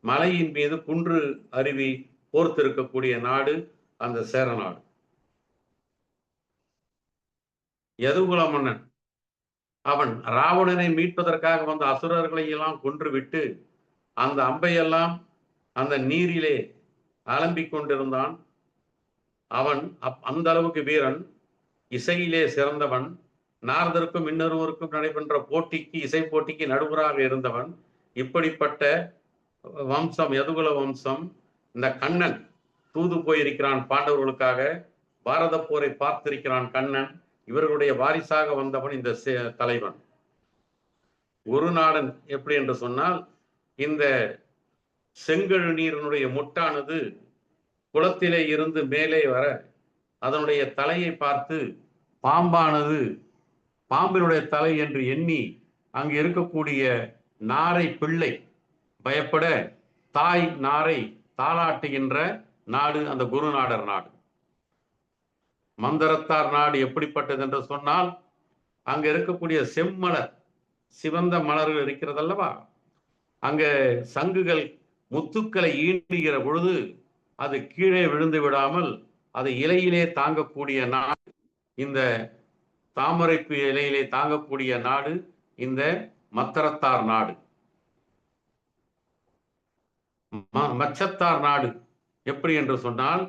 மலையின் மீது குன்று அருவி போர்த்து இருக்கக்கூடிய நாடு அந்த சேர நாடு. யதுகுல மன்னன் அவன் ராவணனை மீட்பதற்காக வந்த அசுரர்களை எல்லாம் கொன்றுவிட்டு அந்த அம்பையெல்லாம் அந்த நீரிலே அலம்பிக் கொண்டிருந்தான். அவன் அந்த அளவுக்கு வீரன், இசையிலே சிறந்தவன், நாரதருக்கும் இன்னொருவருக்கும் நடைபெற்ற போட்டிக்கு, இசை போட்டிக்கு நடுவராக இருந்தவன். இப்படிப்பட்ட வம்சம் யதுகுல வம்சம். இந்த கண்ணன் தூது போயிருக்கிறான் பாண்டவர்களுக்காக, பாரத போரை பார்த்திருக்கிறான் கண்ணன். இவர்களுடைய வாரிசாக வந்தவன் இந்த தலைவன். குருநாடன் எப்படி என்று சொன்னால், இந்த செங்கழு நீரினுடைய முட்டானது குளத்திலே இருந்து மேலே வர அதனுடைய தலையை பார்த்து பாம்பானது பாம்பினுடைய தலை என்று எண்ணி அங்கு இருக்கக்கூடிய நாரை பிள்ளை பயப்பட தாய் நாரை தாளாட்டுகின்ற நாடு அந்த குருநாடர் நாடு. மந்தரத்தார் நாடு எப்படிப்பட்டது என்று சொன்னால், அங்க இருக்கக்கூடிய செம்மலர், சிவந்த மலர்கள் இருக்கிறதல்லவா, அங்க சங்குகள் முத்துக்களை ஈண்டுகிற பொழுது அது கீழே விழுந்து விடாமல் அது இலையிலே தாங்கக்கூடிய நாடு, இந்த தாமரைப்பு இலையிலே தாங்கக்கூடிய நாடு இந்த மத்தரத்தார் நாடு. மச்சத்தார் நாடு எப்படி என்று சொன்னால்,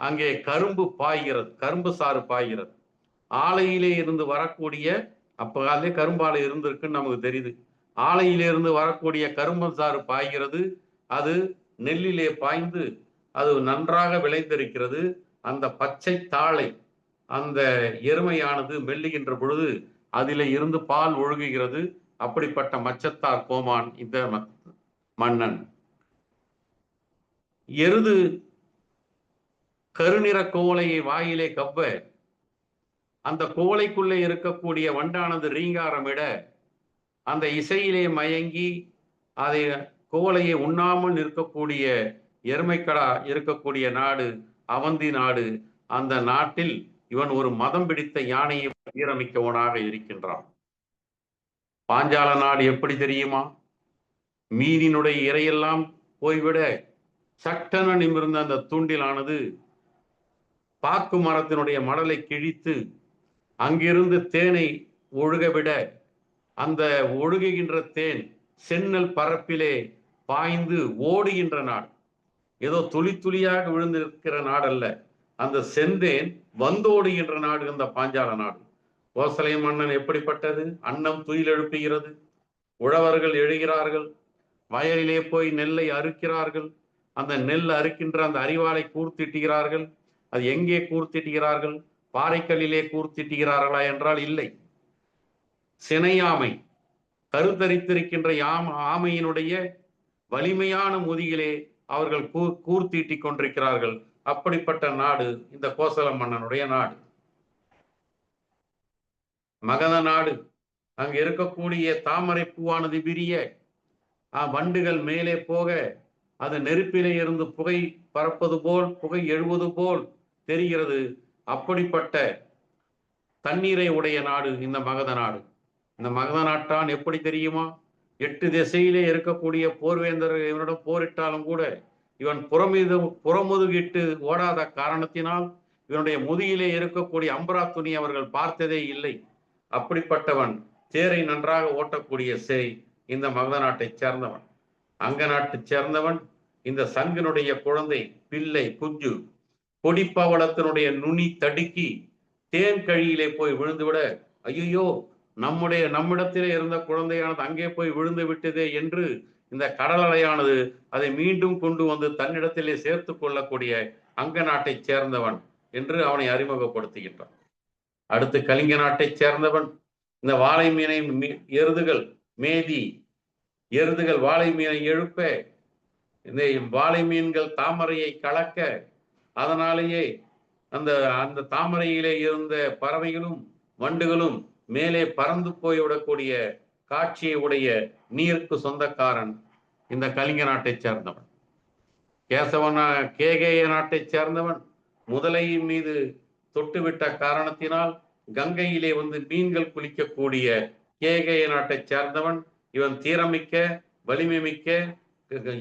அங்கே கரும்பு பாய்கிறது, கரும்பு சாறு பாய்கிறது. ஆலையிலே இருந்து வரக்கூடிய, அப்ப அதே கரும்பாலை இருந்திருக்குன்னு நமக்கு தெரியுது. ஆலையிலிருந்து வரக்கூடிய கரும்பு சாறு பாய்கிறது. அது நெல்லிலே பாய்ந்து அது நன்றாக விளைந்திருக்கிறது. அந்த பச்சை தாளை அந்த எருமையானது மெல்லுகின்ற பொழுது அதிலே இருந்து பால் ஒழுகுகிறது. அப்படிப்பட்ட மச்சத்தார் கோமான் இந்த மன்னன். எருது கருநிற கோவலையை வாயிலே கவ்வ அந்த கோவலைக்குள்ளே இருக்கக்கூடிய வண்டானது ரீங்காரமிட அந்த இசையிலே மயங்கி அதை கோவலையை உண்ணாமல் இருக்கக்கூடிய எருமைக்கடா இருக்கக்கூடிய நாடு அவந்தி நாடு. அந்த நாட்டில் இவன் ஒரு மதம் பிடித்த யானையை வீரமிக்கவனாக இருக்கின்றான். பாஞ்சால நாடு எப்படி தெரியுமா? மீனினுடைய இறையெல்லாம் போய்விட சட்டென நிமிர்ந்த அந்த தூண்டிலானது பாக்கு மரத்தினுடைய மடலை கிழித்து அங்கிருந்து தேனை ஒழுகவிட அந்த ஒழுகுகின்ற தேன் சென்னல் பரப்பிலே பாய்ந்து ஓடுகின்ற நாடு. ஏதோ துளி துளியாக விழுந்திருக்கிற நாடல்ல, அந்த செந்தேன் வந்தோடுகின்ற நாடு அந்த பாஞ்சால நாடு. கோசலை மன்னன் எப்படிப்பட்டது? அன்னம் துயில் எழுப்புகிறது. உழவர்கள் எழுகிறார்கள், வயலிலே போய் நெல்லை அறுக்கிறார்கள். அந்த நெல் அறுக்கின்ற அந்த அரிவாளை கூர்த்திட்டுகிறார்கள். அது எங்கே கூர்த்திட்டுகிறார்கள்? பாறைக்கல்லிலே கூர்த்திட்டுகிறார்களா என்றால் இல்லை. சினையாமை கருத்தரித்திருக்கின்ற ஆமையினுடைய வலிமையான முதுகிலே அவர்கள் கூர்த்தீட்டிக் கொண்டிருக்கிறார்கள். அப்படிப்பட்ட நாடு இந்த கோசல மன்னனுடைய நாடு. மகத நாடு. அங்கு இருக்கக்கூடிய தாமரை பூவானது விரிய, வண்டுகள் மேலே போக அது நெருப்பிலே இருந்து புகை பறப்பது போல், புகை எழுவது போல் தெரிகிறது. அப்படிப்பட்ட தண்ணீரை உடைய நாடு இந்த மகத நாடு. இந்த மகத நாட்டான் எப்படி தெரியுமா? 8 திசையிலே இருக்கக்கூடிய போர்வேந்தர்கள் இவனிடம் போரிட்டாலும் கூட இவன் புறமுதுகிட்டு ஓடாத காரணத்தினால் இவனுடைய முதுகிலே இருக்கக்கூடிய அம்பரா துணி அவர்கள் பார்த்ததே இல்லை. அப்படிப்பட்டவன் தேரை நன்றாக ஓட்டக்கூடிய சேய் இந்த மகத நாட்டைச் சேர்ந்தவன். அங்க நாட்டைச் சேர்ந்தவன். இந்த சங்கினுடைய குழந்தை பிள்ளை குஞ்சு கொடிப்பவளத்தினுடைய நுனி தடுக்கி தேன் கழியிலே போய் விழுந்துவிட, ஐயோ நம்மிடத்திலே இருந்த குழந்தையானது அங்கே போய் விழுந்து விட்டதே என்று இந்த கடல் அலையானது அதை மீண்டும் கொண்டு வந்து தன்னிடத்திலே சேர்த்து கொள்ளக்கூடிய அங்க நாட்டைச் சேர்ந்தவன் என்று அவனை அறிமுகப்படுத்துகின்றான். அடுத்து கலிங்க நாட்டைச் சேர்ந்தவன். இந்த வாழை மீனை எருதுகள் மேதி, எருதுகள் வாழை மீனை எழுப்ப, இந்த வாழை மீன்கள் தாமரையை கலக்க, அதனாலேயே அந்த அந்த தாமரையிலே இருந்த பறவைகளும் வண்டுகளும் மேலே பறந்து போய்விடக்கூடிய காட்சியை உடைய நீருக்கு சொந்தக்காரன் இந்த கலிங்க நாட்டைச் சேர்ந்தவன். கேகய நாட்டைச் சேர்ந்தவன் முதலையின் மீது தொட்டுவிட்ட காரணத்தினால் கங்கையிலே வந்து மீன்கள் குளிக்கக்கூடிய கேகய நாட்டைச் சேர்ந்தவன். இவன் தீரமிக்க, வலிமை மிக்க,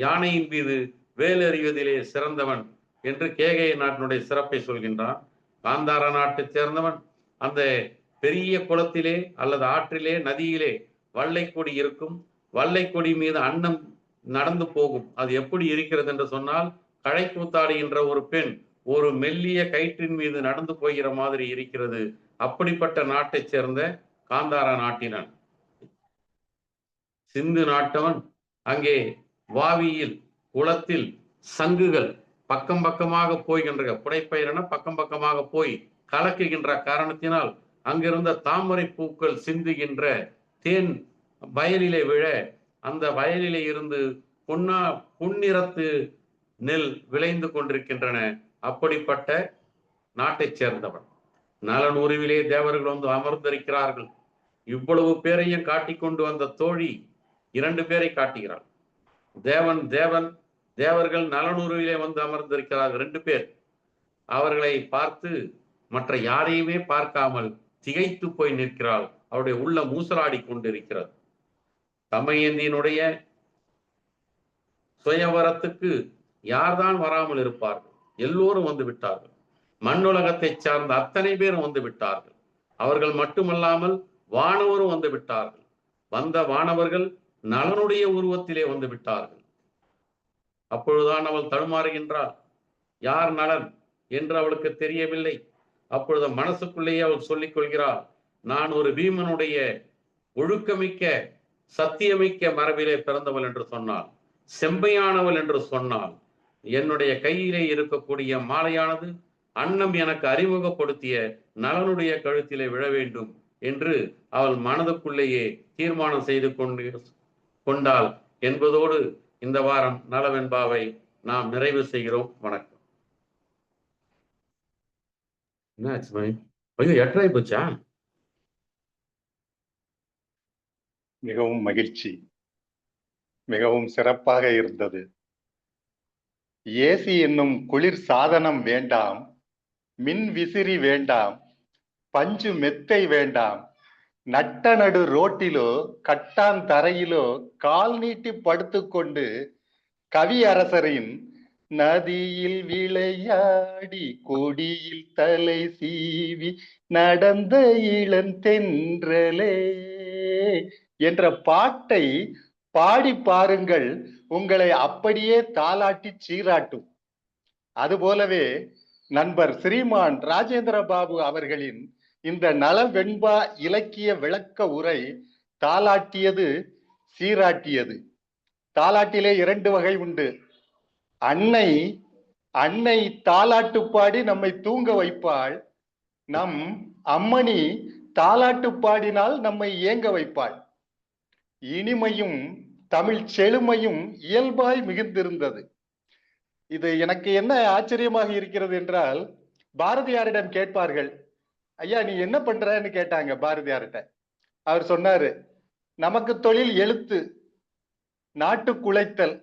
யானையின் மீது வேல் எறிவதிலே சிறந்தவன் என்று கேகய நாட்டினுடைய சிறப்பை சொல்கின்றான். காந்தார நாட்டைச் சேர்ந்தவன் அந்த பெரிய குளத்திலே அல்லது ஆற்றிலே நதியிலே வல்லைக்கொடி இருக்கும். வல்லைக்கொடி மீது அன்னம் நடந்து போகும். அது எப்படி இருக்கிறது என்று சொன்னால், களை கூத்தாடுகின்ற ஒரு பெண் ஒரு மெல்லிய கயிற்றின் மீது நடந்து போகிற மாதிரி இருக்கிறது. அப்படிப்பட்ட நாட்டைச் சேர்ந்த காந்தார நாட்டினன். சிந்து நாட்டவன் அங்கே வாவியில் குளத்தில் சங்குகள் பக்கம் பக்கமாக போய்கின்ற, புடைப்பயிரென பக்கம் பக்கமாக போய் கலக்குகின்ற காரணத்தினால் அங்கிருந்த தாமரை பூக்கள் சிந்துகின்ற தேன் வயலிலே விழ, அந்த வயலிலே இருந்து பொன்னிறத்து நெல் விளைந்து கொண்டிருக்கின்றன. அப்படிப்பட்ட நாட்டைச் சேர்ந்தவன். நலனுருவிலே தேவர்கள் வந்து அமர்ந்திருக்கிறார்கள். இவ்வளவு பேரையும் காட்டிக்கொண்டு வந்த தோழி 2 பேரை காட்டுகிறாள். தேவர்கள் நலனுருவிலே வந்து அமர்ந்திருக்கிறார்கள் 2 பேர். அவர்களை பார்த்து மற்ற யாரையுமே பார்க்காமல் திகைத்து போய் நிற்கிறாள். அவருடைய உள்ள மூசலாடி கொண்டிருக்கிறது. தமயந்தியினுடைய சுயவரத்துக்கு யார்தான் வராமல் இருப்பார்கள்? எல்லோரும் வந்து விட்டார்கள். மண்ணுலகத்தை சார்ந்த அத்தனை பேரும் வந்து விட்டார்கள். அவர்கள் மட்டுமல்லாமல் வானவரும் வந்து விட்டார்கள். வந்த வானவர்கள் நலனுடைய உருவத்திலே வந்து விட்டார்கள். அப்பொழுதுதான் அவள் தடுமாறுகின்றாள். யார் நலன் என்று அவளுக்கு தெரியவில்லை. அப்பொழுது மனசுக்குள்ளேயே அவள் சொல்லிக் கொள்கிறாள், நான் ஒரு பீமனுடைய ஒழுக்கமிக்க சத்தியமிக்க மரபிலே பிறந்தவள் என்று சொன்னாள், செம்மையானவள் என்று சொன்னாள். என்னுடைய கையிலே இருக்கக்கூடிய மாலையானது அன்னம் எனக்கு அறிமுகப்படுத்திய நலனுடைய கழுத்திலே விழ வேண்டும் என்று அவள் மனதுக்குள்ளேயே தீர்மானம் செய்து கொண்டாள் என்பதோடு இந்த வாரம் நலவெண்பாவை நாம் நிறைவு செய்கிறோம். வணக்கம். என்னாச்சு பாய்? ஐயோ, 8:30 போச்சா? மிகவும் மகிழ்ச்சி, மிகவும் சிறப்பாக இருந்தது. ஏசி என்னும் குளிர் சாதனம் வேண்டாம், மின் விசிறி வேண்டாம், பஞ்சு மெத்தை வேண்டாம், நட்ட நடு ரோட்டிலோ கட்டான் தரையிலோ கால் நீட்டி படுத்துக்கொண்டு கவி அரசரின் நதியில் விளையாடி கொடியில் தலை சீவி நடந்த இளந்தென்றலே என்ற பாட்டை பாடி பாருங்கள், உங்களை அப்படியே தாலாட்டி சீராட்டும். அதுபோலவே நண்பர் ஸ்ரீமான் ராஜேந்திர பாபு அவர்களின் இந்த நலவெண்பா இலக்கிய விளக்க உரை தாலாட்டியது, சீராட்டியது. தாலாட்டிலே 2 வகை உண்டு. அன்னை தாலாட்டு பாடி நம்மை தூங்க வைப்பாள். நம் அம்மணி தாலாட்டு பாடினால் நம்மை ஏங்க வைப்பாள். இனிமையும் தமிழ் செழுமையும் இயல்பாய் மிகுந்திருந்தது. இது எனக்கு என்ன ஆச்சரியமாக இருக்கிறது என்றால், பாரதியாரிடம் கேட்பார்கள், ஐயா நீ என்ன பண்றன்னு கேட்டாங்க பாரதியார்கிட்ட. அவர் சொன்னாரு, நமக்கு தொழில் எழுத்து, நாட்டு குலைத்தல்,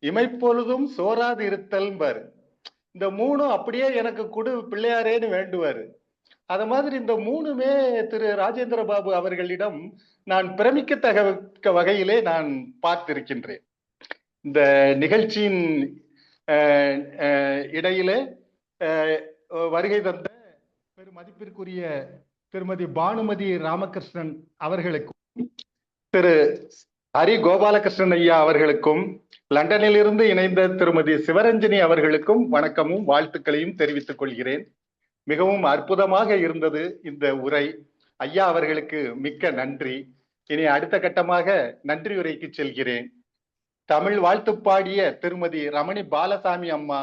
இமைப்பொழுதும் சோறாது இருத்தல் பாரு. இந்த 3 அப்படியே எனக்கு கொடு பிள்ளையாரேன்னு வேண்டுவாரு. அத மாதிரி இந்த 3மே திரு ராஜேந்திர பாபு அவர்களிடம் நான் பிரமிக்கத்தக்க வகையிலே நான் பார்த்திருக்கின்றேன். இந்த நிகழ்ச்சியின் இடையிலே வருகை தந்த பெருமதிப்பிற்குரிய திருமதி பானுமதி ராமகிருஷ்ணன் அவர்களுக்கும், திரு ஹரி கோபாலகிருஷ்ணன் ஐயா அவர்களுக்கும், லண்டனில் இருந்து இணைந்த திருமதி சிவரஞ்சனி அவர்களுக்கும் வணக்கமும் வாழ்த்துக்களையும் தெரிவித்துக் கொள்கிறேன். மிகவும் அற்புதமாக இருந்தது இந்த உரை. ஐயா அவர்களுக்கு மிக்க நன்றி. இனி அடுத்த கட்டமாக நன்றி உரைக்கு செல்கிறேன். தமிழ் வாழ்த்து பாடிய திருமதி ரமணி பாலசாமி அம்மா,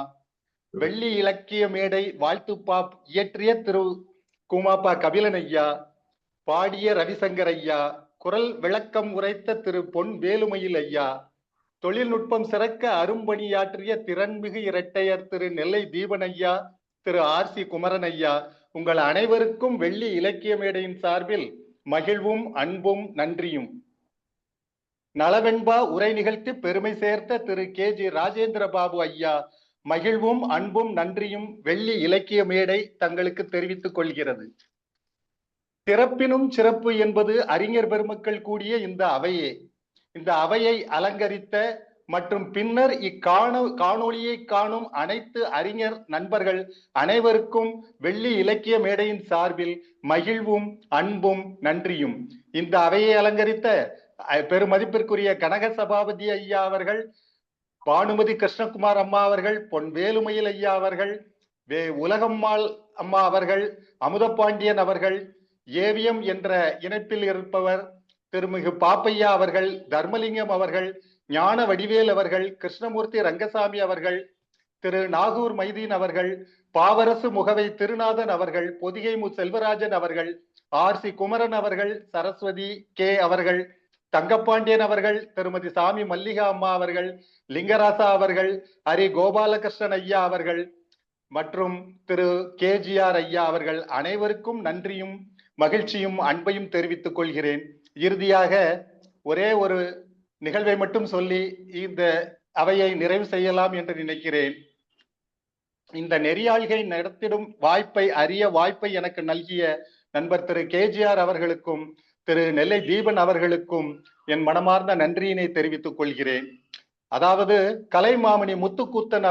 வெள்ளி இலக்கிய மேடை வாழ்த்துப்பா இயற்றிய திரு கூமாப்பா கபிலன் ஐயா, பாடிய ரவிசங்கர் ஐயா, குரல் விளக்கம் உரைத்த திரு பொன் வேலுமயில் ஐயா, தொழில்நுட்பம் சிறக்க அரும்பணியாற்றிய திறன்மிகு இரட்டையர் திரு நெல்லை தீபன் ஐயா, திரு ஆர்சி குமரன் ஐயா, உங்கள் அனைவருக்கும் வெள்ளி இலக்கிய மேடையின் சார்பில் மகிழ்வும் அன்பும் நன்றியும். நலவெண்பா உரை நிகழ்த்தி பெருமை சேர்த்த திரு KG ராஜேந்திர பாபு ஐயா, மகிழ்வும் அன்பும் நன்றியும் வெள்ளி இலக்கிய மேடை தங்களுக்கு தெரிவித்துக் கொள்கிறது. சிறப்பினும் சிறப்பு என்பது அறிஞர் பெருமக்கள் கூடிய இந்த அவையே. இந்த அவையை அலங்கரித்த மற்றும் பின்னர் காணொளியை காணும் அனைத்து அறிஞர் நண்பர்கள் அனைவருக்கும் வெள்ளி இலக்கிய மேடையின் சார்பில் மகிழ்வும் அன்பும் நன்றியும். இந்த அவையை அலங்கரித்த பெருமதிப்பிற்குரிய கனக சபாபதி ஐயா அவர்கள், பானுமதி கிருஷ்ணகுமார் அம்மா அவர்கள், பொன் வேலுமயில் ஐயா அவர்கள், உலகம்மாள் அம்மா அவர்கள், அமுதபாண்டியன் அவர்கள், ஏவிஎம் என்ற இணைப்பில் இருப்பவர் திருமிகு பாப்பையா அவர்கள், தர்மலிங்கம் அவர்கள், ஞான வடிவேல் அவர்கள், கிருஷ்ணமூர்த்தி ரங்கசாமி அவர்கள், திரு நாகூர் மைதீன் அவர்கள், பாவரசு முகவை திருநாதன் அவர்கள், பொதிகை மு செல்வராஜன் அவர்கள், ஆர்சி குமரன் அவர்கள், சரஸ்வதி கே அவர்கள், தங்கப்பாண்டியன் அவர்கள், திருமதி சாமி மல்லிகா அம்மா அவர்கள், லிங்கராசா அவர்கள், ஹரி கோபாலகிருஷ்ணன் ஐயா அவர்கள் மற்றும் திரு KGR ஐயா அவர்கள் அனைவருக்கும் நன்றியும் மகிழ்ச்சியும் அன்பையும் தெரிவித்துக் கொள்கிறேன். இறுதியாக ஒரே ஒரு நிகழ்வை மட்டும் சொல்லி இந்த அவையை நிறைவு செய்யலாம் என்று நினைக்கிறேன். இந்த நெறியாள்கை நடத்திடும் அரிய வாய்ப்பை எனக்கு நல்கிய நண்பர் திரு KGR அவர்களுக்கும் திரு நெல்லை தீபன் அவர்களுக்கும் என் மனமார்ந்த நன்றியினை தெரிவித்துக் கொள்கிறேன். அதாவது கலைமாமணி முத்துக்கூத்தன்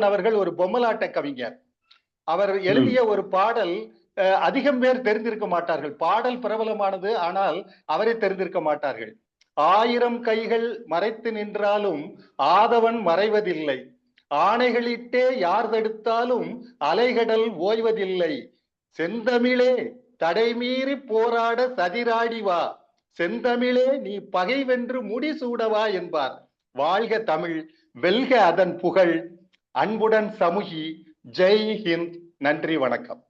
அவர்கள் ஒரு பொம்மலாட்ட கவிஞர். அவர் எழுதிய ஒரு பாடல் அதிகம் பேர் தெரிந்திருக்க மாட்டார்கள். பாடல் பிரபலமானது, ஆனால் அவரை தெரிந்திருக்க மாட்டார்கள். 1000 கைகள் மறைத்து நின்றாலும் ஆதவன் மறைவதில்லை, ஆணைகளிட்டே யார் தடுத்தாலும் அலைகடல் ஓய்வதில்லை, செந்தமிழே தடைமீறி போராட சதிராடி வா, செந்தமிழே நீ பகை வென்று முடிசூடவா என்பார். வாழ்க தமிழ், வெல்க அதன் புகழ். அன்புடன் சமூகி. ஜெய் ஹிந்த். நன்றி, வணக்கம்.